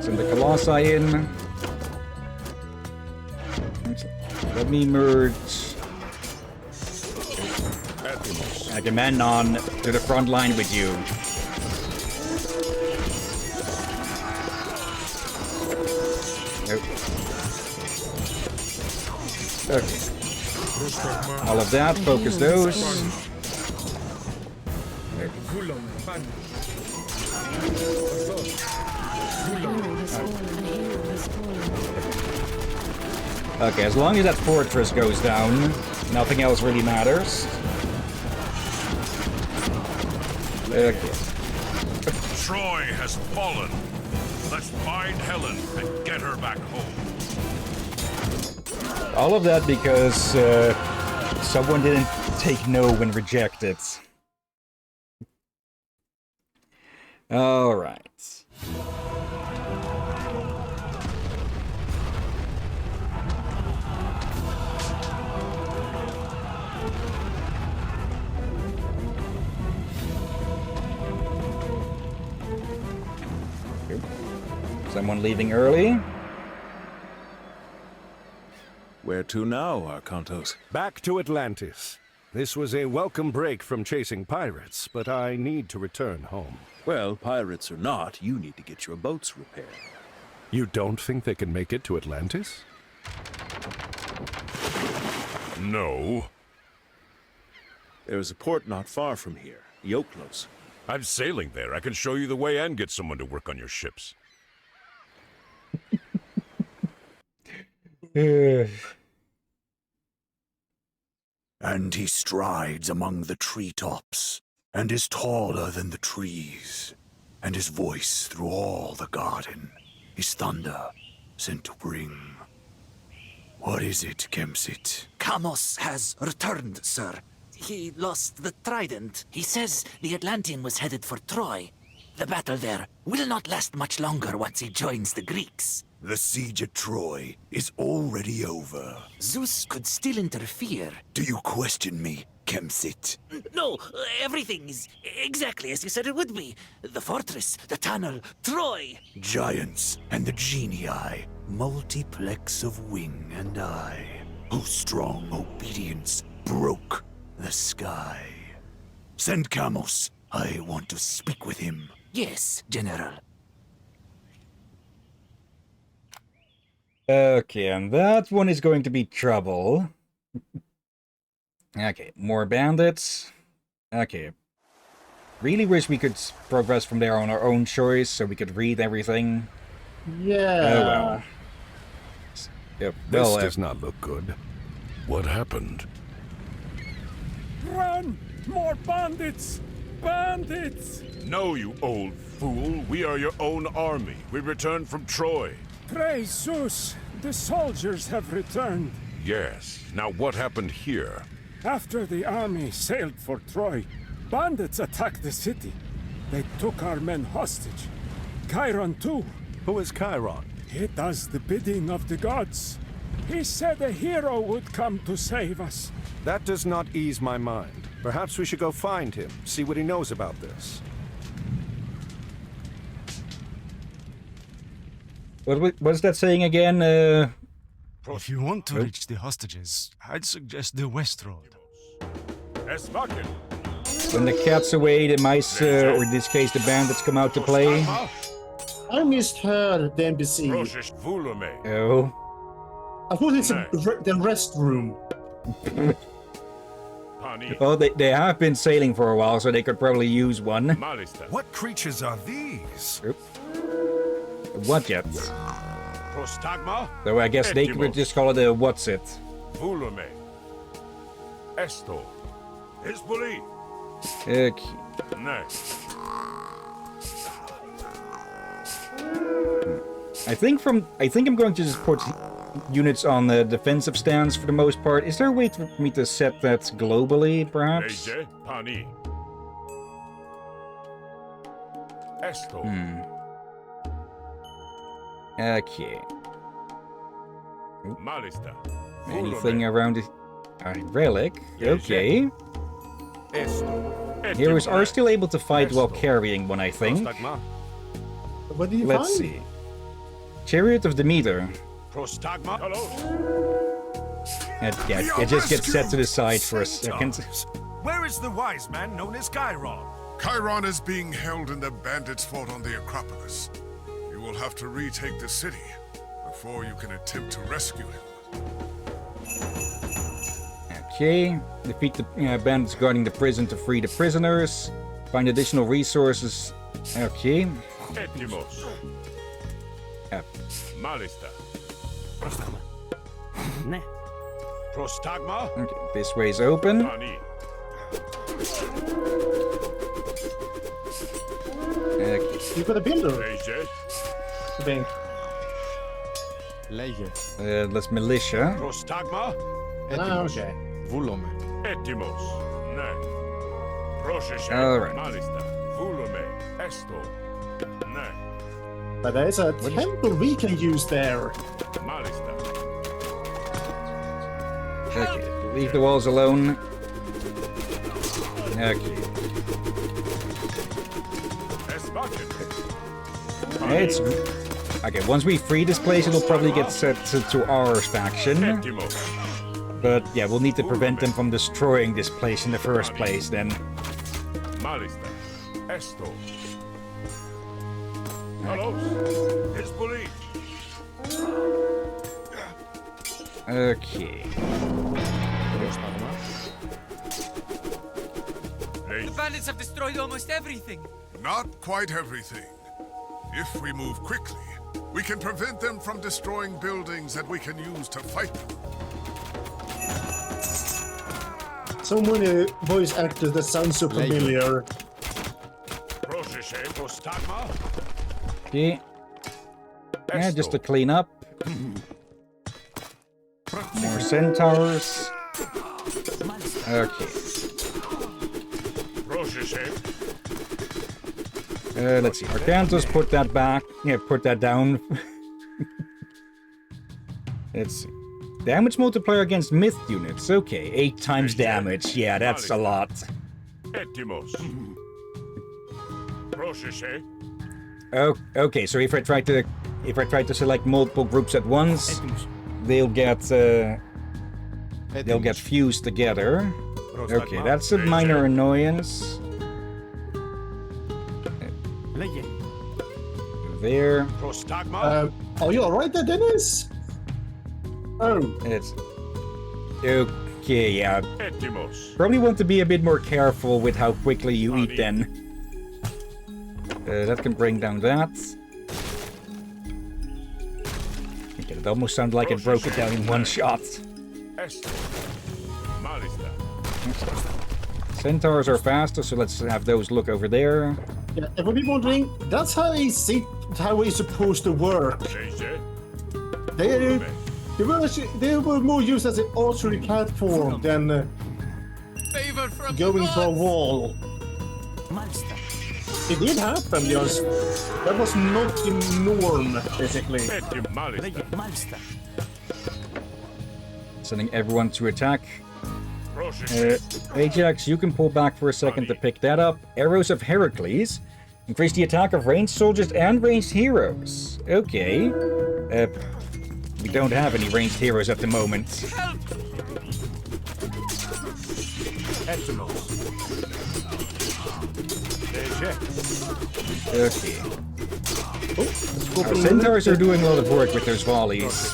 Send the Colossi in. Let me merge Agamemnon to the front line with you. Nope. Okay. All of that, focus those. Okay, as long as that fortress goes down, nothing else really matters. Okay. Troy has fallen. Let's find Helen and get her back home. All of that because someone didn't take no and reject it. All right. Someone leaving early? Where to now, Arkantos? Back to Atlantis. This was a welcome break from chasing pirates, but I need to return home. Well, pirates or not, you need to get your boats repaired. You don't think they can make it to Atlantis? No. There's a port not far from here, Ioklos. I'm sailing there. I can show you the way and get someone to work on your ships. And he strides among the treetops, and is taller than the trees, and his voice through all the garden is thunder sent to bring. What is it, Kemsit? Kamos has returned, sir. He lost the trident. He says the Atlantean was headed for Troy. The battle there will not last much longer once he joins the Greeks. The siege at Troy is already over. Zeus could still interfere. Do you question me, Kemsit? No, everything is exactly as you said it would be. The fortress, the tunnel, Troy. Giants and the genii, multiplex of wing and eye, whose strong obedience broke the sky. Send Kamos. I want to speak with him. Yes, General. Okay, and that one is going to be trouble. Okay, more bandits. Okay. Really wish we could progress from there on our own choice, so we could read everything. Yeah. Oh well. Yep. This does not look good. What happened? Run! More bandits! Bandits! No, you old fool. We are your own army. We returned from Troy. Praise Zeus! The soldiers have returned. Yes. Now what happened here? After the army sailed for Troy, bandits attacked the city. They took our men hostage. Chiron too. Who is Chiron? He does the bidding of the gods. He said a hero would come to save us. That does not ease my mind. Perhaps we should go find him, see what he knows about this. What's that saying again? If you want to reach the hostages, I'd suggest the West Road. When the cat's away, the mice, or in this case, the bandits come out to play. I misheard the NPC. Oh. I thought it's the restroom. Well, they have been sailing for a while, so they could probably use one. What creatures are these? What yet? So I guess they could just call it a what's it. Okay. I think I'm going to just put units on the defensive stance for the most part. Is there a way for me to set that globally, perhaps? Okay. Anything around it? Relic. Okay. Heroes are still able to fight while carrying one, I think. What do you Let's find? see. Chariot of Demeter. It just gets set to the side for a second. Where is the wise man known as Chiron? Chiron is being held in the bandits' fort on the Acropolis. You will have to retake the city before you can attempt to rescue him. Okay. Defeat the bandits guarding the prison to free the prisoners. Find additional resources. Okay. Okay, this way's open. Okay. You got a builder. That's militia. Okay. Alright. But there's a temple we can use there. Okay, leave the walls alone. Okay. It's... Okay, once we free this place, it'll probably get set to our faction. But yeah, we'll need to prevent them from destroying this place in the first place, then. Okay. The bandits have destroyed almost everything. Not quite everything. If we move quickly, we can prevent them from destroying buildings that we can use to fight them. So many voice actors that sound so familiar. Okay. Yeah, just to clean up. More centaurs. Okay. Let's see. Arcantos, put that back. Yeah, put that down. Let's see. Damage multiplier against myth units. Okay, 8 times damage. Yeah, that's a lot. Oh, okay. So if I try to select multiple groups at once, they'll get fused together. Okay, that's a minor annoyance. There. Are you alright there, Dennis? Oh. It's... Okay, yeah. Probably want to be a bit more careful with how quickly you eat then. That can bring down that. Okay, it almost sounded like it broke it down in one shot. Centaurs are faster, so let's have those look over there. Yeah, everybody wondering, that's how it's supposed to work. They were more used as an archery platform than going to a wall. It did happen, just that was not the norm, basically. Sending everyone to attack. Ajax, you can pull back for a second to pick that up. Arrows of Heracles. Increase the attack of ranged soldiers and ranged heroes. Okay. We don't have any ranged heroes at the moment. Okay. Our centaurs are doing a lot of work with those volleys.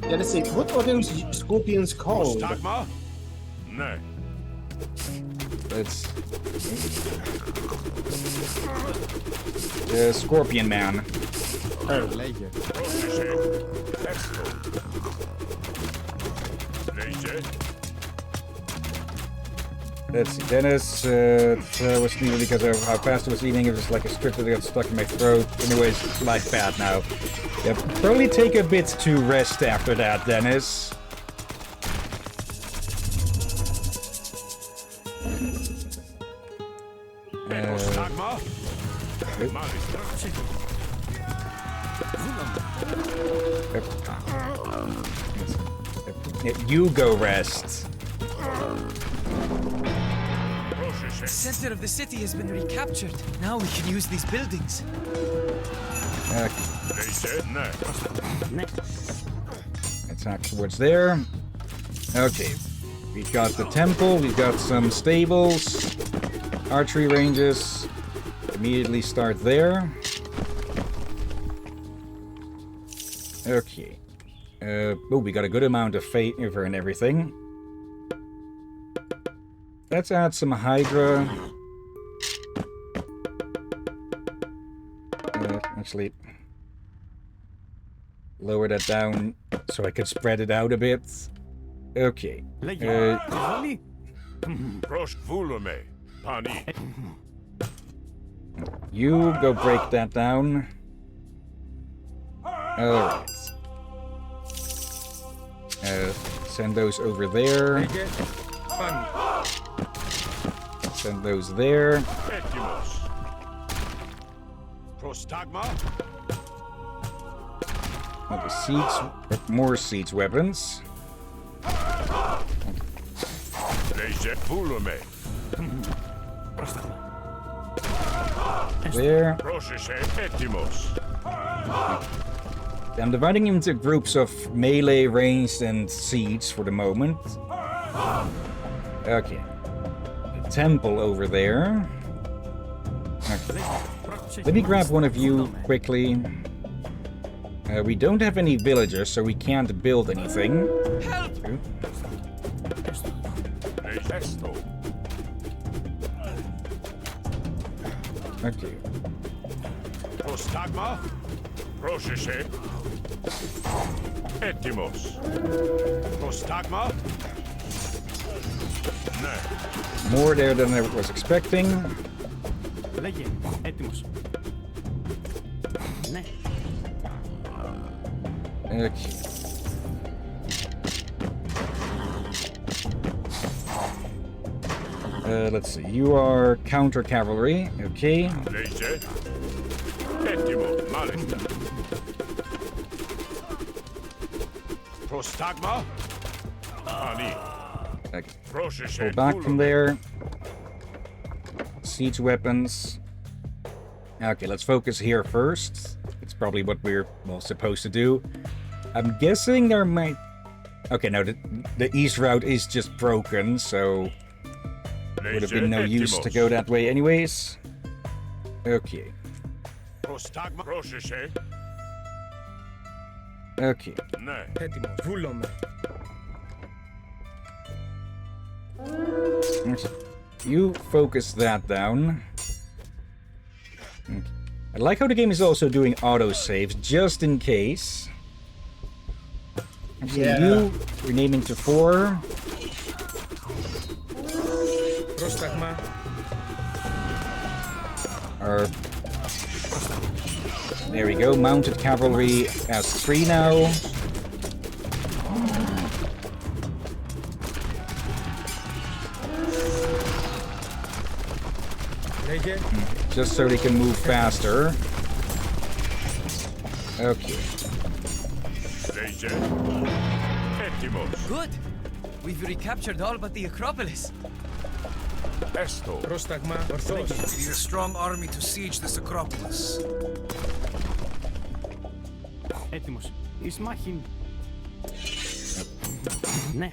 Yeah, let's see. What are those scorpions called? No. Let's... Scorpion Man. Oh, let's see, Dennis, was needed because of how fast I was eating. It was like a script that got stuck in my throat. Anyways, life bad now. Yeah, probably take a bit to rest after that, Dennis. You go rest. The center of the city has been recaptured. Now we can use these buildings. Attack towards there. Okay. We've got the temple, we've got some stables, archery ranges. Immediately start there. Okay. Oh, we got a good amount of favor and everything. Let's add some Hydra. Actually, lower that down so I can spread it out a bit. Okay. You go break that down. Alright. Send those over there. Send those there. The siege, more siege weapons. There. I'm dividing into groups of melee, ranged, and siege for the moment. Okay. The temple over there. Okay. Let me grab one of you quickly. We don't have any villagers, so we can't build anything. Okay. Prošeše. Etimos. Prostagma. More there than I was expecting. Okay. Let's see. You are counter cavalry. Okay. Prostagma. Okay. Pull back from there. Siege weapons. Okay, let's focus here first. It's probably what we're, well, supposed to do. I'm guessing there might... Okay, no, the east route is just broken, so... Would have been no use to go that way anyways. Okay. Okay. You focus that down. Okay. I like how the game is also doing autosaves, just in case. Yeah. You renaming to 4. There we go, mounted cavalry as 3 now. Just so they can move faster. Okay. Good. We've recaptured all but the Acropolis. Esto. Need a strong army to siege this Acropolis. Έτοιμος. Εις μάχην. Ναι.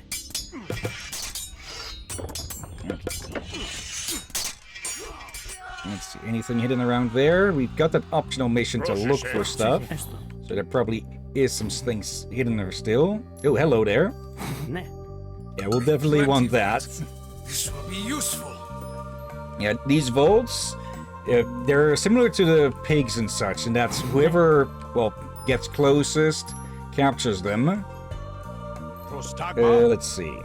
Let's see, anything hidden around there? We've got that optional mission to look for stuff. So there probably is some things hidden there still. Oh, hello there. Ναι. Yeah, we'll definitely want that. This will be useful. Yeah, these vaults, they're similar to the pigs and such, and that's whoever, well, gets closest, captures them. Let's see.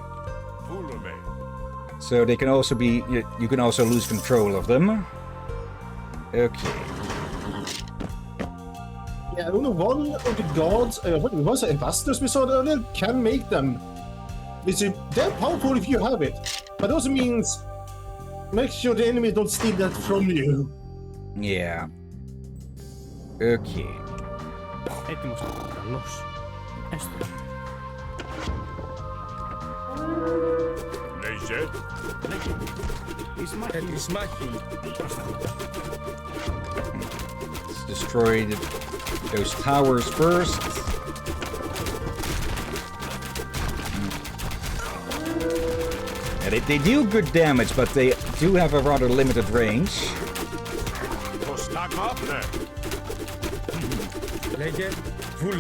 So they can also be, you can also lose control of them. Okay. Yeah, only one of the gods, what was it, ambassadors we saw earlier, can make them. It's they're powerful if you have it, but also means make sure the enemy don't steal that from you. Yeah. Okay. Έτοιμος. Καλώς. Έστω. Εις μάχη. Let's destroy those towers first. Yeah, they do good damage, but they do have a rather limited range.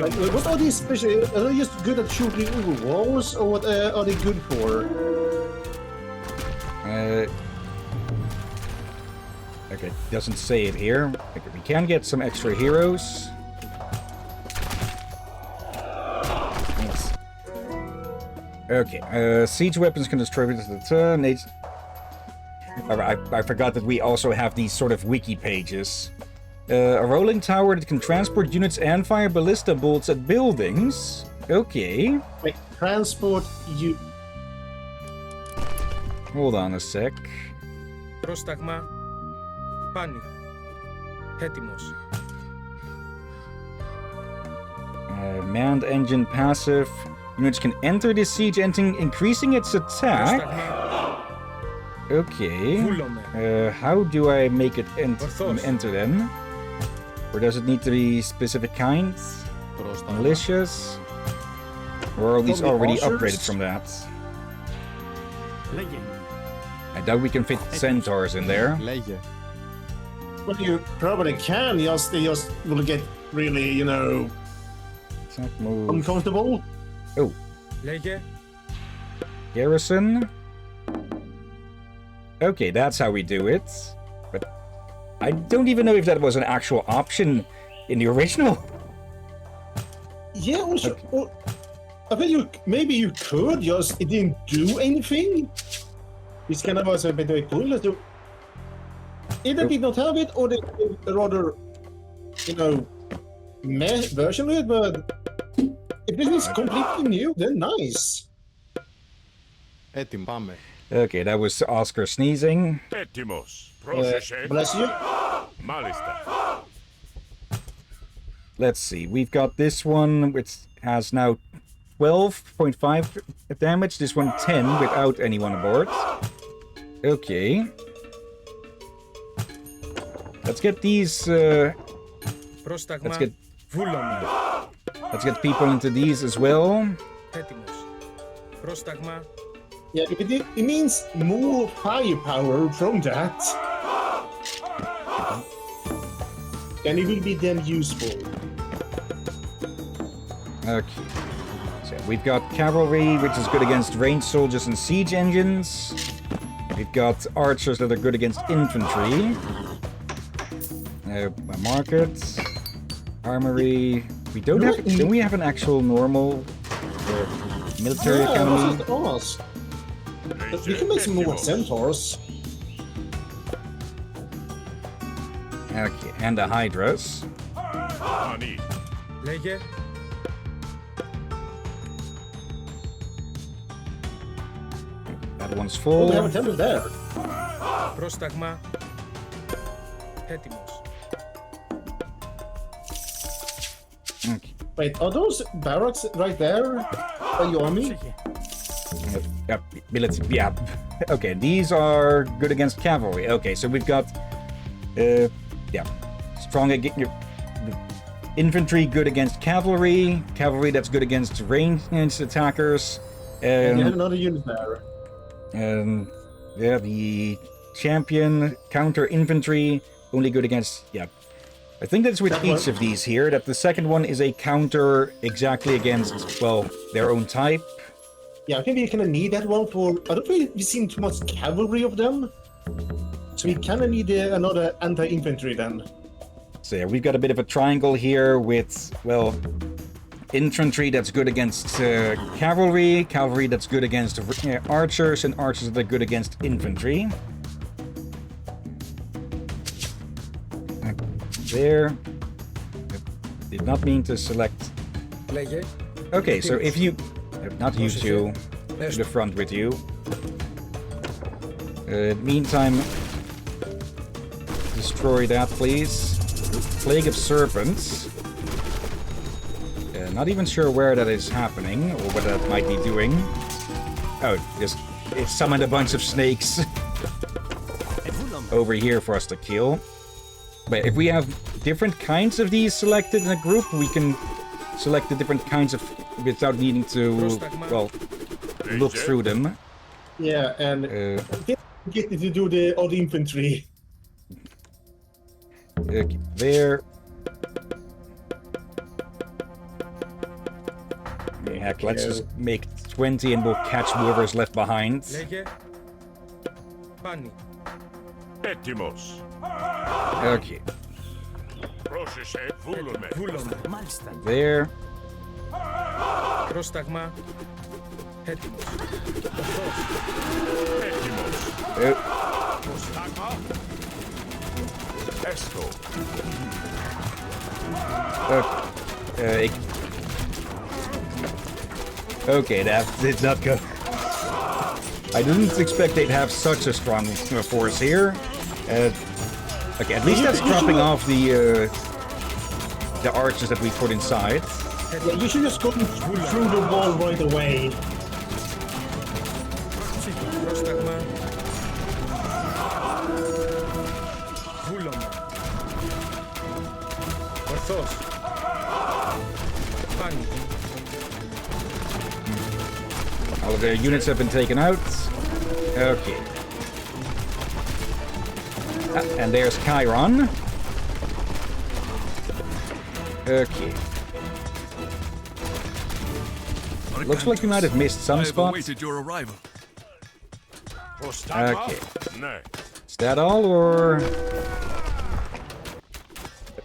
Like, what are these special? Are they just good at shooting over walls, or what are they good for? Okay, doesn't say it here. Okay, we can get some extra heroes. Thanks. Okay, siege weapons can destroy it. I forgot that we also have these sort of wiki pages. A rolling tower that can transport units and fire ballista bolts at buildings. Okay. Wait, transport you. Hold on a sec. Πρόσταγμα. Πάνι. Έτοιμος. Manned engine passive. Units can enter the siege engine, increasing its attack. Okay. How do I make it enter then? Or does it need to be specific kinds? Militias? Or are these already upgraded from that? I doubt we can fit centaurs in there. Well, you probably can, they just will get really, uncomfortable. Oh. Garrison. Okay, that's how we do it. But I don't even know if that was an actual option in the original. Yeah, also, I bet maybe you could just, it didn't do anything. This kind of was a bit pointless. Either did not have it, or they rather, meh version of it, but if this is completely new, then nice. Έτοιμοι, πάμε. Okay, that was Oscar sneezing. Bless you. Let's see, we've got this one, which has now 12.5 damage, this one 10 without anyone aboard. Okay. Let's get these, let's get people into these as well. Yeah, if it means more firepower from that, then it will be damn useful. Okay. So we've got cavalry, which is good against ranged soldiers and siege engines. We've got archers that are good against infantry. Markets. Armory. We don't have. Do we have an actual normal military academy? We can make some more centaurs. Okay, and the hydras. Λέγε. That one's full. Oh, we have a temple there. Πρόσταγμα. Έτοιμος. Okay. Wait, are those barracks right there by your army? Yep, yeah. Okay, these are good against cavalry. Okay, so we've got, yeah, strong infantry good against cavalry. Cavalry that's good against ranged attackers. And you have another unit there. Yeah, the champion counter infantry only good against, yeah. I think that's with That each one. of these here, that the second one is a counter exactly against, well, their own type. Yeah, I think we kind of need that one for... I don't think we've seen too much cavalry of them. So we kind of need another anti-infantry then. So yeah, we've got a bit of a triangle here with, well, infantry that's good against cavalry, cavalry that's good against archers, and archers that are good against infantry. There. Did not mean to select. Okay, so if you... Not you two. To the front with you. Meantime, destroy that, please. Plague of Serpents. Not even sure where that is happening, or what that might be doing. Oh, just it summoned a bunch of snakes over here for us to kill. But if we have different kinds of these selected in a group, we can select the different kinds of without needing to, well, look through them. Yeah, and get to do the odd infantry. Okay, there. Heck, let's just make 20 and we'll catch whoever's left behind. Έτοιμος. Okay. Πρόσεχε, βούλομαι. There. Πρόσταγμα. Έτοιμος. Έτοιμος. Πρόσταγμα. Έστω. Okay, that did not go. I didn't expect they'd have such a strong force here. Okay, at least that's dropping off the archers that we put inside. Yeah, you should just go through the wall right away. Πρόσταγμα. Βούλωμα. Ορθός. Πάνι. All of their units have been taken out. Okay. And there's Chiron. Okay. Looks like we might have missed some spots. Awaited your arrival. Okay. Is that all, or...?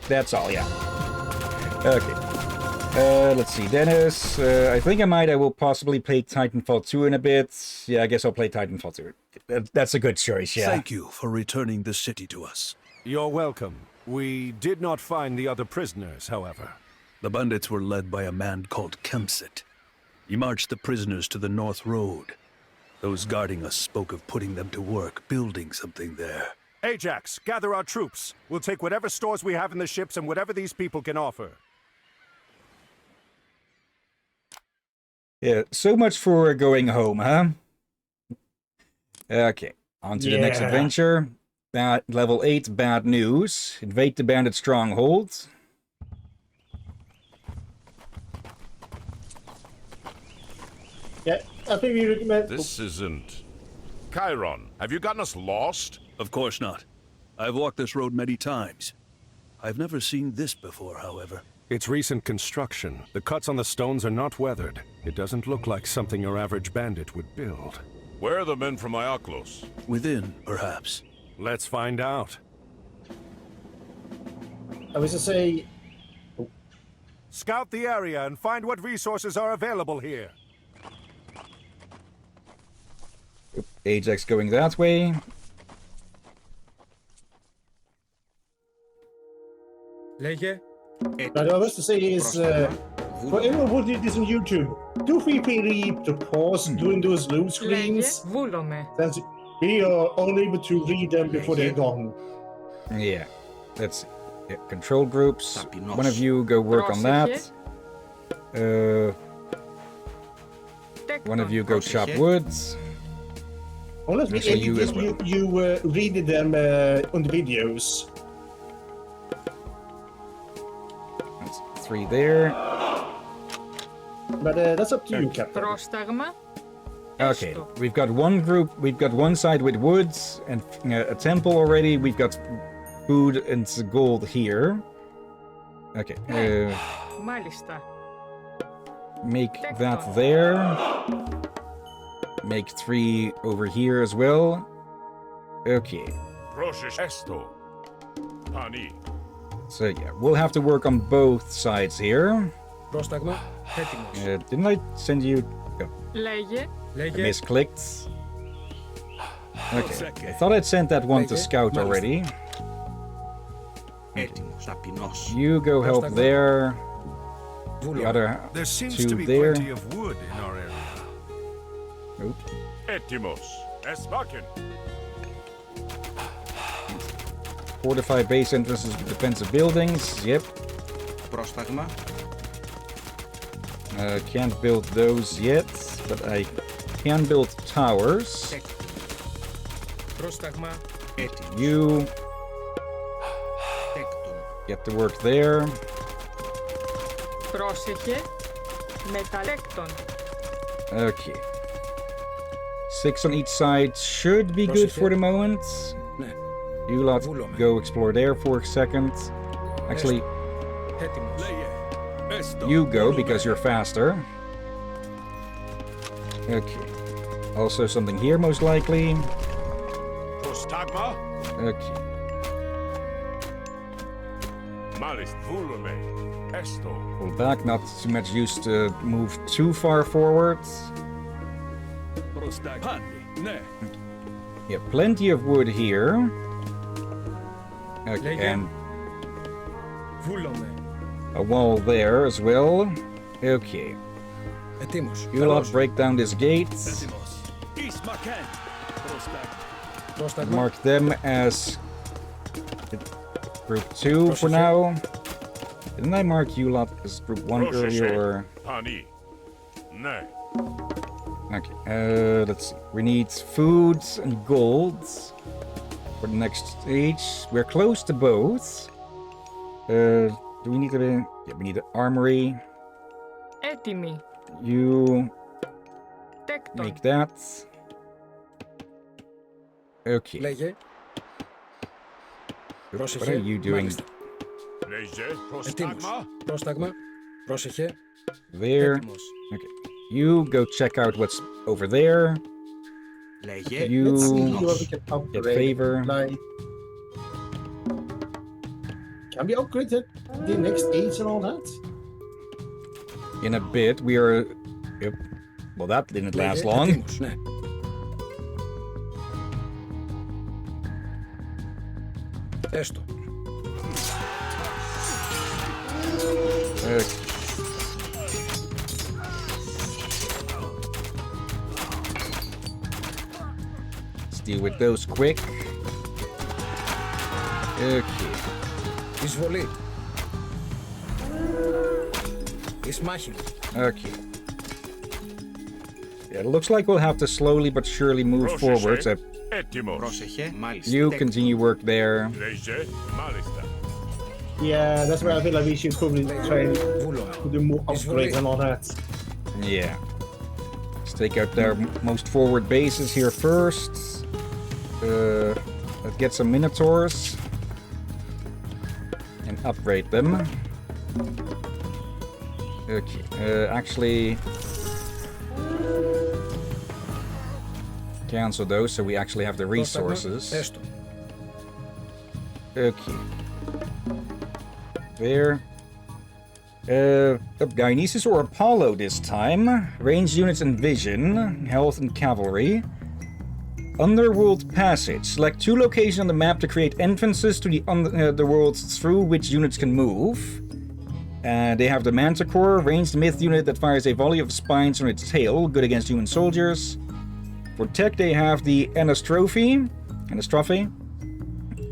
That's all, yeah. Okay. Let's see, Dennis. I think I will possibly play Titanfall 2 in a bit. Yeah, I guess I'll play Titanfall 2. That's a good choice, yeah. Thank you for returning the city to us. You're welcome. We did not find the other prisoners, however. The bandits were led by a man called Kempsit. He marched the prisoners to the North Road. Those guarding us spoke of putting them to work, building something there. Ajax, gather our troops. We'll take whatever stores we have in the ships and whatever these people can offer. Yeah, so much for going home, huh? Okay, on to the next adventure. Level 8, bad news. Invade the bandit stronghold. Yeah, I think we recommend... This isn't... Chiron, have you gotten us lost? Of course not. I've walked this road many times. I've never seen this before, however. It's recent construction. The cuts on the stones are not weathered. It doesn't look like something your average bandit would build. Where are the men from Ioklos? Within, perhaps. Let's find out. I was to say... Scout the area and find what resources are available here. Ajax going that way. Λέγε. But I was to say is, for anyone who did this on YouTube, do feel free to pause during those load screens, Βούλομαι. since we are only able to read them before they're gone. Yeah. let's see. Yeah, control groups. One of you go work on that. One of you go chop woods. Unless we Actually, you as edit well. you read them on the videos. That's 3 there. But that's up to you, Captain. Πρόσταγμα. Okay, we've got one group. We've got one side with woods and a temple already. We've got food and gold here. Okay, Μάλιστα. make that there. Make 3 over here as well. Okay. So yeah, we'll have to work on both sides here. Πρόσταγμα. Έτοιμος. Didn't I send you? Oh, Λέγε. I misclicked. Okay, I thought I'd sent that one to scout already. You go help there. The other There seems 2 to be there. plenty of wood in our area. Nope. Etimos. Esmakin. Fortify base entrances with defensive buildings. Yep. Πρόσταγμα. Can't build those yet, but I can build towers. Πρόσταγμα. You get to work there. Πρόσεχε. Μεταλλέκτον. Okay. 6 on each side should be good for the moment. You lot go explore there for a second. Actually, you go because you're faster. Okay. Also something here most likely. Prostagma. Okay. Malis volume. Esto. Pull back, not too much use to move too far forward. Yeah, plenty of wood here. Okay, and a wall there as well. Okay. You lot break down this gate. Mark them as group 2 for now. Didn't I mark you lot as group 1 earlier? Or... Pani. Ne. Okay, let's see. We need foods and golds for the next stage. We're close to both. Do we need to... Yeah, we need an armory. Έτοιμοι. You Τέκτον. make that. Okay. Λέγε. What are you doing? Έτοιμος. Πρόσταγμα. Πρόσεχε. There. Okay. You go check out what's over there. You Let's see what we can upgrade. get favor. Like, can we upgrade the next age and all that? In a bit, we are... Yep. Well, that didn't last long. Έστω. Let's deal with those quick. Okay. Εισβολή. Εις μάχη. Okay. Yeah, it looks like we'll have to slowly but surely move forward. So Πρόσεχε. Μάλιστα. you continue work there. Yeah, that's where I feel like we should probably try and do more upgrades and all that. Yeah. Let's take out their most forward bases here first. Let's get some minotaurs and upgrade them. Okay. Actually, cancel those so we actually have the resources. Okay. There. Dionysus or Apollo this time. Ranged units and vision. Health and cavalry. Underworld Passage. Select 2 locations on the map to create entrances to the underworlds through which units can move. They have the Manticore, ranged myth unit that fires a volley of spines on its tail, good against human soldiers. For tech, they have the Anastrophe,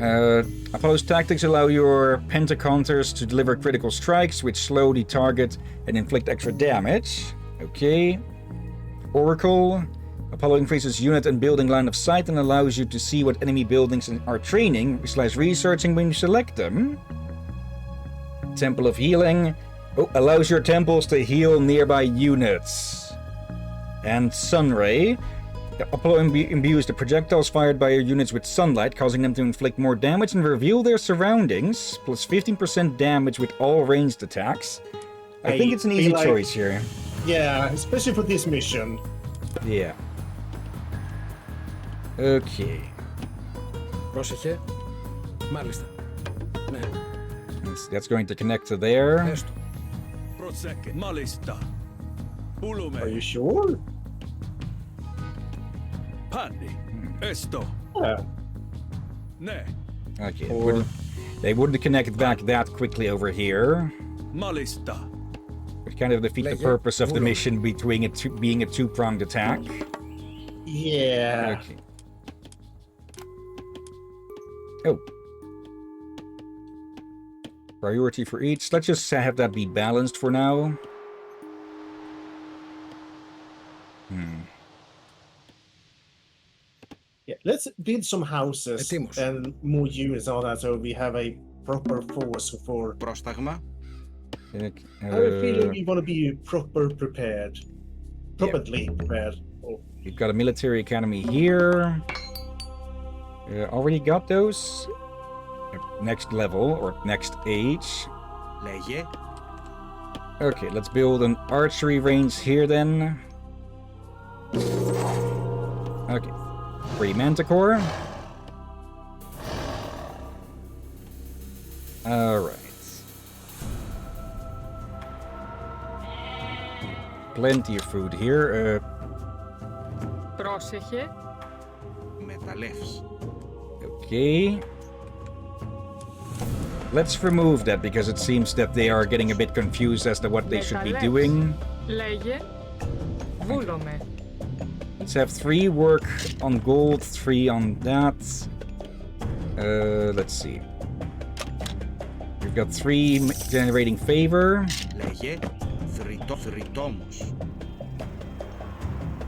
Apollo's tactics allow your pentacounters to deliver critical strikes, which slow the target and inflict extra damage. Okay. Oracle. Apollo increases unit and building line of sight and allows you to see what enemy buildings are training / researching when you select them. Temple of Healing. Oh, allows your temples to heal nearby units. And Sunray. Apollo imbues the projectiles fired by your units with sunlight, causing them to inflict more damage and reveal their surroundings, plus 15% damage with all ranged attacks. I think it's an easy choice here. Yeah, especially for this mission. Yeah. Okay. Πρόσεχε. Μάλιστα. Ναι. That's going to connect to there. Έστω. Πρόσεχε. Μάλιστα. Πούλουμε. Are you sure? Pandi. Esto. Yeah. Ne. Okay. They wouldn't connect back that quickly over here. Malista. It kind of defeat the purpose of the mission being a two-pronged attack. Yeah. Okay. Oh. Priority for each. Let's just have that be balanced for now. Yeah, let's build some houses and more units and all that, so we have a proper force for. Πρόσταγμα. I have a feeling we want to be prepared. Properly prepared. Oh. We've got a military academy here. Already got those. Next level, or next age. Λέγε. Okay, let's build an archery range here then. Okay. 3 Manticore. Alright. Plenty of food here. Πρόσεχε. Μεταλλεύς. Okay. Let's remove that because it seems that they are getting a bit confused as to what they should be doing. Λέγε. Βούλομαι. Let's have 3 work on gold, 3 on that. Let's see. We've got 3 generating favor. Λέγε. Θρητόμος.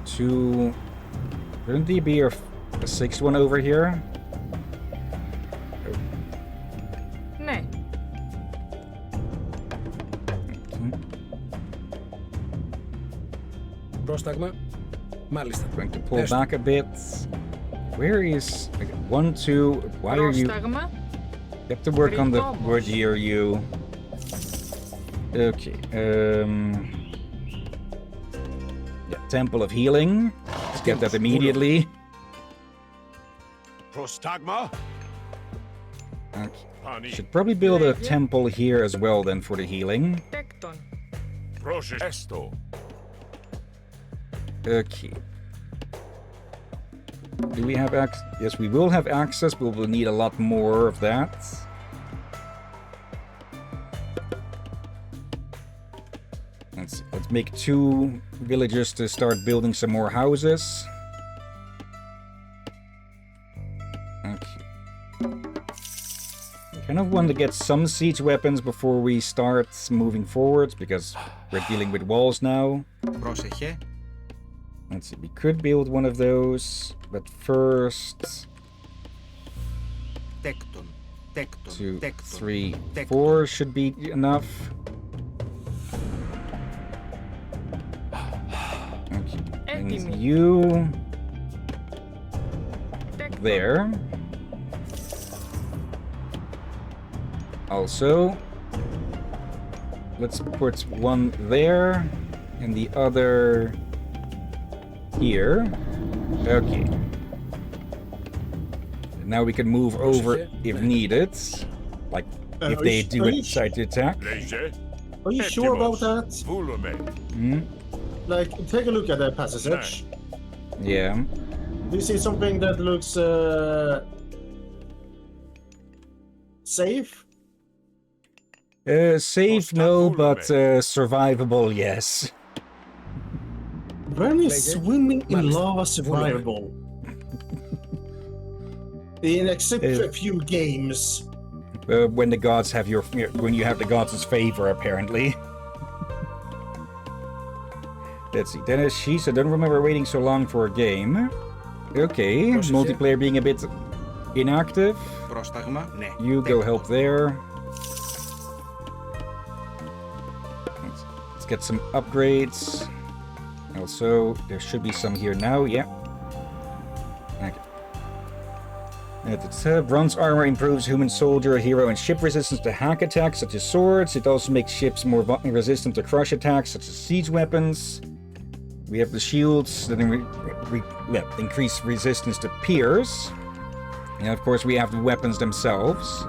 2. Couldn't there be a 6th one over here? Ναι. Πρόσταγμα. Mάλιστα. Going to pull back a bit. Where is 1, 2? Why are you? You have to work on the wood here, you. Okay. Yeah, Temple of Healing. Let's get that immediately. Prostagma. Okay. Should probably build a temple here as well then for the healing. Τέκτον. Esto. Okay. Do we have access? Yes, we will have access, but we'll need a lot more of that. Let's make 2 villagers to start building some more houses. Okay. I kind of want to get some siege weapons before we start moving forwards, because we're dealing with walls now. Πρόσεχε. Let's see, we could build one of those, but first... Τέκτον. 2, 3, 4 should be enough. Okay, and you... there. Also, let's put 1 there, and the other... here. Okay. Now we can move over if needed. Like, if they do decide to attack. Are you sure about that? Hmm? Like, take a look at that passage. Yeah. Do you see something that looks safe? Safe, no, but survivable, yes. When is swimming in lava survivable? Except for a few games. When the gods have when you have the gods' favor, apparently. Let's see. Dennis, I don't remember waiting so long for a game. Okay, multiplayer being a bit inactive. You go help there. Let's get some upgrades. Also, there should be some here now. Yeah. Okay. Bronze armor improves human soldier, hero, and ship resistance to hack attacks, such as swords. It also makes ships more resistant to crush attacks, such as siege weapons. We have the shields that increase resistance to pierce. And of course, we have the weapons themselves.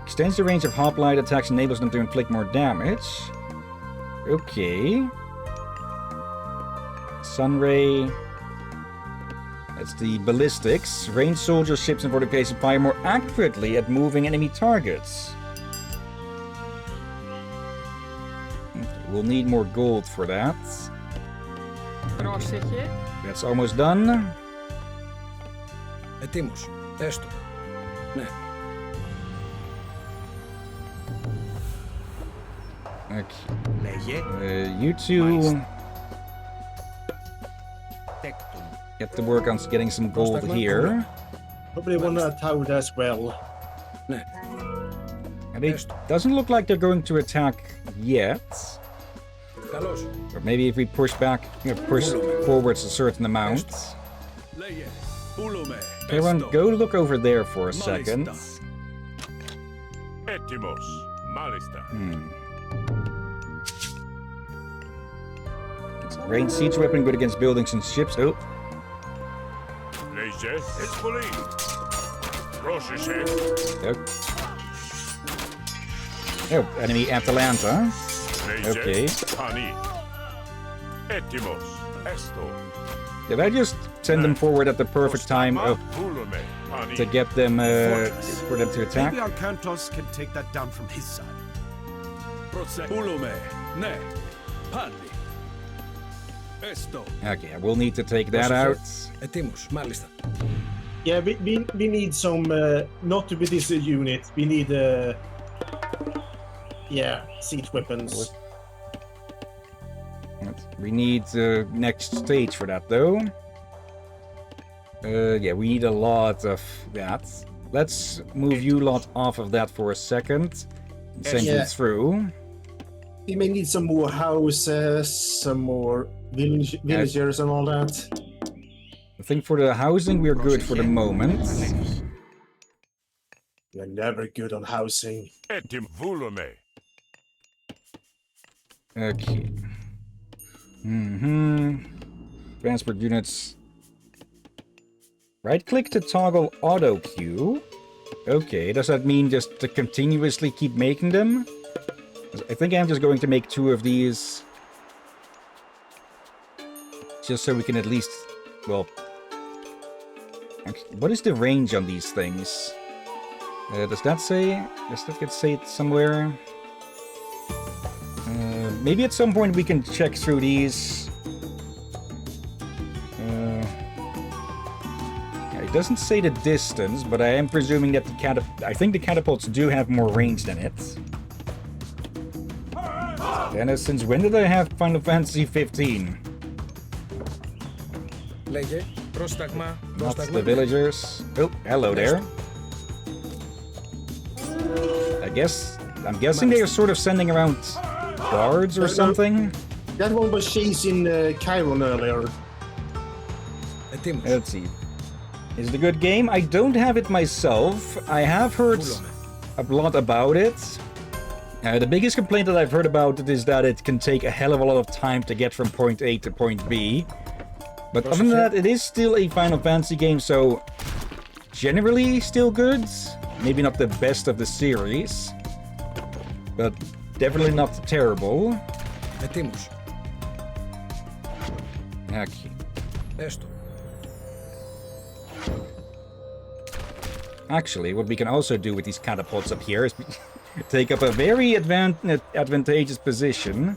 Extends the range of hoplite attacks, enables them to inflict more damage. Okay. Sunray. That's the ballistics. Ranged soldiers, ships, and fortifications fire more accurately at moving enemy targets. We'll need more gold for that. That's almost done. Ετοίμος. Έστω. Ναι. Okay. You two get to work on getting some gold here. Probably want to tower as well. And it doesn't look like they're going to attack yet. Or maybe if we push back, push forwards a certain amount. Everyone, go look over there for a second. Ranged siege weapon good against buildings and ships. Oh. Oh, enemy Atalanta. Okay. Did I just send them forward at the perfect time to get them for them to attack? Maybe Arcantos can take that down from his side. Okay, we'll need to take that out. Yeah, we need some, not to be this unit, we need, yeah, siege weapons. We need the next stage for that, though. Yeah, we need a lot of that. Let's move you lot off of that for a second. And send you through. We may need some more houses, some more villagers and all that. I think for the housing, we're good for the moment. You're never good on housing. Okay. Transport units. Right-click to toggle auto queue. Okay, does that mean just to continuously keep making them? I think I'm just going to make 2 of these. Just so we can at least... Well... What is the range on these things? Does that say... Does that say it somewhere? Maybe at some point we can check through these. It doesn't say the distance, but I am presuming that I think the catapults do have more range than it. Dennis, since when did I have Final Fantasy 15? Not the villagers. Oh, hello there. I'm guessing they are sort of sending around guards or something. That one was chasing Chiron earlier. Let's see. Is it a good game? I don't have it myself. I have heard a lot about it. The biggest complaint that I've heard about it is that it can take a hell of a lot of time to get from point A to point B. But other than that, it is still a Final Fantasy game, so generally still good. Maybe not the best of the series, but definitely not terrible. Okay. Actually, what we can also do with these catapults up here is take up a very advantageous position.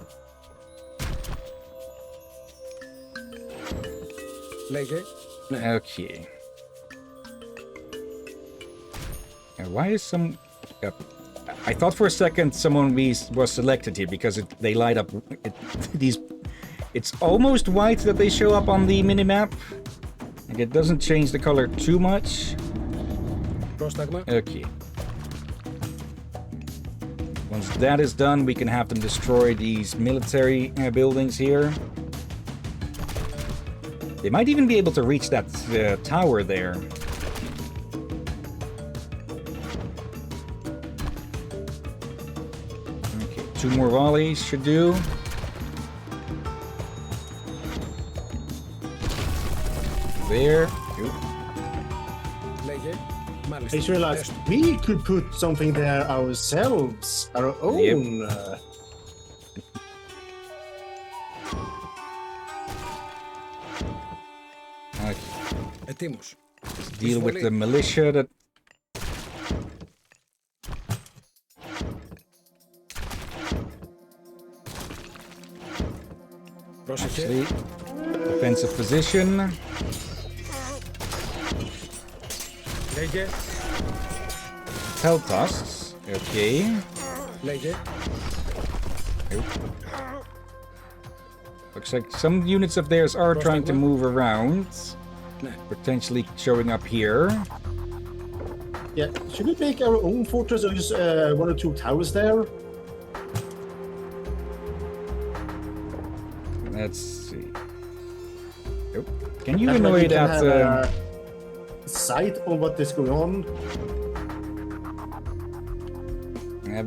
Λέγε. Okay. Why is some... I thought for a second someone was selected here because they light up... It's almost white that they show up on the minimap. Like it doesn't change the color too much. Okay. Once that is done, we can have them destroy these military buildings here. They might even be able to reach that tower there. Okay, 2 more volleys should do. There. I just realized we could put something there ourselves, our own. Yep. Ετοίμος. Deal with the militia that... Actually, defensive position. Λέγε. Health tasks. Okay. Λέγε. Looks like some units of theirs are trying to move around. Potentially showing up here. Yeah, should we make our own fortress or just 1 or 2 towers there? Let's see. Nope. Can you That way annoy we can that? have a sight on what is going on.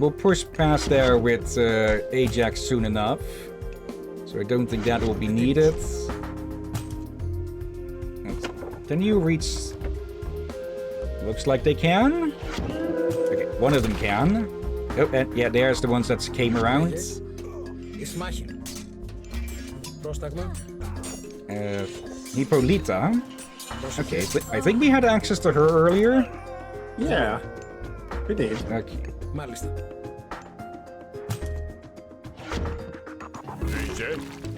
We'll push past there with Ajax soon enough. So I don't think that will be needed. Can you reach... Looks like they can. Okay, one of them can. Oh, and yeah, there's the ones that came around. Hippolyta. Okay, I think we had access to her earlier. Yeah, we did. Okay.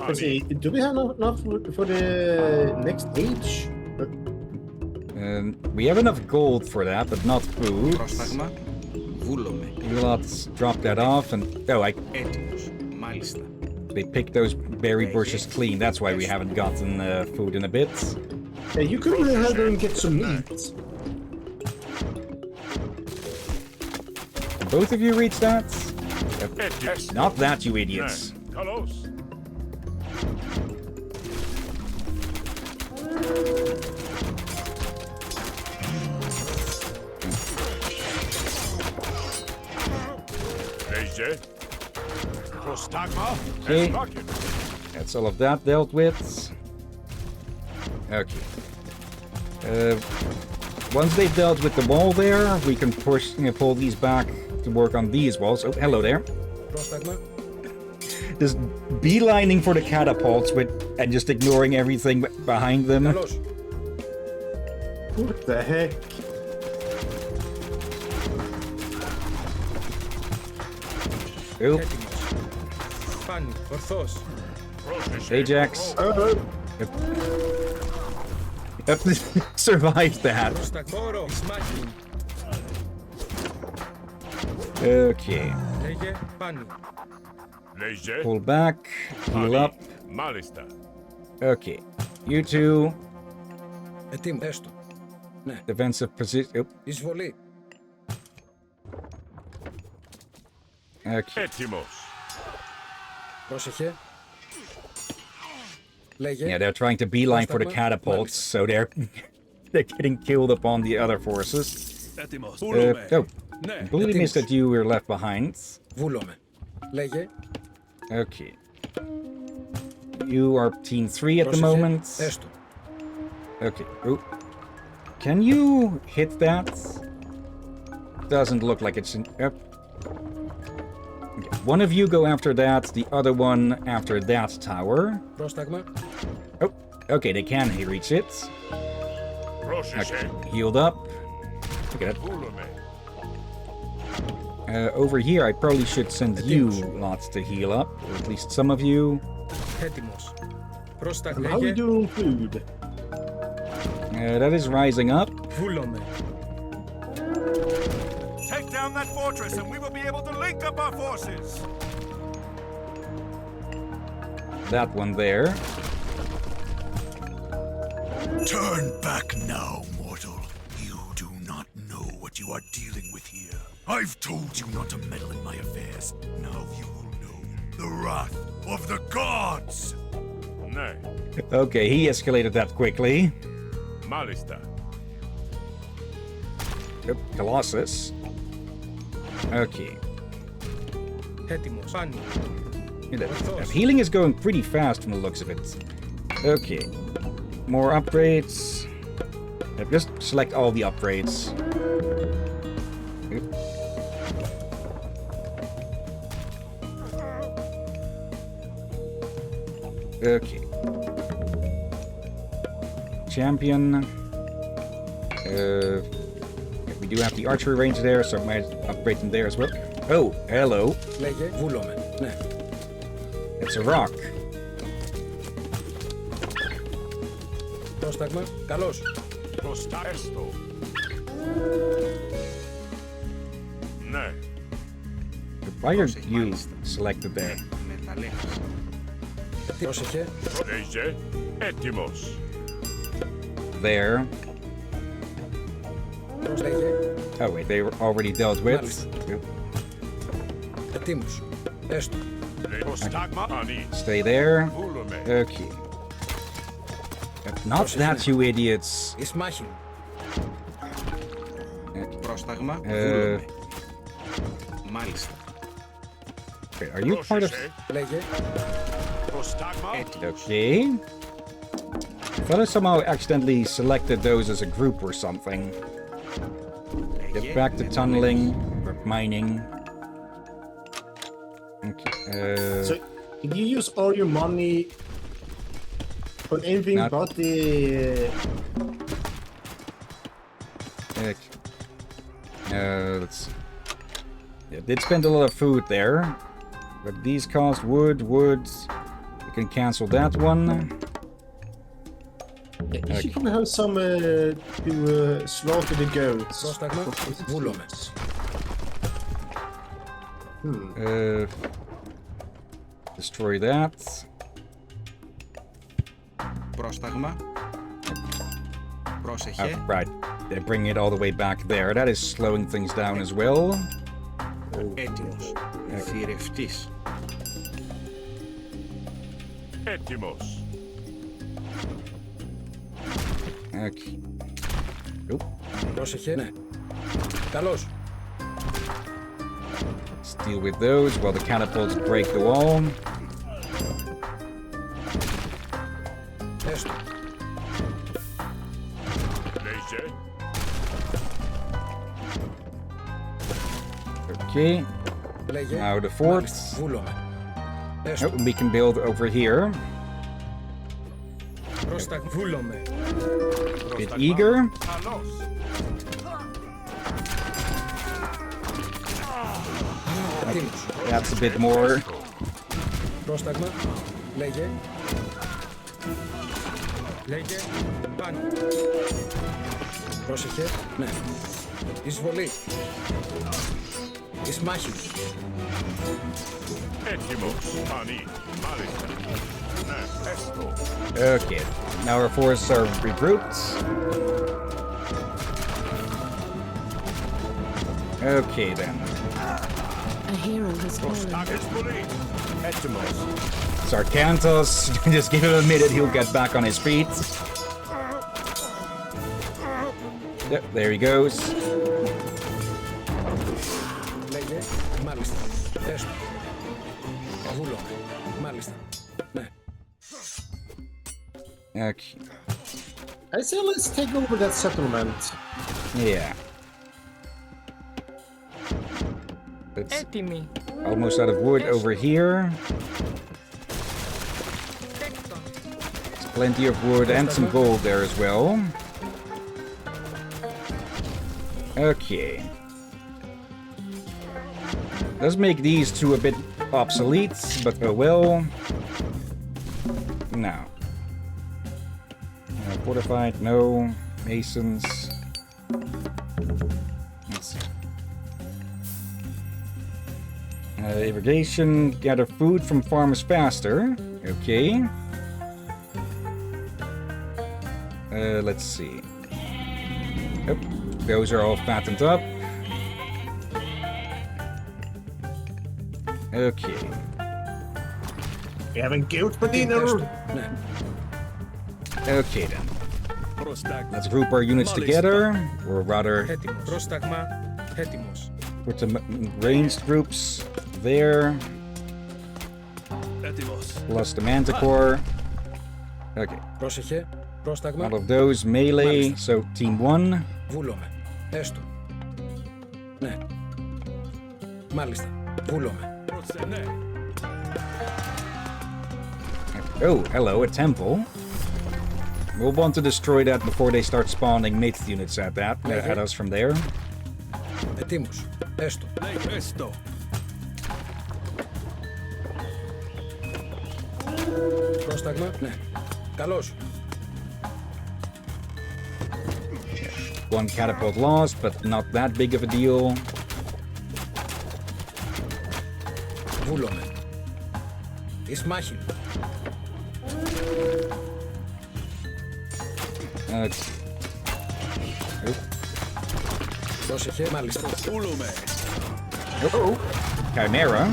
Let's see, do we have enough for the next age? We have enough gold for that, but not food. We'll have to drop that off and... Oh, they picked those berry bushes clean. That's why we haven't gotten food in a bit. Yeah, you could really have them get some meat. Both of you reach that? Not that, you idiots. Okay, that's all of that dealt with. Okay. Once they've dealt with the wall there, we can pull these back to work on these walls. Oh, hello there. Just beelining for the catapults and just ignoring everything behind them. What the heck? Oh. Ajax. Yep. Survived that. Okay. Pull back. Heal up. Okay. You two. Defensive position. Oh. Okay. Yeah, they're trying to beeline for the catapults, so they're getting killed upon the other forces. Oh, completely missed that you were left behind. Okay. You are team 3 at the moment. Okay. Oh. Can you hit that? Doesn't look like it's in... Okay. One of you go after that, the other one after that tower. Oh, okay, they can reach it. Okay, healed up. Look at that. Over here, I probably should send you lots to heal up, or at least some of you. How are we doing food? That is rising up. Take down that fortress and we will be able to link up our forces. That one there. Turn back now, mortal. You do not know what you are dealing with here. I've told you not to meddle in my affairs. Now you will know the wrath of the gods. Nay. Okay, he escalated that quickly. Malista. Yep, Colossus. Okay. That healing is going pretty fast from the looks of it. Okay. More upgrades. Just select all the upgrades. Oop. Okay. Champion. We do have the archery range there, so I might upgrade them there as well. Oh, hello. It's a rock. Πρόσταγμα, καλώς. Μπροστά έστω. Ναι. Why are you selected there? Πρόσεχε. Είσαι έτοιμος. There. Oh wait, they were already dealt with. Έτοιμος. Έστω. Stay there. Okay. Not that, you idiots. Πρόσταγμα. Μάλιστα. Okay, are you part of... Okay. I thought I somehow accidentally selected those as a group or something. Get back to tunneling, or mining. Okay. So, did you use all your money on anything but the... let's see. Yeah, did spend a lot of food there. But these cost wood. You can cancel that one. You should probably have some to slaughter the goats. Destroy that. Πρόσταγμα. Πρόσεχε. Right. They're bringing it all the way back there. That is slowing things down as well. Έτοιμος. Θηρευτής. Έτοιμος. Okay. Nope. Πρόσεχε. Ναι. Καλώς. Let's deal with those while the catapults break the wall. Έστω. Okay. Now the forts. Oh, we can build over here. Bit eager. Okay, that's a bit more. Πρόσταγμα. Λέγε. Πάνω. Πρόσεχε. Ναι. Εισβολή. Εις μάχης. Έτοιμος. Πανί. Μάλιστα. Ναι, έστω. Okay, now our forces are regrouped. Okay then. A hero has fallen. Sarkantos, just give him a minute, he'll get back on his feet. Yep, there he goes. Λέγε, μάλιστα. Έστω. Βούλο. Μάλιστα. Ναι. Okay. I say let's take over that settlement. Yeah. It's Έτοιμοι. almost out of wood over here. There's plenty of wood and some gold there as well. Okay. Let's make these two a bit obsolete, but oh well. No. Fortified, no. Masons. Let's see. Irrigation, gather food from farmers faster. Okay. Let's see. Yep, those are all fattened up. Okay. We have a goat for dinner. Okay then. Let's group our units together, or rather, put the ranged groups there. Plus the manticore. Okay. All of those melee, so team 1. Βούλομαι. Έστω. Ναι. Μάλιστα. Βούλομαι. Oh, hello, a temple. We'll want to destroy that before they start spawning myth units at us from there. Ετοίμος. Έστω. Έστω. Πρόσταγμα. Ναι. Καλώς. One catapult lost, but not that big of a deal. Βούλομαι. Εις μάχη. Πρόσεχε, μάλιστα. Βούλομαι. Oh, Chimera.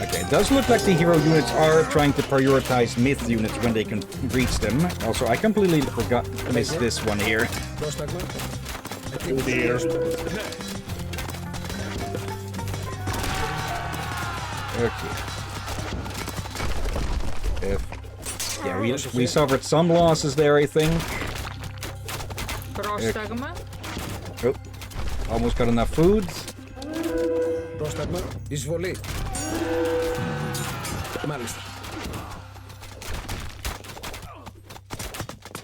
Okay, it does look like the hero units are trying to prioritize myth units when they can reach them. Also, I completely missed this one here. Oh dear. Okay. Yeah, we suffered some losses there, I think. Πρόσταγμα. Oh, almost got enough food. Πρόσταγμα. Εισβολή. Μάλιστα.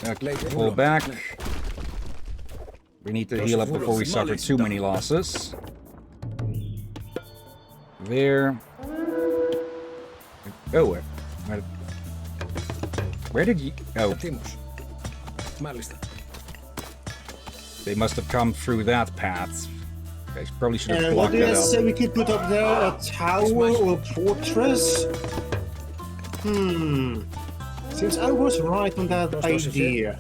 Okay, pull back. We need to heal up before we suffer too many losses. There. Oh, where did you... Oh. They must have come through that path. I probably should have blocked that up. What do you say we could put up there? A tower or a fortress? Since I was right on that idea.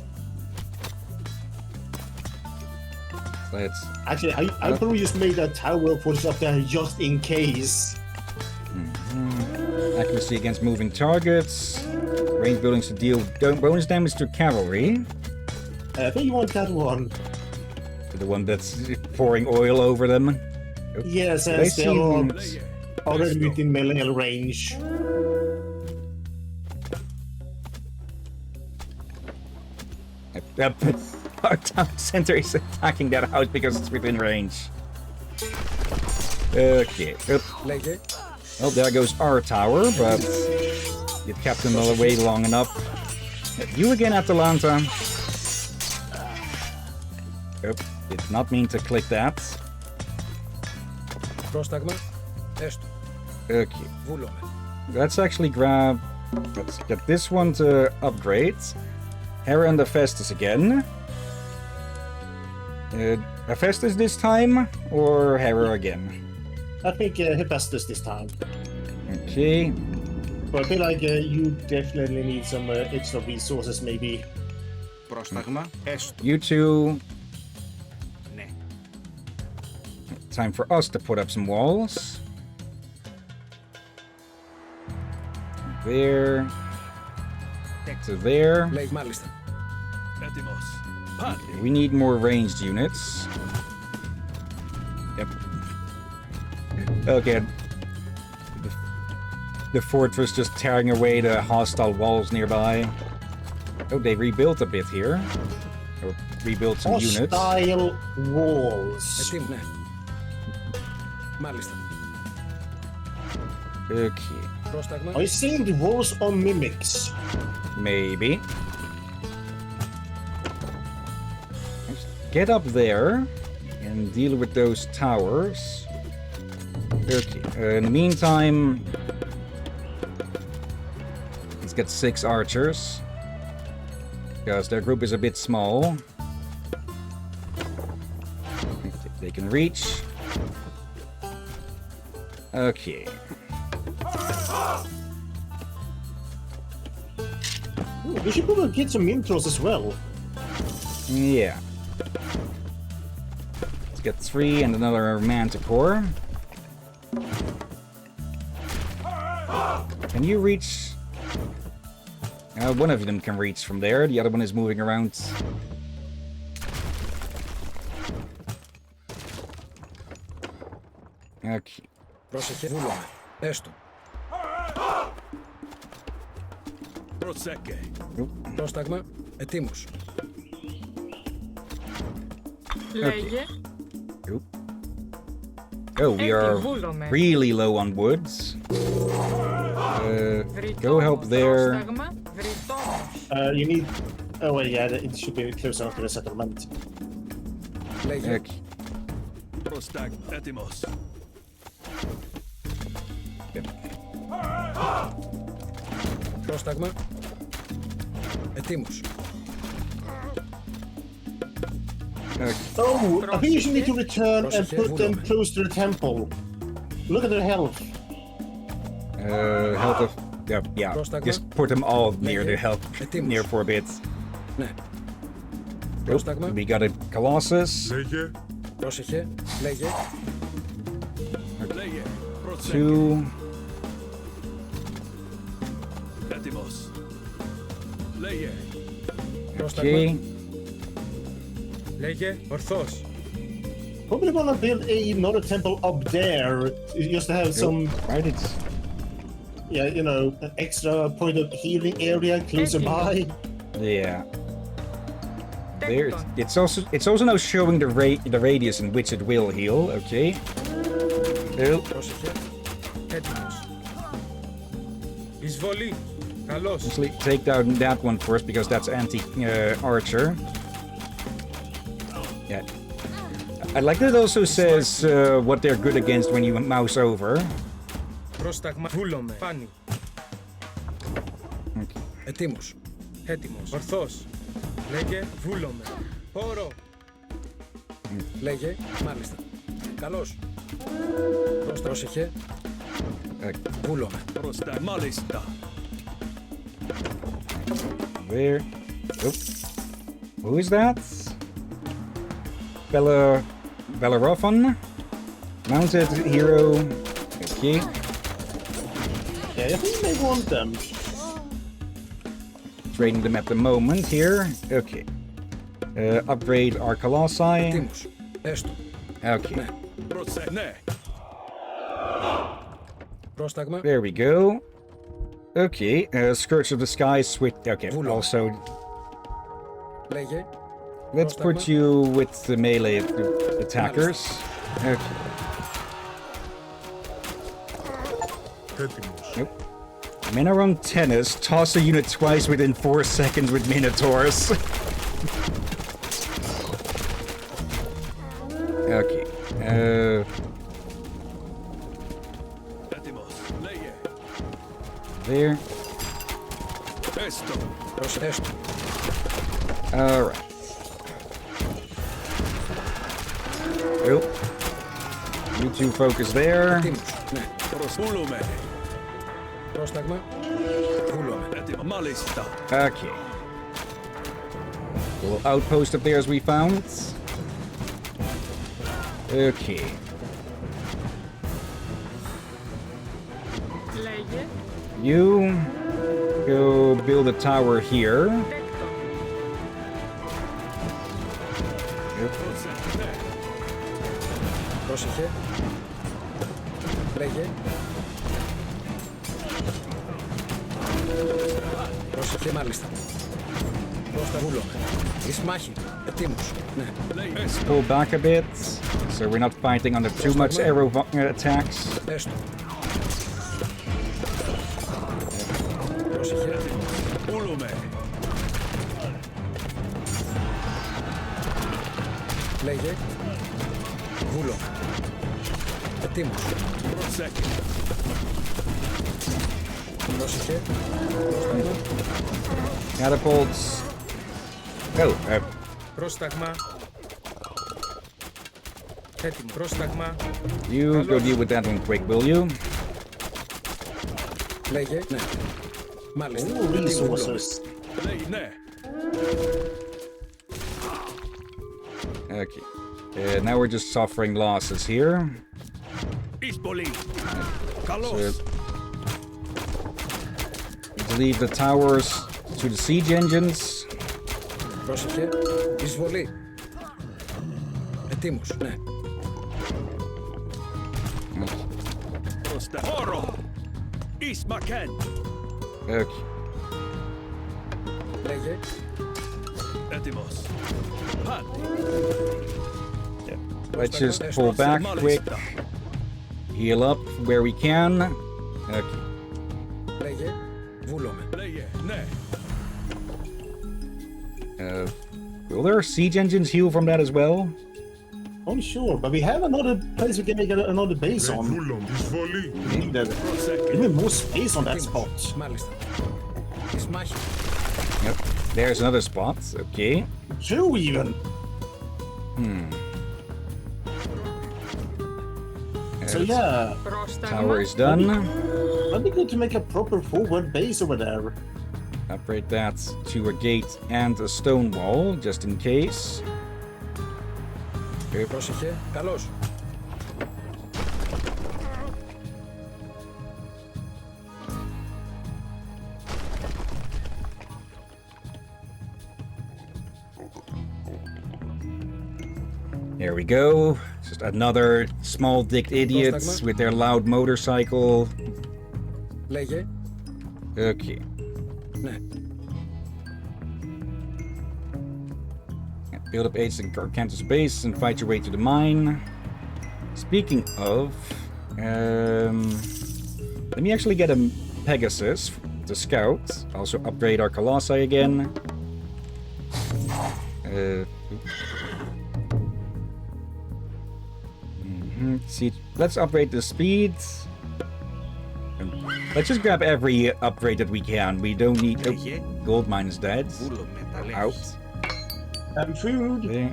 Let's... Actually, I probably just made a tower fortress up there just in case. Accuracy against moving targets. Range buildings to deal bonus damage to cavalry. I think you want that one. The one that's pouring oil over them. Yes, and still already within melee range. Our town center is attacking that house because it's within range. Okay. Well, there goes our tower, but it kept them away long enough. You again, Atalanta. Oh, did not mean to click that. Okay. Let's actually grab... Let's get this one to upgrade. Hera and Hephaestus again. Hephaestus this time, or Hera again? I think Hephaestus this time. Okay. But I feel like you definitely need some extra resources, maybe. Πρόσταγμα, έστω. You two. Time for us to put up some walls. There. To there. Okay, we need more ranged units. Yep. Okay. The fortress just tearing away the hostile walls nearby. Oh, they rebuilt a bit here. Or rebuilt some units. Hostile walls. Okay. Are you seeing the walls on mimics? Maybe. Get up there and deal with those towers. Okay, in the meantime, let's get 6 archers. Because their group is a bit small. They can reach. Okay. Ooh, we should probably get some intros as well. Yeah. Let's get 3 and another manticore. Can you reach? One of them can reach from there. The other one is moving around. Okay. Πρόσεχε, βούλωμε. Έστω. Προσέκε. Πρόσταγμα, ετοίμος. Λέγε. Oh, we are really low on woods. Go help there. You need... Oh, wait, yeah, it should be close enough to the settlement. Λέγε. Prostag, etimos. Πρόσταγμα, ετοίμος. Oh, I think you should need to return and put them close to the temple. Look at their health. Health of... Yeah. Just put them all near the health, near for a bit. Πρόσταγμα. We got a Colossus. Λέγε. Πρόσεχε, λέγε. 2. Etimos. Λέγε. Okay. Λέγε, ορθώς. Probably wanna build another temple up there, just to have some... Right, it's... Yeah, you know, an extra point of healing area closer by. Yeah. There, it's also now showing the radius in which it will heal. Okay. Πρόσεχε, έτοιμος. Εισβολή, καλώς. Let's take down that one first because that's anti-archer. Yeah. I like that it also says what they're good against when you mouse over. Πρόσταγμα, βούλωμε, φάνη. Ετοίμος, έτοιμος, ορθώς. Λέγε, βούλωμε, πόρο. Λέγε, μάλιστα. Καλώς. Πρόσεχε. Βούλωμε. Πρόστα, μάλιστα. There. Oop. Who is that? Bellerophon? Mounted hero. Okay. Yeah, I think they want them. Trading them at the moment here. Okay. Upgrade our Colossi. Okay. There we go. Okay. Scourge of the Skies. Okay. Also. Let's put you with the melee attackers. Okay. Nope. Men are on tennis. Toss a unit twice within 4 seconds with Minotaurs. Okay. There. Alright. Oh. You two focus there. Πρόσταγμα, βούλωμε. Okay. Little outpost up there as we found. Okay. You go build a tower here. Yep. Πρόσεχε. Λέγε. Πρόσεχε μάλιστα. Πρόστα βούλωμε. Εις μάχη. Ετοίμος. Ναι. Pull back a bit, so we're not fighting under too much arrow attacks. Έστω. Πρόσεχε. Βούλωμε. Λέγε. Βούλωμε. Ετοίμος. Πρόσεχε. Πρόσταγμα. Catapults. Oh, Πρόσταγμα. Έτοιμο. Πρόσταγμα. you go deal with that one quick, will you? Λέγε. Ναι. Μάλιστα. Resources. Ναι. Okay. Now we're just suffering losses here. Εισβολή. So, Καλώς. to leave the towers to the siege engines. Πρόσεχε. Εισβολή. Ετοίμος. Ναι. Χώρο. Ισμακέν. Okay. Λέγε. Έτοιμος. Πάντη. Let's just pull back quick. Heal up where we can. Okay. Λέγε. Βούλομαι. Λέγε. Ναι. Will their siege engines heal from that as well? I'm sure, but we have another place we can make another base on. We need even more space on that spot. Μάλιστα. Της μάχη. Yep. There's another spot. Okay. Two even. So yeah, Tower is done. that'd be good to make a proper forward base over there. Upgrade that to a gate and a stone wall, just in case. Okay. Πρόσεχε. Καλώς. There we go. Just another small-dicked idiots with their loud motorcycle. Λέγε. Okay. Ναι. Build up aids in Cantus base and fight your way to the mine. Speaking of, let me actually get a Pegasus to scout. Also upgrade our Colossi again. See, let's upgrade the speed. Let's just grab every upgrade that we can. We don't need... Oh, gold mine is dead. Out. And food. Okay.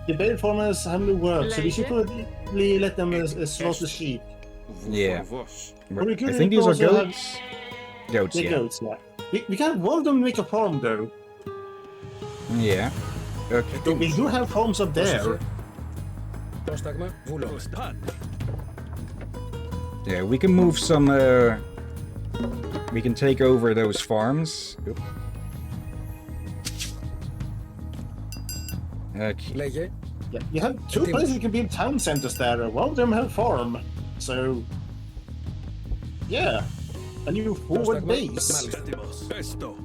The bale farmers haven't worked, so we should probably let them slaughter sheep. Yeah. But we I could think these are also have- goats. Goats, They're yeah. goats, yeah. We can't one of them make a farm though. Yeah. Okay. But we do have farms up there. Πρόσταγμα. Βούλομαι. Yeah, we can move some, we can take over those farms. Oop. Okay. Λέγε. Yeah, you have two places you can build town centers there. One of them have farm, so yeah, a new forward base. Έτοιμος. Έστω.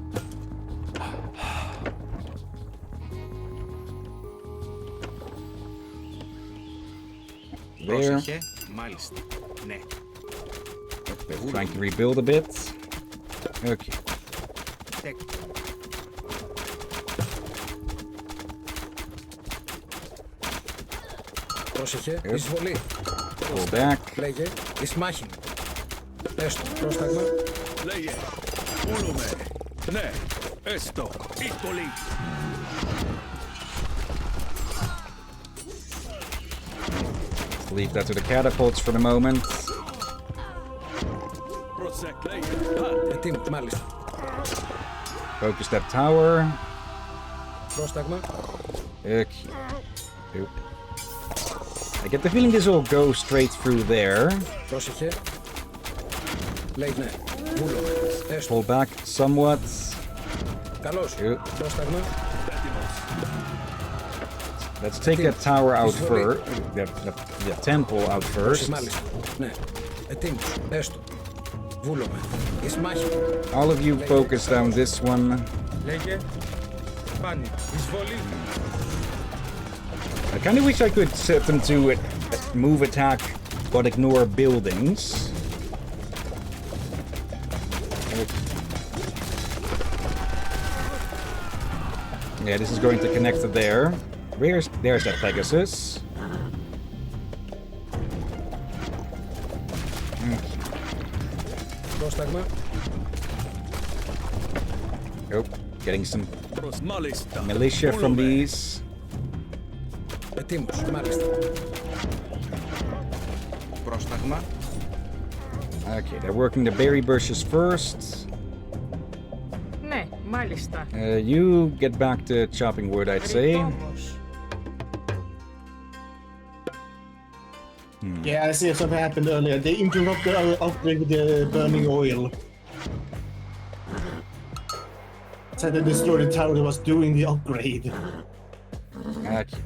There. Πρόσεχε. Μάλιστα. Ναι. They're trying to rebuild a bit. Okay. Πρόσεχε. Εισβολή. Pull back. Λέγε. Εις μάχη. Έστω. Πρόσταγμα. Λέγε. Βούλομαι. Ναι. Έστω. Εισβολή. Leave that to the catapults for the moment. Προσεκ. Λέγε. Ετοίμος. Μάλιστα. Focus that tower. Πρόσταγμα. Okay. Oop. I get the feeling this will go straight through there. Πρόσεχε. Λέγε. Ναι. Βούλομαι. Έστω. Pull back somewhat. Καλώς. Oop. Πρόσταγμα. Let's take that tower out first. The temple out first. Μάλιστα. Ναι. Ετοίμος. Έστω. Βούλομαι. Εις μάχη. All of you focus down this one. Λέγε. Πάνι. Εισβολή. I kind of wish I could set them to move attack but ignore buildings. Yeah, this is going to connect to there. There's that Pegasus. Πρόσταγμα. Oh, getting some militia from these. Ετοίμος, μάλιστα. Πρόσταγμα. Okay, they're working the berry bushes first. Ναι, μάλιστα. You get back to chopping wood, I'd say. Yeah, I see something happened earlier. They interrupted our upgrade with the burning oil. Said they destroyed the tower that was doing the upgrade. Okay.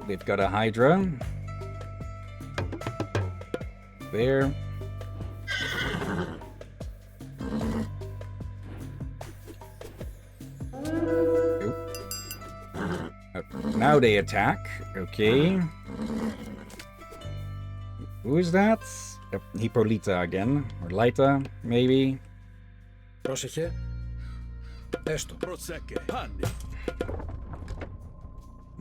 They've got a Hydra. There. Now they attack. Okay. Who is that? Hippolyta again. Or Lyta, maybe. Πρόσεχε. Έστω.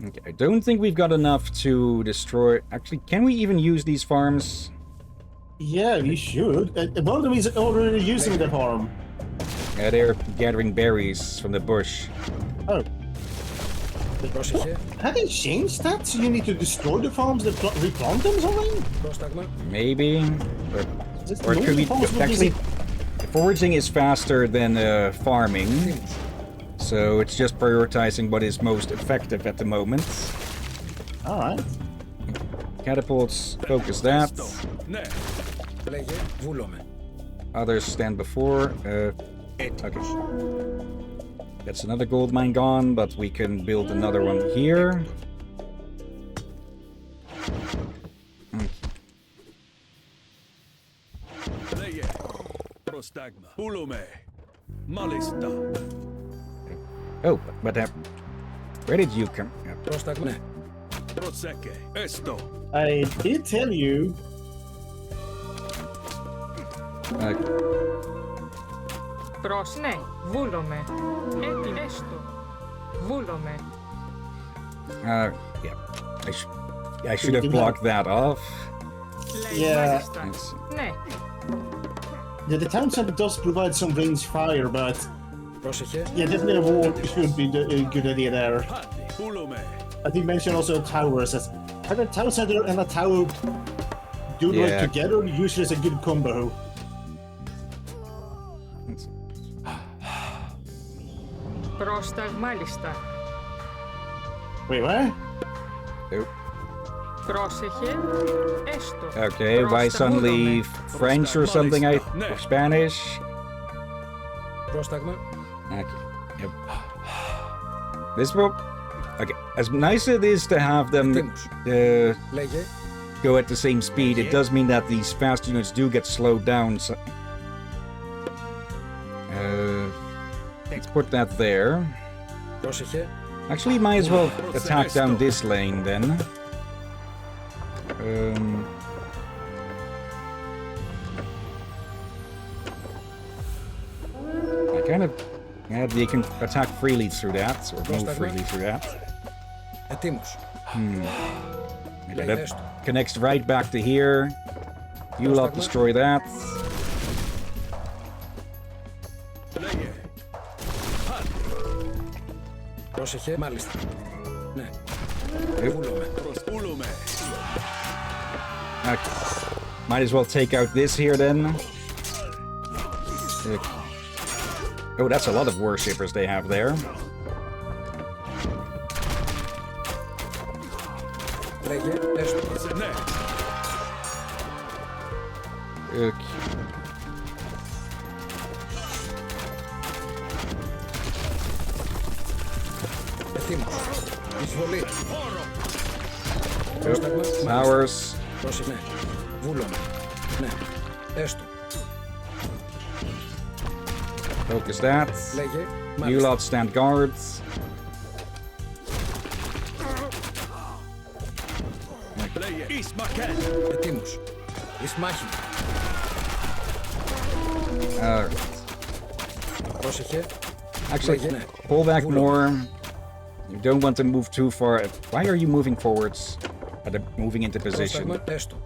Okay, I don't think we've got enough to destroy... Actually, can we even use these farms? Yeah, we should. One of them is already using the farm. Yeah, they're gathering berries from the bush. Oh. Have they changed that? So you need to destroy the farms that replant them something? Maybe. Or it could be... Actually, foraging is faster than farming. So it's just prioritizing what is most effective at the moment. Alright. Catapults, focus that. Others stand before. Okay. That's another gold mine gone, but we can build another one here. Oh, but where did you come? I did tell you. Προς, ναι, βούλομαι. Έτοιμο, έστω. Βούλομαι. Yeah. I should have blocked that off. Yeah. Ναι. Yeah, the town center does provide some range fire, but yeah, definitely a wall should be a good idea there. I think mention also a tower. Says having a town center and a tower do work together usually is a good combo. Πρόσταγμα, μάλιστα. Wait, what? Nope. Πρόσεχε, έστω. Okay, why suddenly French or something? Or Spanish? Πρόσταγμα. Okay. Yep. This will... Okay, as nice as it is to have them go at the same speed, it does mean that these fast units do get slowed down. So, let's put that there. Actually, might as well attack down this lane then. I kind of... Yeah, they can attack freely through that, or move freely through that. Okay, that connects right back to here. You lot destroy that. Πρόσεχε, μάλιστα. Ναι. Okay. Might as well take out this here then. Oh, that's a lot of worshippers they have there. Okay. Flowers. Focus that. You lot stand guards. Alright. Actually, pull back more. You don't want to move too far. Why are you moving forwards? moving into position. Esto.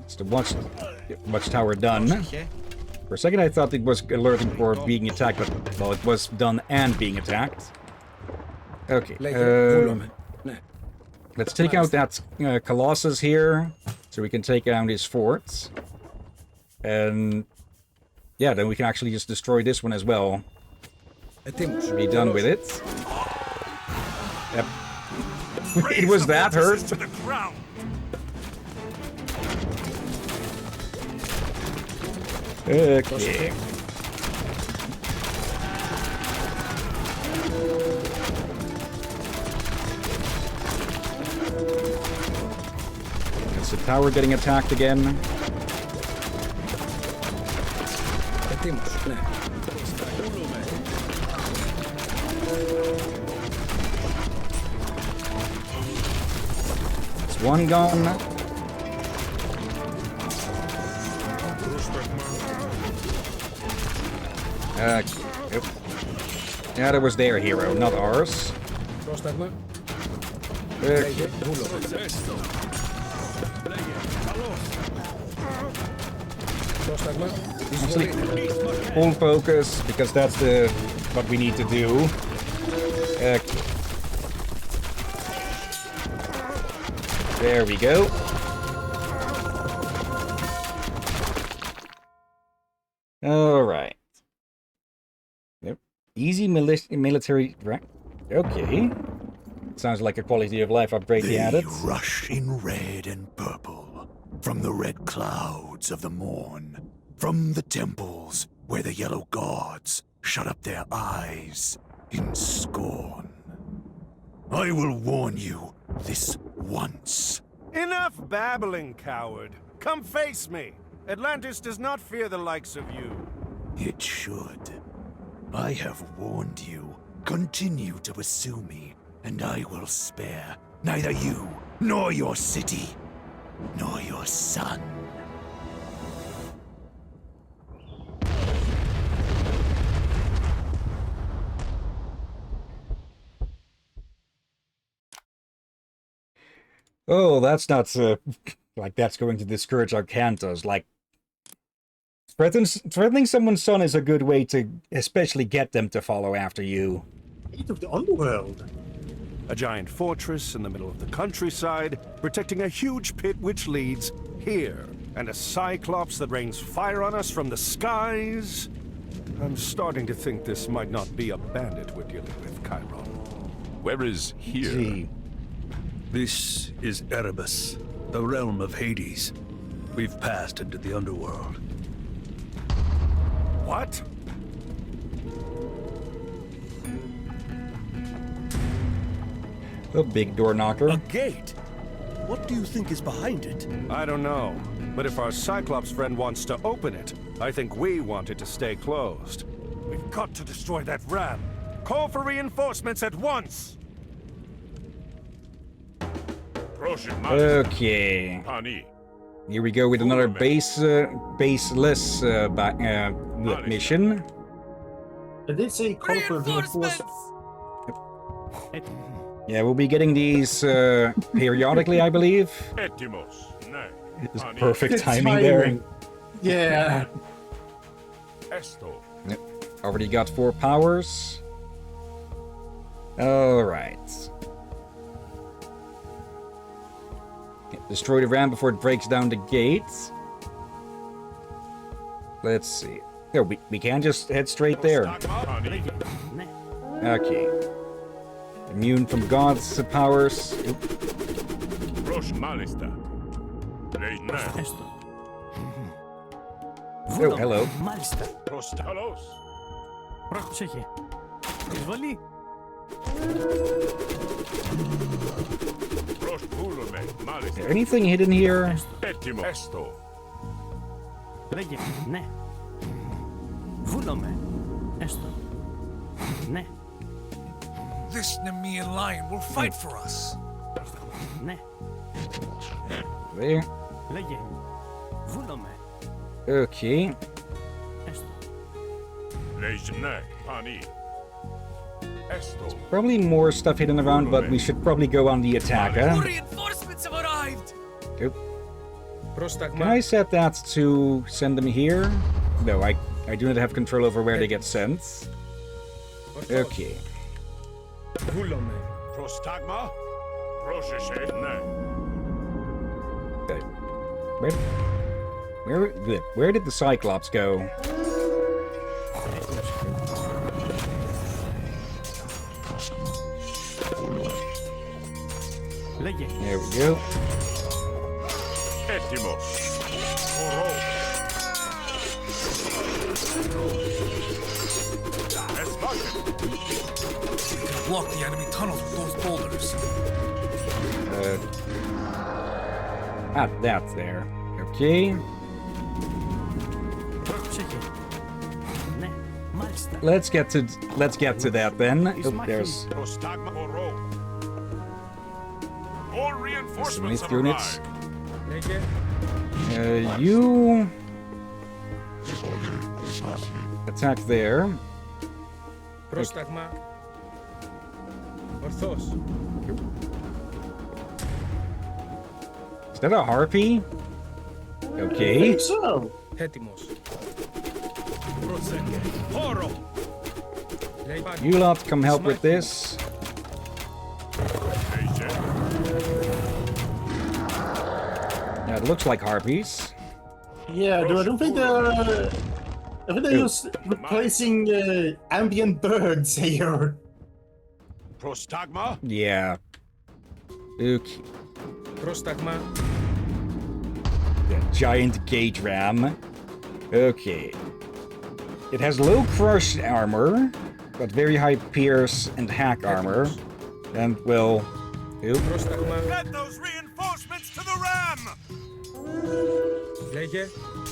It's the watchtower done. For a second I thought it was alerting for being attacked, but well, it was done and being attacked. Okay, let's take out that Colossus here, so we can take down his forts. And yeah, then we can actually just destroy this one as well. Be done with it. Yep. It was that hurt. To the ground. Okay. It's the tower getting attacked again. It's one gone. Yep. Yeah, that was their hero, not ours. Honestly, full focus, because that's what we need to do. There we go. All right. Yep. Easy military. Right. Okay. Sounds like a quality of life upgrade he added. They rush in red and purple from the red clouds of the morn, from the temples where the yellow gods shut up their eyes in scorn. I will warn you this once. Enough babbling, coward. Come face me. Atlantis does not fear the likes of you. It should. I have warned you. Continue to pursue me, and I will spare neither you, nor your city, nor your son. Oh, that's not like that's going to discourage our Cantos. Like threatening someone's son is a good way to especially get them to follow after you. Gate of the underworld. A giant fortress in the middle of the countryside, protecting a huge pit which leads here. And a cyclops that rains fire on us from the skies. I'm starting to think this might not be a bandit we're dealing with, Chiron. Where is here? Gee. This is Erebus, the realm of Hades. We've passed into the underworld. What? A big door knocker. A gate? What do you think is behind it? I don't know. But if our Cyclops friend wants to open it, I think we want it to stay closed. We've got to destroy that ram. Call for reinforcements at once! Okay. Here we go with another baseless mission. I did say call for reinforcements. Yeah, we'll be getting these periodically, I believe. It's perfect timing there. Yeah. Yep. Already got 4 powers. Alright. Destroy the ram before it breaks down the gate. Let's see. Yeah, we can just head straight there. Okay. Immune from God's powers. Oh, hello. Πρόσεχε. Εισβολή. Is there anything hidden here? Λέγε, ναι. Βούλομαι. Έστω. Ναι. This Nemean lion will fight for us. Ναι. There. Λέγε. Βούλομαι. Okay. Έστω. Esto. Probably more stuff hidden around, but we should probably go on the attack, huh? Reinforcements have arrived! Oop. Can I set that to send them here? No, I do not have control over where they get sent. Okay. Prostagma. Procese. Okay. Where did the Cyclops go? There we go. Etimos. Oro. Block the enemy tunnels with those boulders. That's there. Okay. Let's get to that then. Oh, there's Prostagma Oro. More reinforcements have units. arrived. You attack there. Prostagma. Orthos. Is that a harpy? Okay. I think so. Hetimos. Horo. You lot come help with this. Yeah, it looks like harpies. Yeah, I don't think they're. I think they're just replacing ambient birds here. Prostagma. Yeah. Okay. Prostagma. The giant gate ram. Okay. It has low crush armor, but very high pierce and hack armor. And will. Get those reinforcements to the ram. Lege.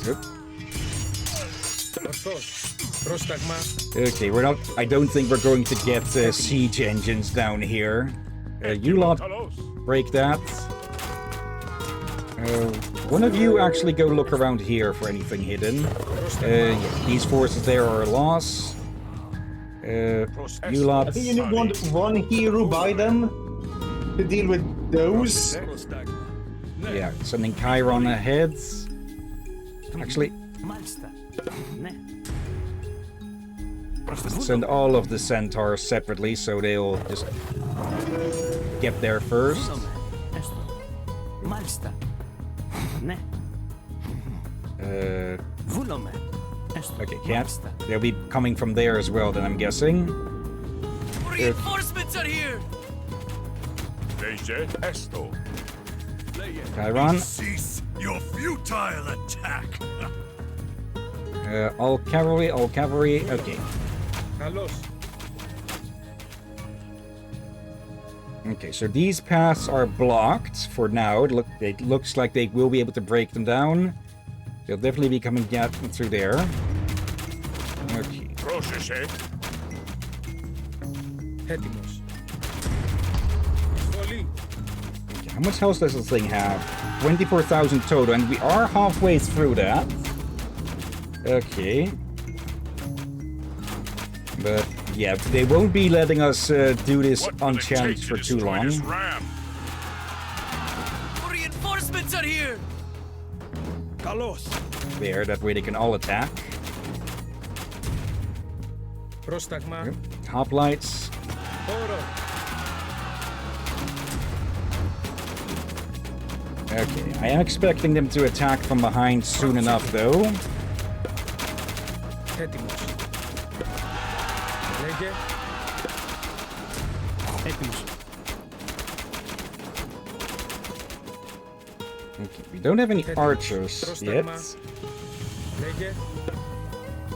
Yep. Orthos. Prostagma. Okay, we're not. I don't think we're going to get siege engines down here. You lot break that. One of you actually go look around here for anything hidden. Yeah, these forces there are a loss. You lot. I think you need one hero by them to deal with those. Yeah, sending Chiron ahead. Actually, send all of the centaurs separately so they'll just get there first. Okay, can't. They'll be coming from there as well, then I'm guessing. Reinforcements are here! Esto. Chiron. Cease your futile attack. All cavalry, okay. Carlos. Okay, so these paths are blocked for now. It looks like they will be able to break them down. They'll definitely be coming through there. Okay. Procese. Hetimos. Okay, how much health does this thing have? 24,000 total, and we are halfway through that. Okay. But yeah, they won't be letting us do this unchallenged for too long. Reinforcements are here! Carlos. There, that way they can all attack. Prostagma. Yep. Hoplites. Oro. Okay, I am expecting them to attack from behind soon enough, though. Hetimos. Lege. Hetimos. Okay, we don't have any archers yet. Lege.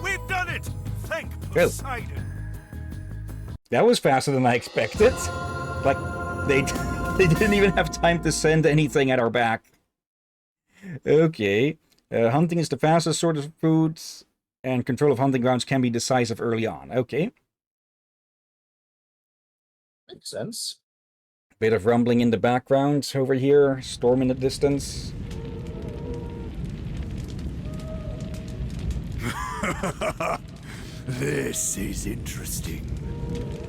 We've done it! Thank Well, Poseidon. that was faster than I expected. Like, they didn't even have time to send anything at our back. Okay. Hunting is the fastest sort of food, and control of hunting grounds can be decisive early on. Okay. Makes sense. Bit of rumbling in the background over here. Storm in the distance. This is interesting.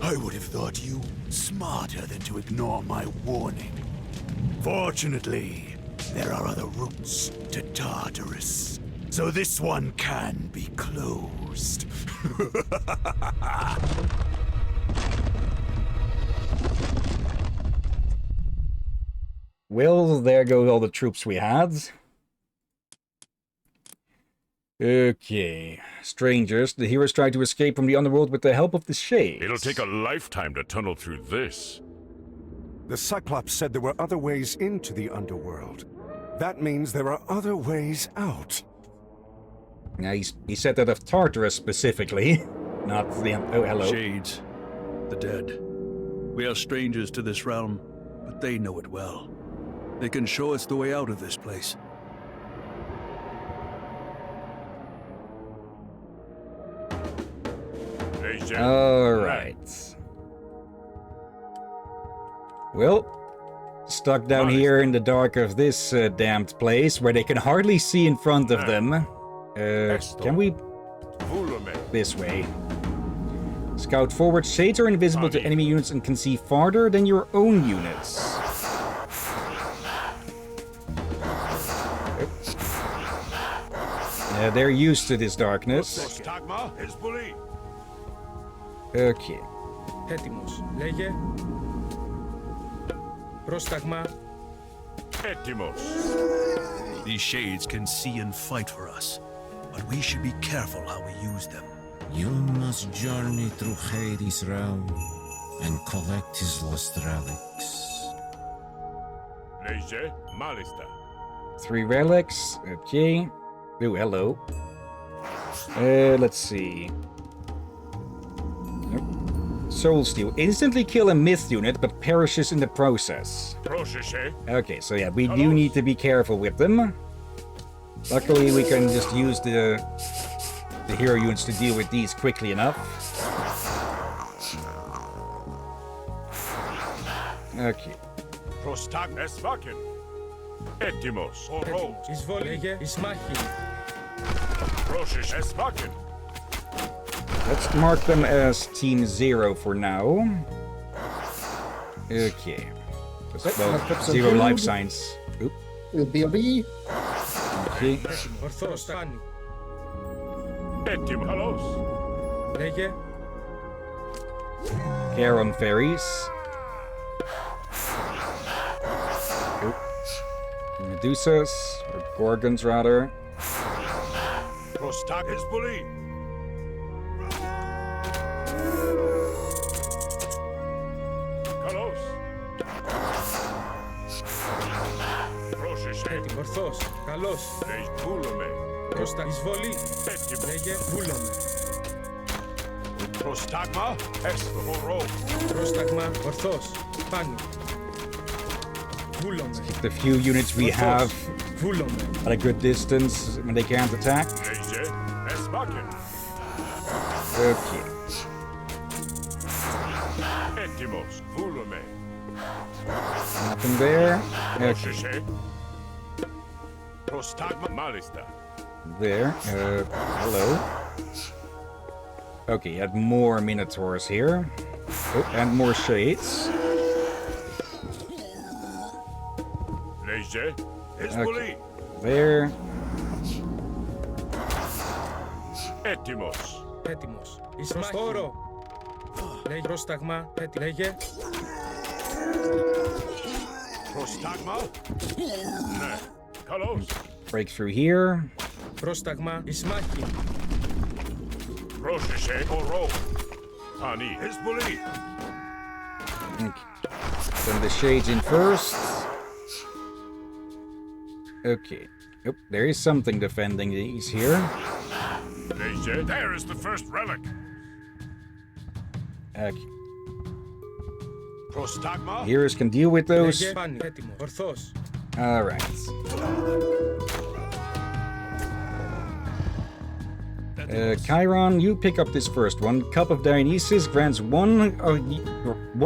I would have thought you smarter than to ignore my warning. Fortunately, there are other routes to Tartarus, so this one can be closed. Well, there go all the troops we had. Okay. Strangers, the heroes try to escape from the underworld with the help of the Shades. It'll take a lifetime to tunnel through this. The Cyclops said there were other ways into the underworld. That means there are other ways out. Now, he said that of Tartarus specifically, not the... Oh, hello. Shades. The dead. We are strangers to this realm, but they know it well. They can show us the way out of this place. Alright. Well, stuck down here in the dark of this damned place, where they can hardly see in front of them. Can we... This way. Scout forward. Shades are invisible to enemy units and can see farther than your own units. They're used to this darkness. Okay. Έτοιμος. Λέγε. Πρόσταγμα. Έτοιμος. These shades can see and fight for us, but we should be careful how we use them. You must journey through Hades' realm and collect his lost relics. Leje, Malista. 3 relics. Okay. Oh, hello. Let's see. Soul Steal. Instantly kill a myth unit, but perishes in the process. Okay, so yeah, we do need to be careful with them. Luckily, we can just use the hero units to deal with these quickly enough. Okay. Prostagnesvakin. Etimos. Oro. Εισβολήγε. Εισμάχη. Roshish Esvakin. Let's mark them as Team 0 for now. Okay. Just, well, 0 life signs. Oop. BRB. Okay. Ορθώς. Κάνει. Έτοιμο. Καλώς. Λέγε. Charon fairies. Oop. Medusas, or Gorgons rather. Prostag is bully. Καλώς. Πρόσεχε. Έτοιμο. Ορθώς. Καλώς. Βούλομαι. Πρόστα. Εισβολή. Έτοιμο. Λέγε. Βούλομαι. Προστάγμα. Έσθορο. Πρόσταγμα. Ορθώς. Πάνω. Βούλομαι. The few units we have Βούλομαι. at a good distance when they can't attack. Leje. Esvakin. Okay. Έτοιμος. Βούλομαι. Nothing there. Okay. Πρόσεχε. Προστάγμα. Μάλιστα. There. Hello. Okay, add more Minotaurs here. Oh, and more Shades. Leje. Okay. There. Έτοιμος. Έτοιμος. Εισμάχη. Όρο. Λέγε. Πρόσταγμα. Λέγε. Προστάγμα. Ναι. Καλώς. Break through here. Πρόσταγμα. Εισμάχη. Πρόσεχε. Ορό. Pani. Hezbollah. Okay. Send the Shades in first. Okay. Oh, there is something defending these here. There is the first relic. Okay. Prostagma. Heroes can deal with those. Έτοιμο. Ορθώς. Alright. Chiron, you pick up this first one. Cup of Dionysus grants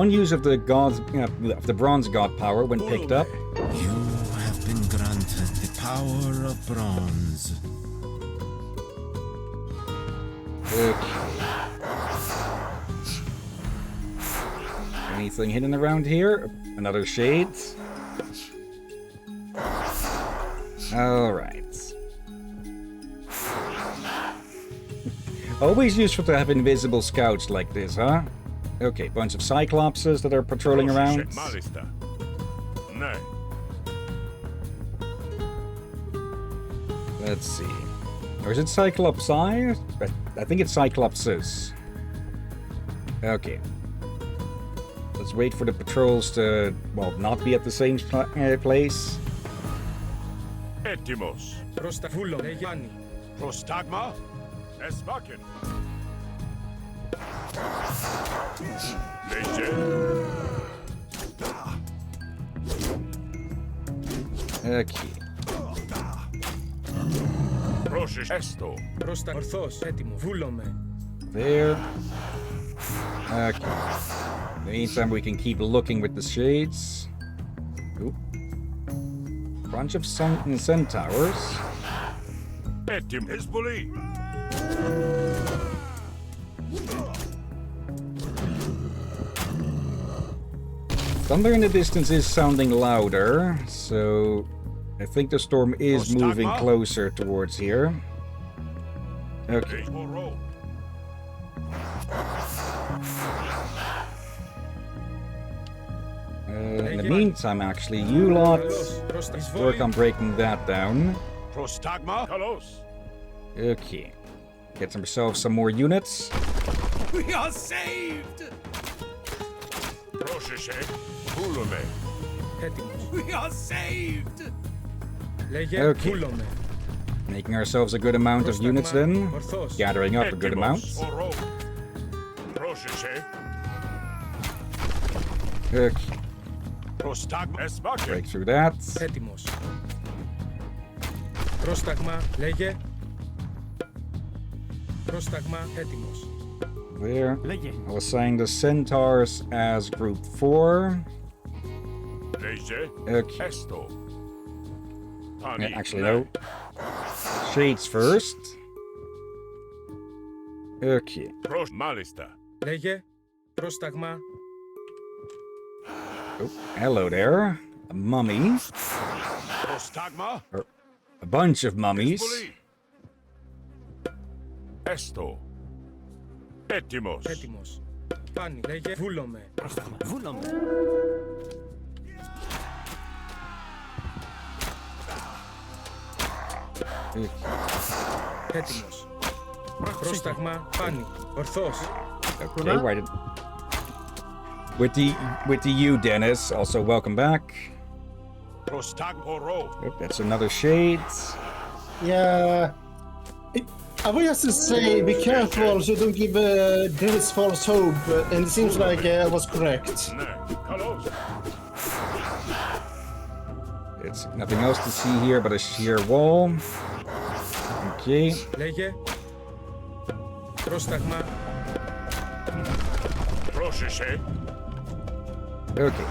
one use of the of the bronze god power when picked up. You have been granted the power of bronze. Okay. Anything hidden around here? Another shade. Alright. Always useful to have invisible scouts like this, huh? Okay, bunch of cyclopses that are patrolling around. Let's see. Or is it Cyclopsi? I think it's Cyclopses. Okay. Let's wait for the patrols to, well, not be at the same place. Etimos. Prostagma. Esvakin. Okay. Esto. There. Okay. In the meantime, we can keep looking with the shades. Oop. Bunch of centaurs. Etim Hezbollah. Thunder in the distance is sounding louder, so I think the storm is moving closer towards here. Okay. In the meantime, actually, you lot work on breaking that down. Prostagma. Okay. Get ourselves some more units. We are saved! We are saved! Okay. Making ourselves a good amount of units then. Gathering up a good amount. Okay. Break through that. There. I'll assign the centaurs as group 4. Okay. Yeah, actually, no. Shades first. Okay. Oh, hello there. A mummy. Or a bunch of mummies. Esto. Etimos. Πάνι, λέγε, βούλομαι. Βούλομαι. Έτοιμος. Πρόσταγμα, πάνι. Ορθός. Okay, why did... With the you, Dennis. Also, welcome back. Oh, that's another shade. Yeah. I would just say, be careful so you don't give Dennis false hope, and it seems like I was correct. It's nothing else to see here but a sheer wall. Okay. Λέγε. Πρόσταγμα. Okay.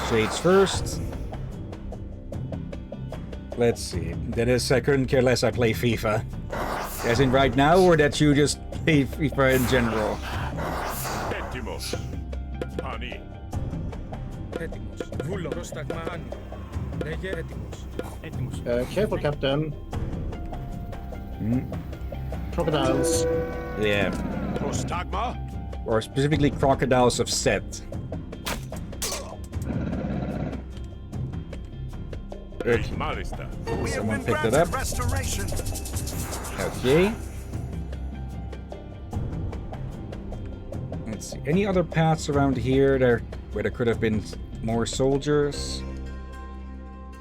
Shades first. Let's see. Dennis, I couldn't care less I play FIFA. As in right now, or that you just play FIFA in general? Etimos. Pani. Έτοιμος. Βούλο. Πρόσταγμα. Πάνι. Λέγε. Έτοιμος. Careful, Captain. Crocodiles. Yeah. Prostagma. Or specifically crocodiles of Set. Okay. Someone picked it up. Okay. Let's see. Any other paths around here where there could have been more soldiers?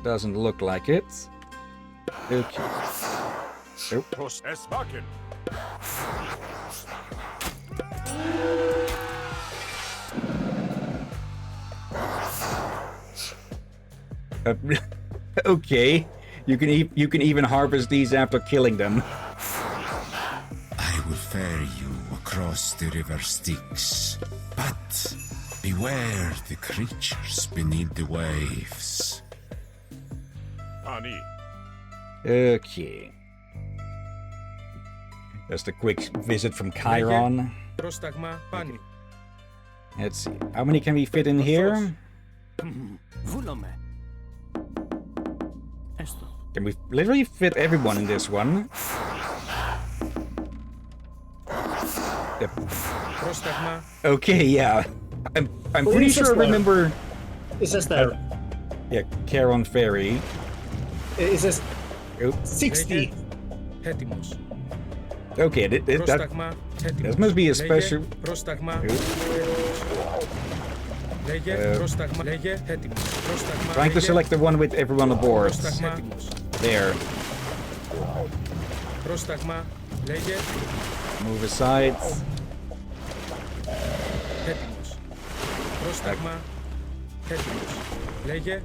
Doesn't look like it. Okay. Okay. You can even harvest these after killing them. I will ferry you across the river Styx, but beware the creatures beneath the waves. Okay. Just a quick visit from Chiron. Let's see. How many can we fit in here? Βούλομαι. Έστω. Can we literally fit everyone in this one? Yep. Πρόσταγμα. Okay, yeah. I'm pretty sure I remember... It says there. Yeah, Caron Ferry. It says Oop. 60. Έτοιμος. Okay, Πρόσταγμα. that must be a special... Πρόσταγμα. Oop. Λέγε. Πρόσταγμα. Λέγε. Έτοιμος. Πρόσταγμα. Trying to select the one with everyone aboard. Πρόσταγμα. There. Πρόσταγμα. Λέγε. Move aside. Έτοιμος. Πρόσταγμα. Έτοιμος. Λέγε.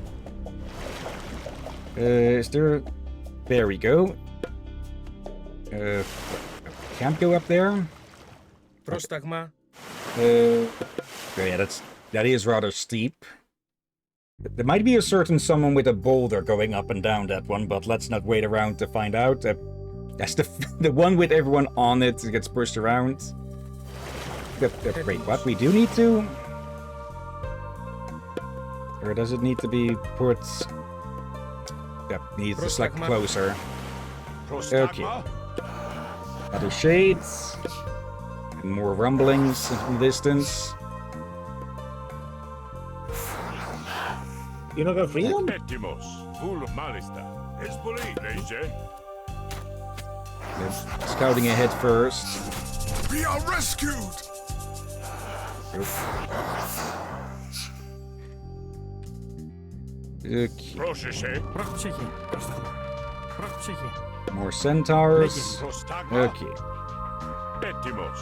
Is there... There we go. Can't go up there. Πρόσταγμα. Yeah, that is rather steep. There might be a certain someone with a boulder going up and down that one, but let's not wait around to find out. That's the one with everyone on it gets pushed around. Wait, what? We do need to? Or does it need to be put... That needs to select closer. Okay. Other shades. And more rumblings in the distance. You not got freedom? Έτοιμος. Full of malista. Hezbollah, Leger. Scouting ahead first. We are rescued! Okay. Πρόσεχε. Πρόσεχε. Πρόσεχε. More centaurs. Okay. Έτοιμος.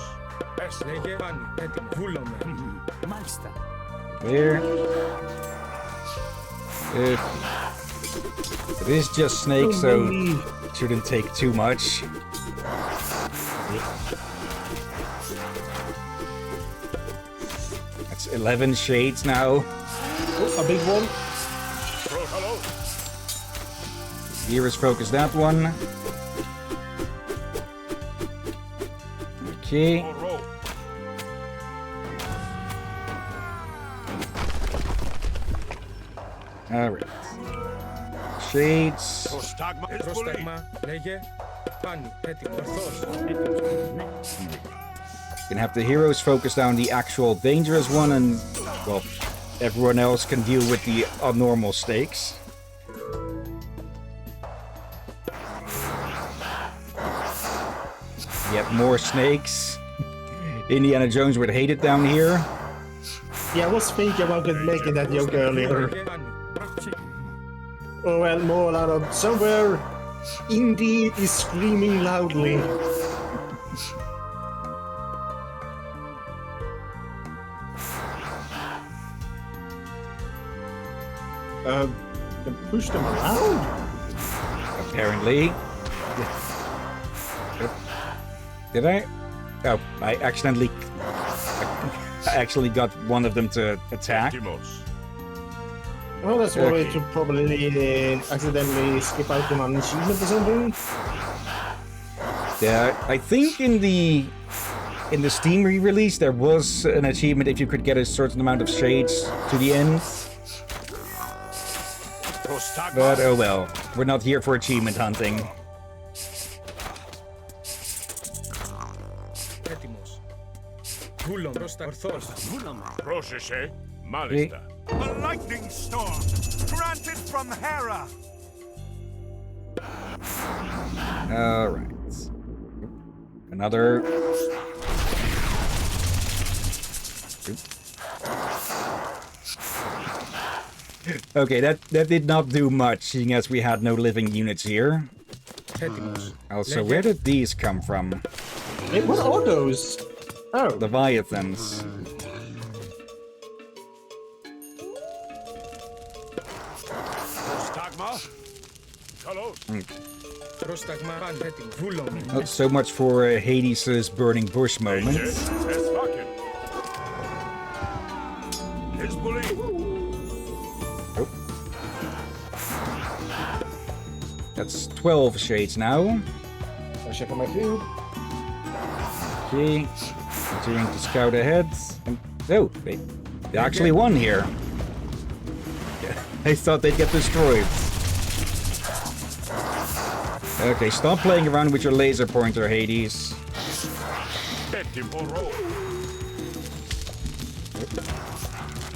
Λέγε. Πάνι. Έτοιμο. Βούλομαι. Μάλιστα. There. It is just snakes, so it shouldn't take too much. That's 11 shades now. Oh, a big one. Here is focus that one. Okay. Alright. Shades. Πρόσταγμα. Λέγε. Πάνι. Έτοιμο. Ορθώς. Ναι. You can have the heroes focus down the actual dangerous one and, well, everyone else can deal with the abnormal stakes. Yet more snakes. Indiana Jones would hate it down here. Yeah, I was thinking about making that joke earlier. Oh well, more out of somewhere. Indy is screaming loudly. Push them around? Apparently. Did I? Oh, I actually got one of them to attack. Well, that's one way to probably accidentally skip out on an achievement or something. Yeah, I think in the Steam re-release there was an achievement if you could get a certain amount of shades to the end. But oh well, we're not here for achievement hunting. Πρόσεχε. Μάλιστα. A lightning storm granted from Hera. Alright. Another. Okay, that did not do much, seeing as we had no living units here. Also, where did these come from? Hey, what are those? Oh. Leviathans. Not so much for Hades' burning bush moment. Oh. That's 12 shades now. I'll check on my food. Okay. Continuing to scout ahead. Oh, they actually won here. I thought they'd get destroyed. Okay, stop playing around with your laser pointer, Hades.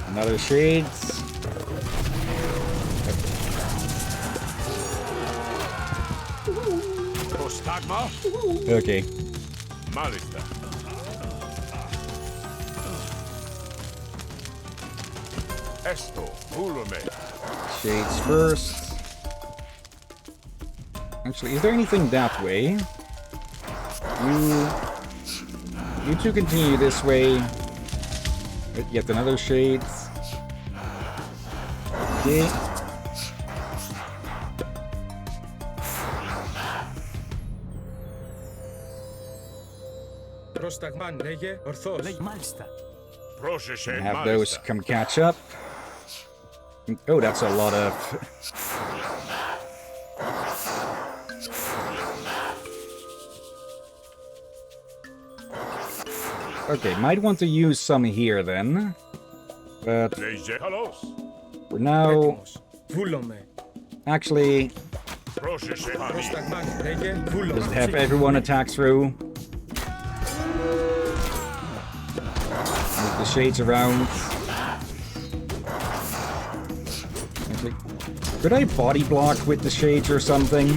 Another Shades. Okay. Malista. Esto, Ulume. Shades first. Actually, is there anything that way? You two continue this way. Yet another Shades. Okay. Πρόσταγμαν, λέγε, ορθώς. Μάλιστα. Have those come catch up. Oh, that's a lot of... Okay, might want to use some here then. But for now... Actually... Just have everyone attack through. Move the Shades around. Actually, could I body block with the Shades or something?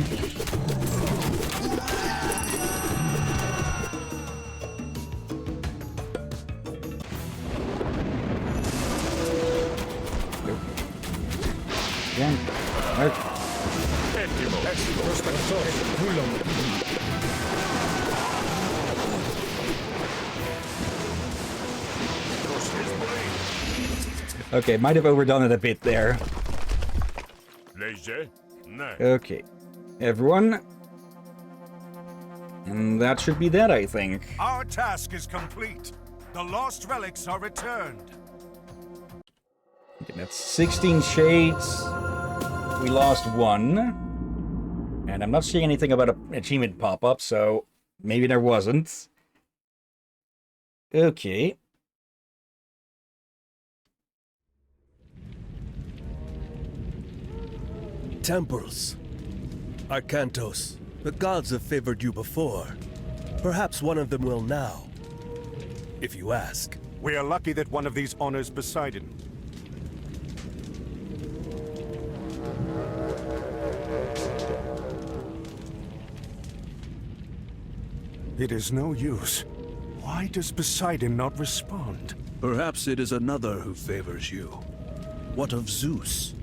Again. Okay, might have overdone it a bit there. Okay, everyone. And that should be that, I think. Our task is complete. The lost relics are returned. Okay, that's 16 Shades. We lost one. And I'm not seeing anything about an achievement pop-up, so maybe there wasn't. Okay. Temples. Arcantos. The gods have favored you before. Perhaps one of them will now. If you ask. We are lucky that one of these honors Poseidon. It is no use. Why does Poseidon not respond? Perhaps it is another who favors you. What of Zeus?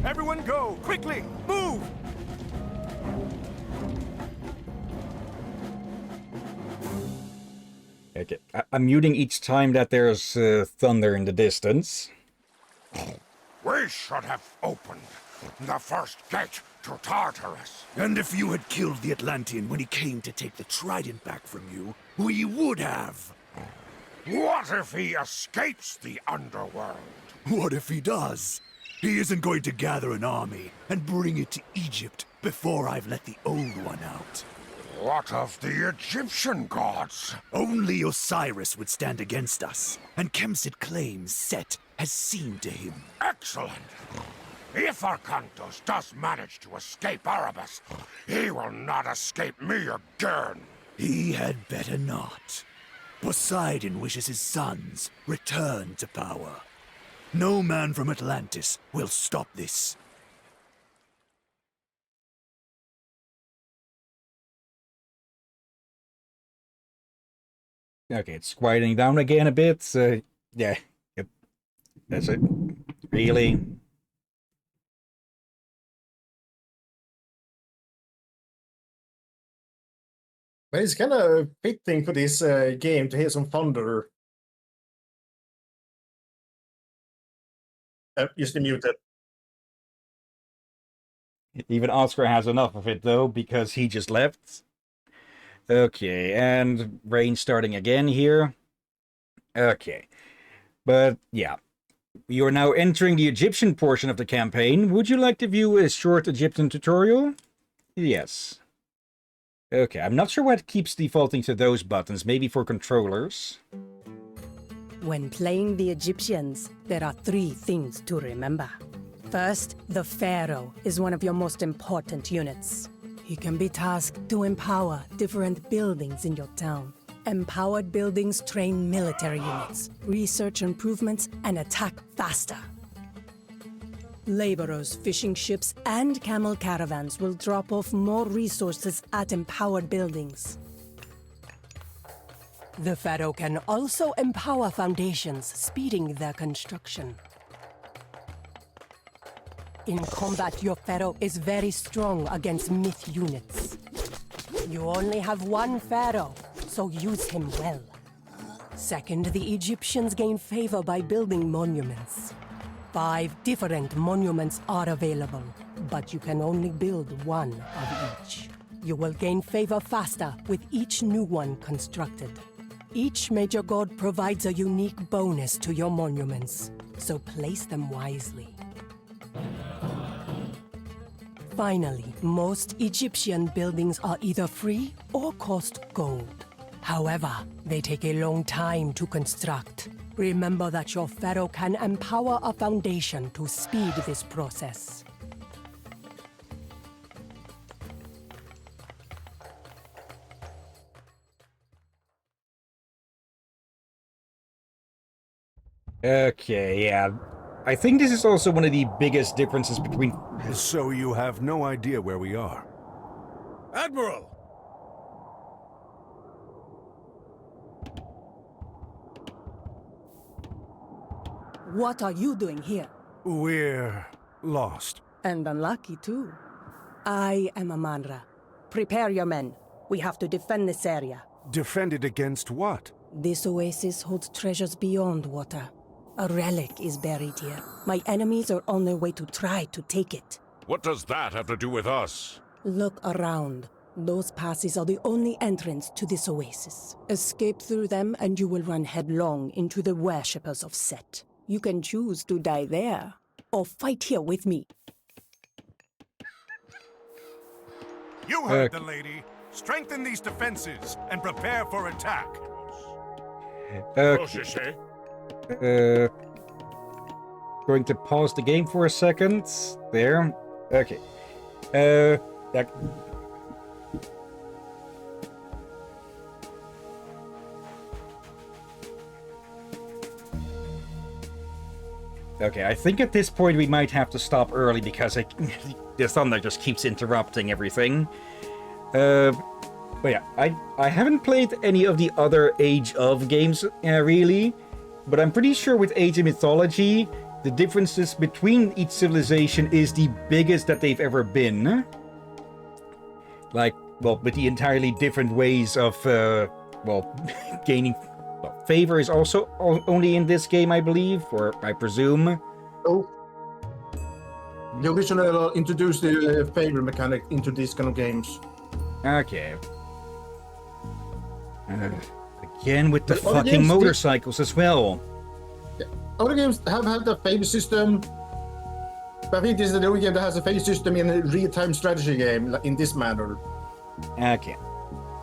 Everyone go! Quickly! Move! Okay, I'm muting each time that there's thunder in the distance. We should have opened the first gate to Tartarus. And if you had killed the Atlantean when he came to take the trident back from you, we would have. What if he escapes the underworld? What if he does? He isn't going to gather an army and bring it to Egypt before I've let the old one out. What of the Egyptian gods? Only Osiris would stand against us, and Kemsit claims Set has seen to him. Excellent. If Arcantos does manage to escape Erebus, he will not escape me again. He had better not. Poseidon wishes his sons return to power. No man from Atlantis will stop this. Okay, it's quieting down again a bit. Yeah, yep. That's it. Really? But it's kind of fitting for this game to hear some thunder. Just muted. Even Oscar has enough of it, though, because he just left. Okay, and rain starting again here. Okay. But, yeah. We are now entering the Egyptian portion of the campaign. Would you like to view a short Egyptian tutorial? Yes. Okay, I'm not sure what keeps defaulting to those buttons. Maybe for controllers. When playing the Egyptians, there are 3 things to remember. First, the Pharaoh is one of your most important units. He can be tasked to empower different buildings in your town. Empowered buildings train military units, research improvements, and attack faster. Laborers, fishing ships, and camel caravans will drop off more resources at empowered buildings. The Pharaoh can also empower foundations, speeding their construction. In combat, your Pharaoh is very strong against myth units. You only have 1 Pharaoh, so use him well. Second, the Egyptians gain favor by building monuments. 5 different monuments are available, but you can only build 1 of each. You will gain favor faster with each new one constructed. Each major god provides a unique bonus to your monuments, so place them wisely. Finally, most Egyptian buildings are either free or cost gold. However, they take a long time to construct. Remember that your Pharaoh can empower a foundation to speed this process. Okay, yeah. I think this is also one of the biggest differences between... So you have no idea where we are? Admiral! What are you doing here? We're lost. And unlucky too. I am Amanra. Prepare your men. We have to defend this area. Defend it against what? This oasis holds treasures beyond water. A relic is buried here. My enemies are on their way to try to take it. What does that have to do with us? Look around. Those passes are the only entrance to this oasis. Escape through them and you will run headlong into the worshippers of Set. You can choose to die there, or fight here with me. You heard the lady. Strengthen these defenses and prepare for attack. Going to pause the game for a second. There. Okay. That... Okay, I think at this point we might have to stop early because the thunder just keeps interrupting everything. But yeah, I haven't played any of the other Age of games, really. But I'm pretty sure with Age of Mythology, the differences between each civilization is the biggest that they've ever been. Like, well, with the entirely different ways of, well, gaining... Well, favor is also only in this game, I believe, or I presume. Oh. The original introduced the favor mechanic into these kind of games. Okay. Again with the fucking motorcycles as well. Yeah. Other games have had the favor system. But I think this is the only game that has a favor system in a real-time strategy game in this manner. Okay.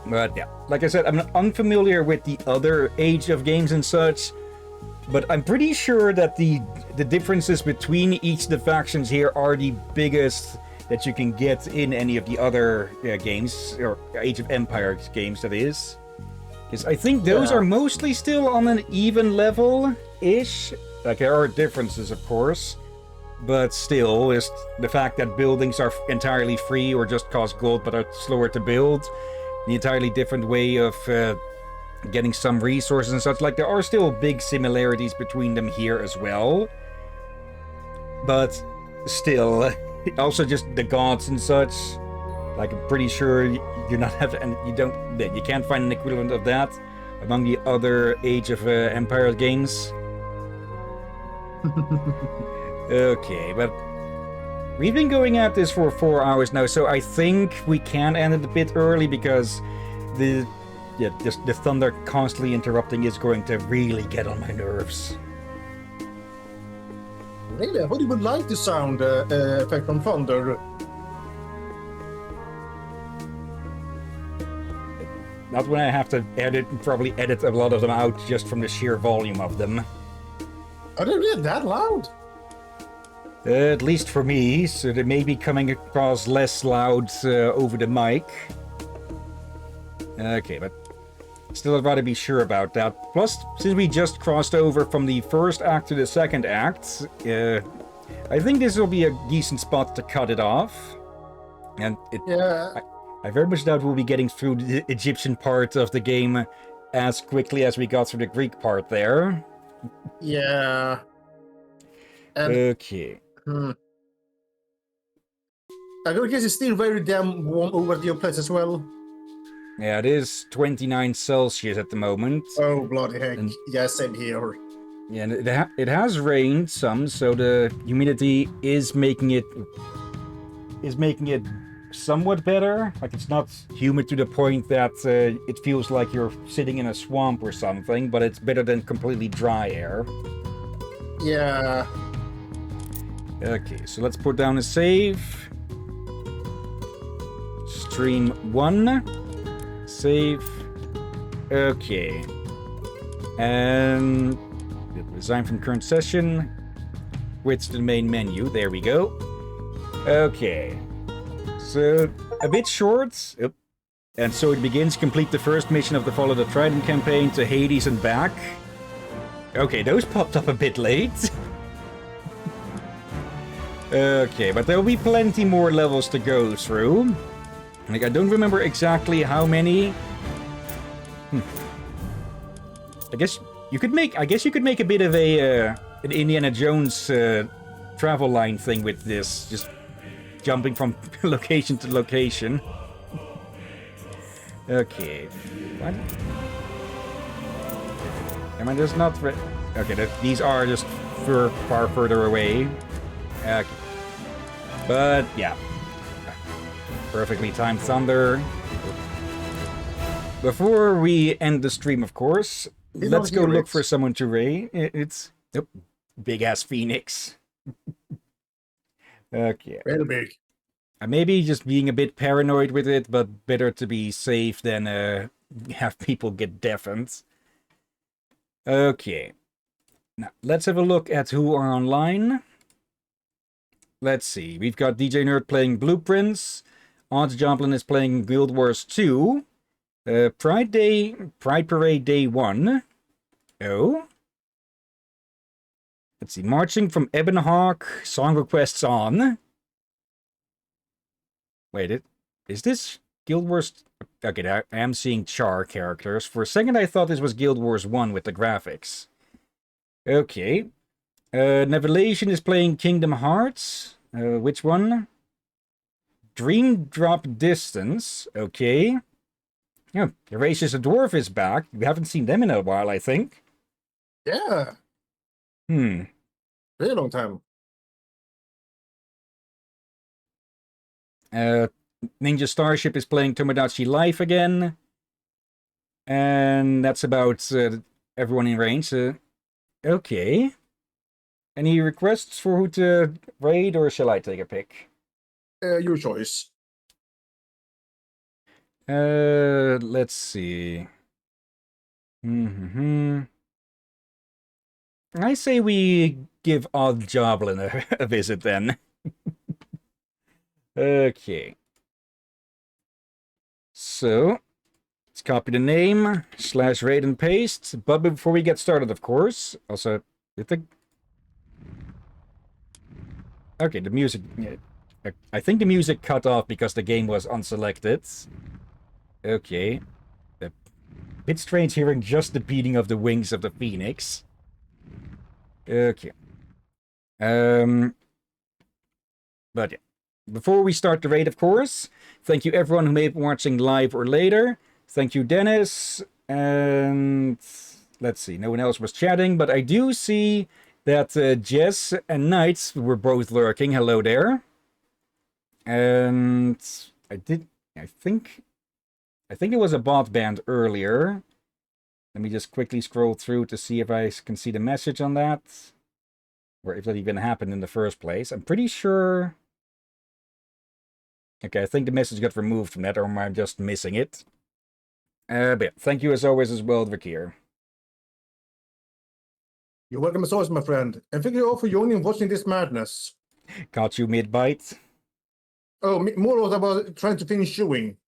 But yeah, like I said, I'm not unfamiliar with the other Age of games and such, but I'm pretty sure that the differences between each of the factions here are the biggest that you can get in any of the other games, or Age of Empires games, that is. Because I think those are mostly still on an even level-ish. Like, there are differences, of course, but still, is the fact that buildings are entirely free or just cost gold but are slower to build. The entirely different way of getting some resources and such. Like, there are still big similarities between them here as well. But still, also just the gods and such. Like, I'm pretty sure you're not you can't find an equivalent of that among the other Age of Empire games. Okay, but we've been going at this for 4 hours now, so I think we can end it a bit early because the thunder constantly interrupting is going to really get on my nerves. Really? I thought you would like the sound effect from thunder. Not when I have to probably edit a lot of them out just from the sheer volume of them. Are they really that loud? At least for me, so they may be coming across less loud over the mic. Okay, but still I'd rather be sure about that. Plus, since we just crossed over from the first act to the second act, I think this will be a decent spot to cut it off. And I very much doubt we'll be getting through the Egyptian part of the game as quickly as we got through the Greek part there. Yeah. And, okay. I guess it's still very damn warm over at your place as well. Yeah, it is 29 Celsius at the moment. Oh, bloody heck. Yeah, same here. Yeah, and it has rained some, so the humidity is making it somewhat better. Like, it's not humid to the point that it feels like you're sitting in a swamp or something, but it's better than completely dry air. Yeah. Okay, so let's put down a save. Stream 1. Save. Okay. And resign from current session. Switch to the main menu. There we go. Okay. So, a bit short. Yep. And so it begins. Complete the first mission of the Follow the Trident campaign to Hades and back. Okay, those popped up a bit late. Okay, but there'll be plenty more levels to go through. Like, I don't remember exactly how many. I guess you could make a bit of an Indiana Jones travel line thing with this, just jumping from location to location. Okay. What? Am I just not... Okay, these are just far further away. Okay. But, yeah. Perfectly timed thunder. Before we end the stream, of course, let's go look for someone to raid. It's... Nope. Big-ass Phoenix. Okay. Very big. I may be just being a bit paranoid with it, but better to be safe than have people get deafened. Okay. Now, let's have a look at who are online. Let's see. We've got DJ Nerd playing Blueprints. Odds Joplin is playing Guild Wars 2. Pride Parade Day 1. Oh. Let's see. Marching from Ebonhawk. Song requests on. Wait, is this Guild Wars... Okay, I am seeing Char characters. For a second, I thought this was Guild Wars 1 with the graphics. Okay. Nevelation is playing Kingdom Hearts. Which one? Dream Drop Distance. Okay. Yeah, Erasures the Dwarf is back. We haven't seen them in a while, I think. Yeah. Very long time. Ninja Starship is playing Tomodachi Life again. And that's about everyone in range. Okay. Any requests for who to raid, or shall I take a pick? Your choice. Let's see. I say we give Odd Joblin a visit then. Okay. So, let's copy the name, /raid and paste. But before we get started, of course, also, okay, the music... I think the music cut off because the game was unselected. Okay. A bit strange hearing just the beating of the wings of the Phoenix. Okay. But yeah. Before we start the raid, of course, thank you everyone who may be watching live or later. Thank you, Dennis. And let's see, no one else was chatting, but I do see that Jess and Knights were both lurking. Hello there. And I think it was a bot band earlier. Let me just quickly scroll through to see if I can see the message on that. or if that even happened in the first place. I'm pretty sure... Okay, I think the message got removed from that, or am I just missing it? But yeah, thank you as always as well, Vakir. You're welcome as always, my friend. And thank you all for joining and watching this madness. Caught you mid-bite. Oh, more was about trying to finish chewing.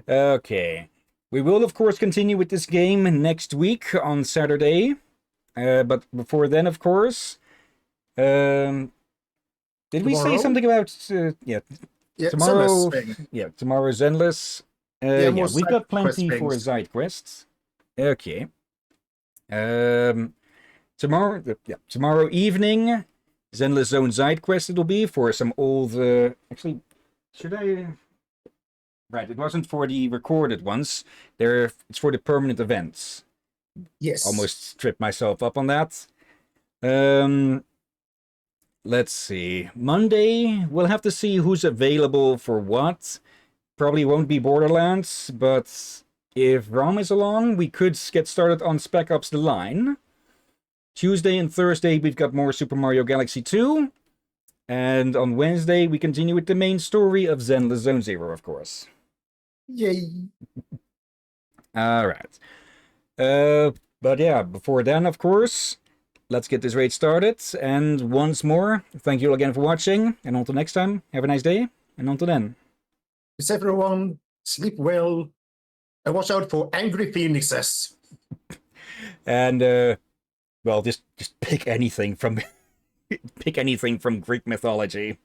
Okay. We will, of course, continue with this game next week on Saturday. But before then, of course... did we say something about... yeah, tomorrow... Yeah, tomorrow's Endless. Yeah, we've got plenty for side quests. Okay. Tomorrow evening, Zenless Zone side quest it'll be for some old... actually, should I... Right, it wasn't for the recorded ones. It's for the permanent events. Yes. Almost tripped myself up on that. Let's see. Monday, we'll have to see who's available for what. Probably won't be Borderlands, but if Rom is along, we could get started on Spec Ops The Line. Tuesday and Thursday, we've got more Super Mario Galaxy 2. And on Wednesday, we continue with the main story of Zenless Zone Zero, of course. Yay. Alright. But yeah, before then, of course, let's get this raid started. And once more, thank you all again for watching. And until next time, have a nice day. And until then. Be safe, everyone. Sleep well. And watch out for angry phoenixes. And, well, just pick anything from... pick anything from Greek mythology.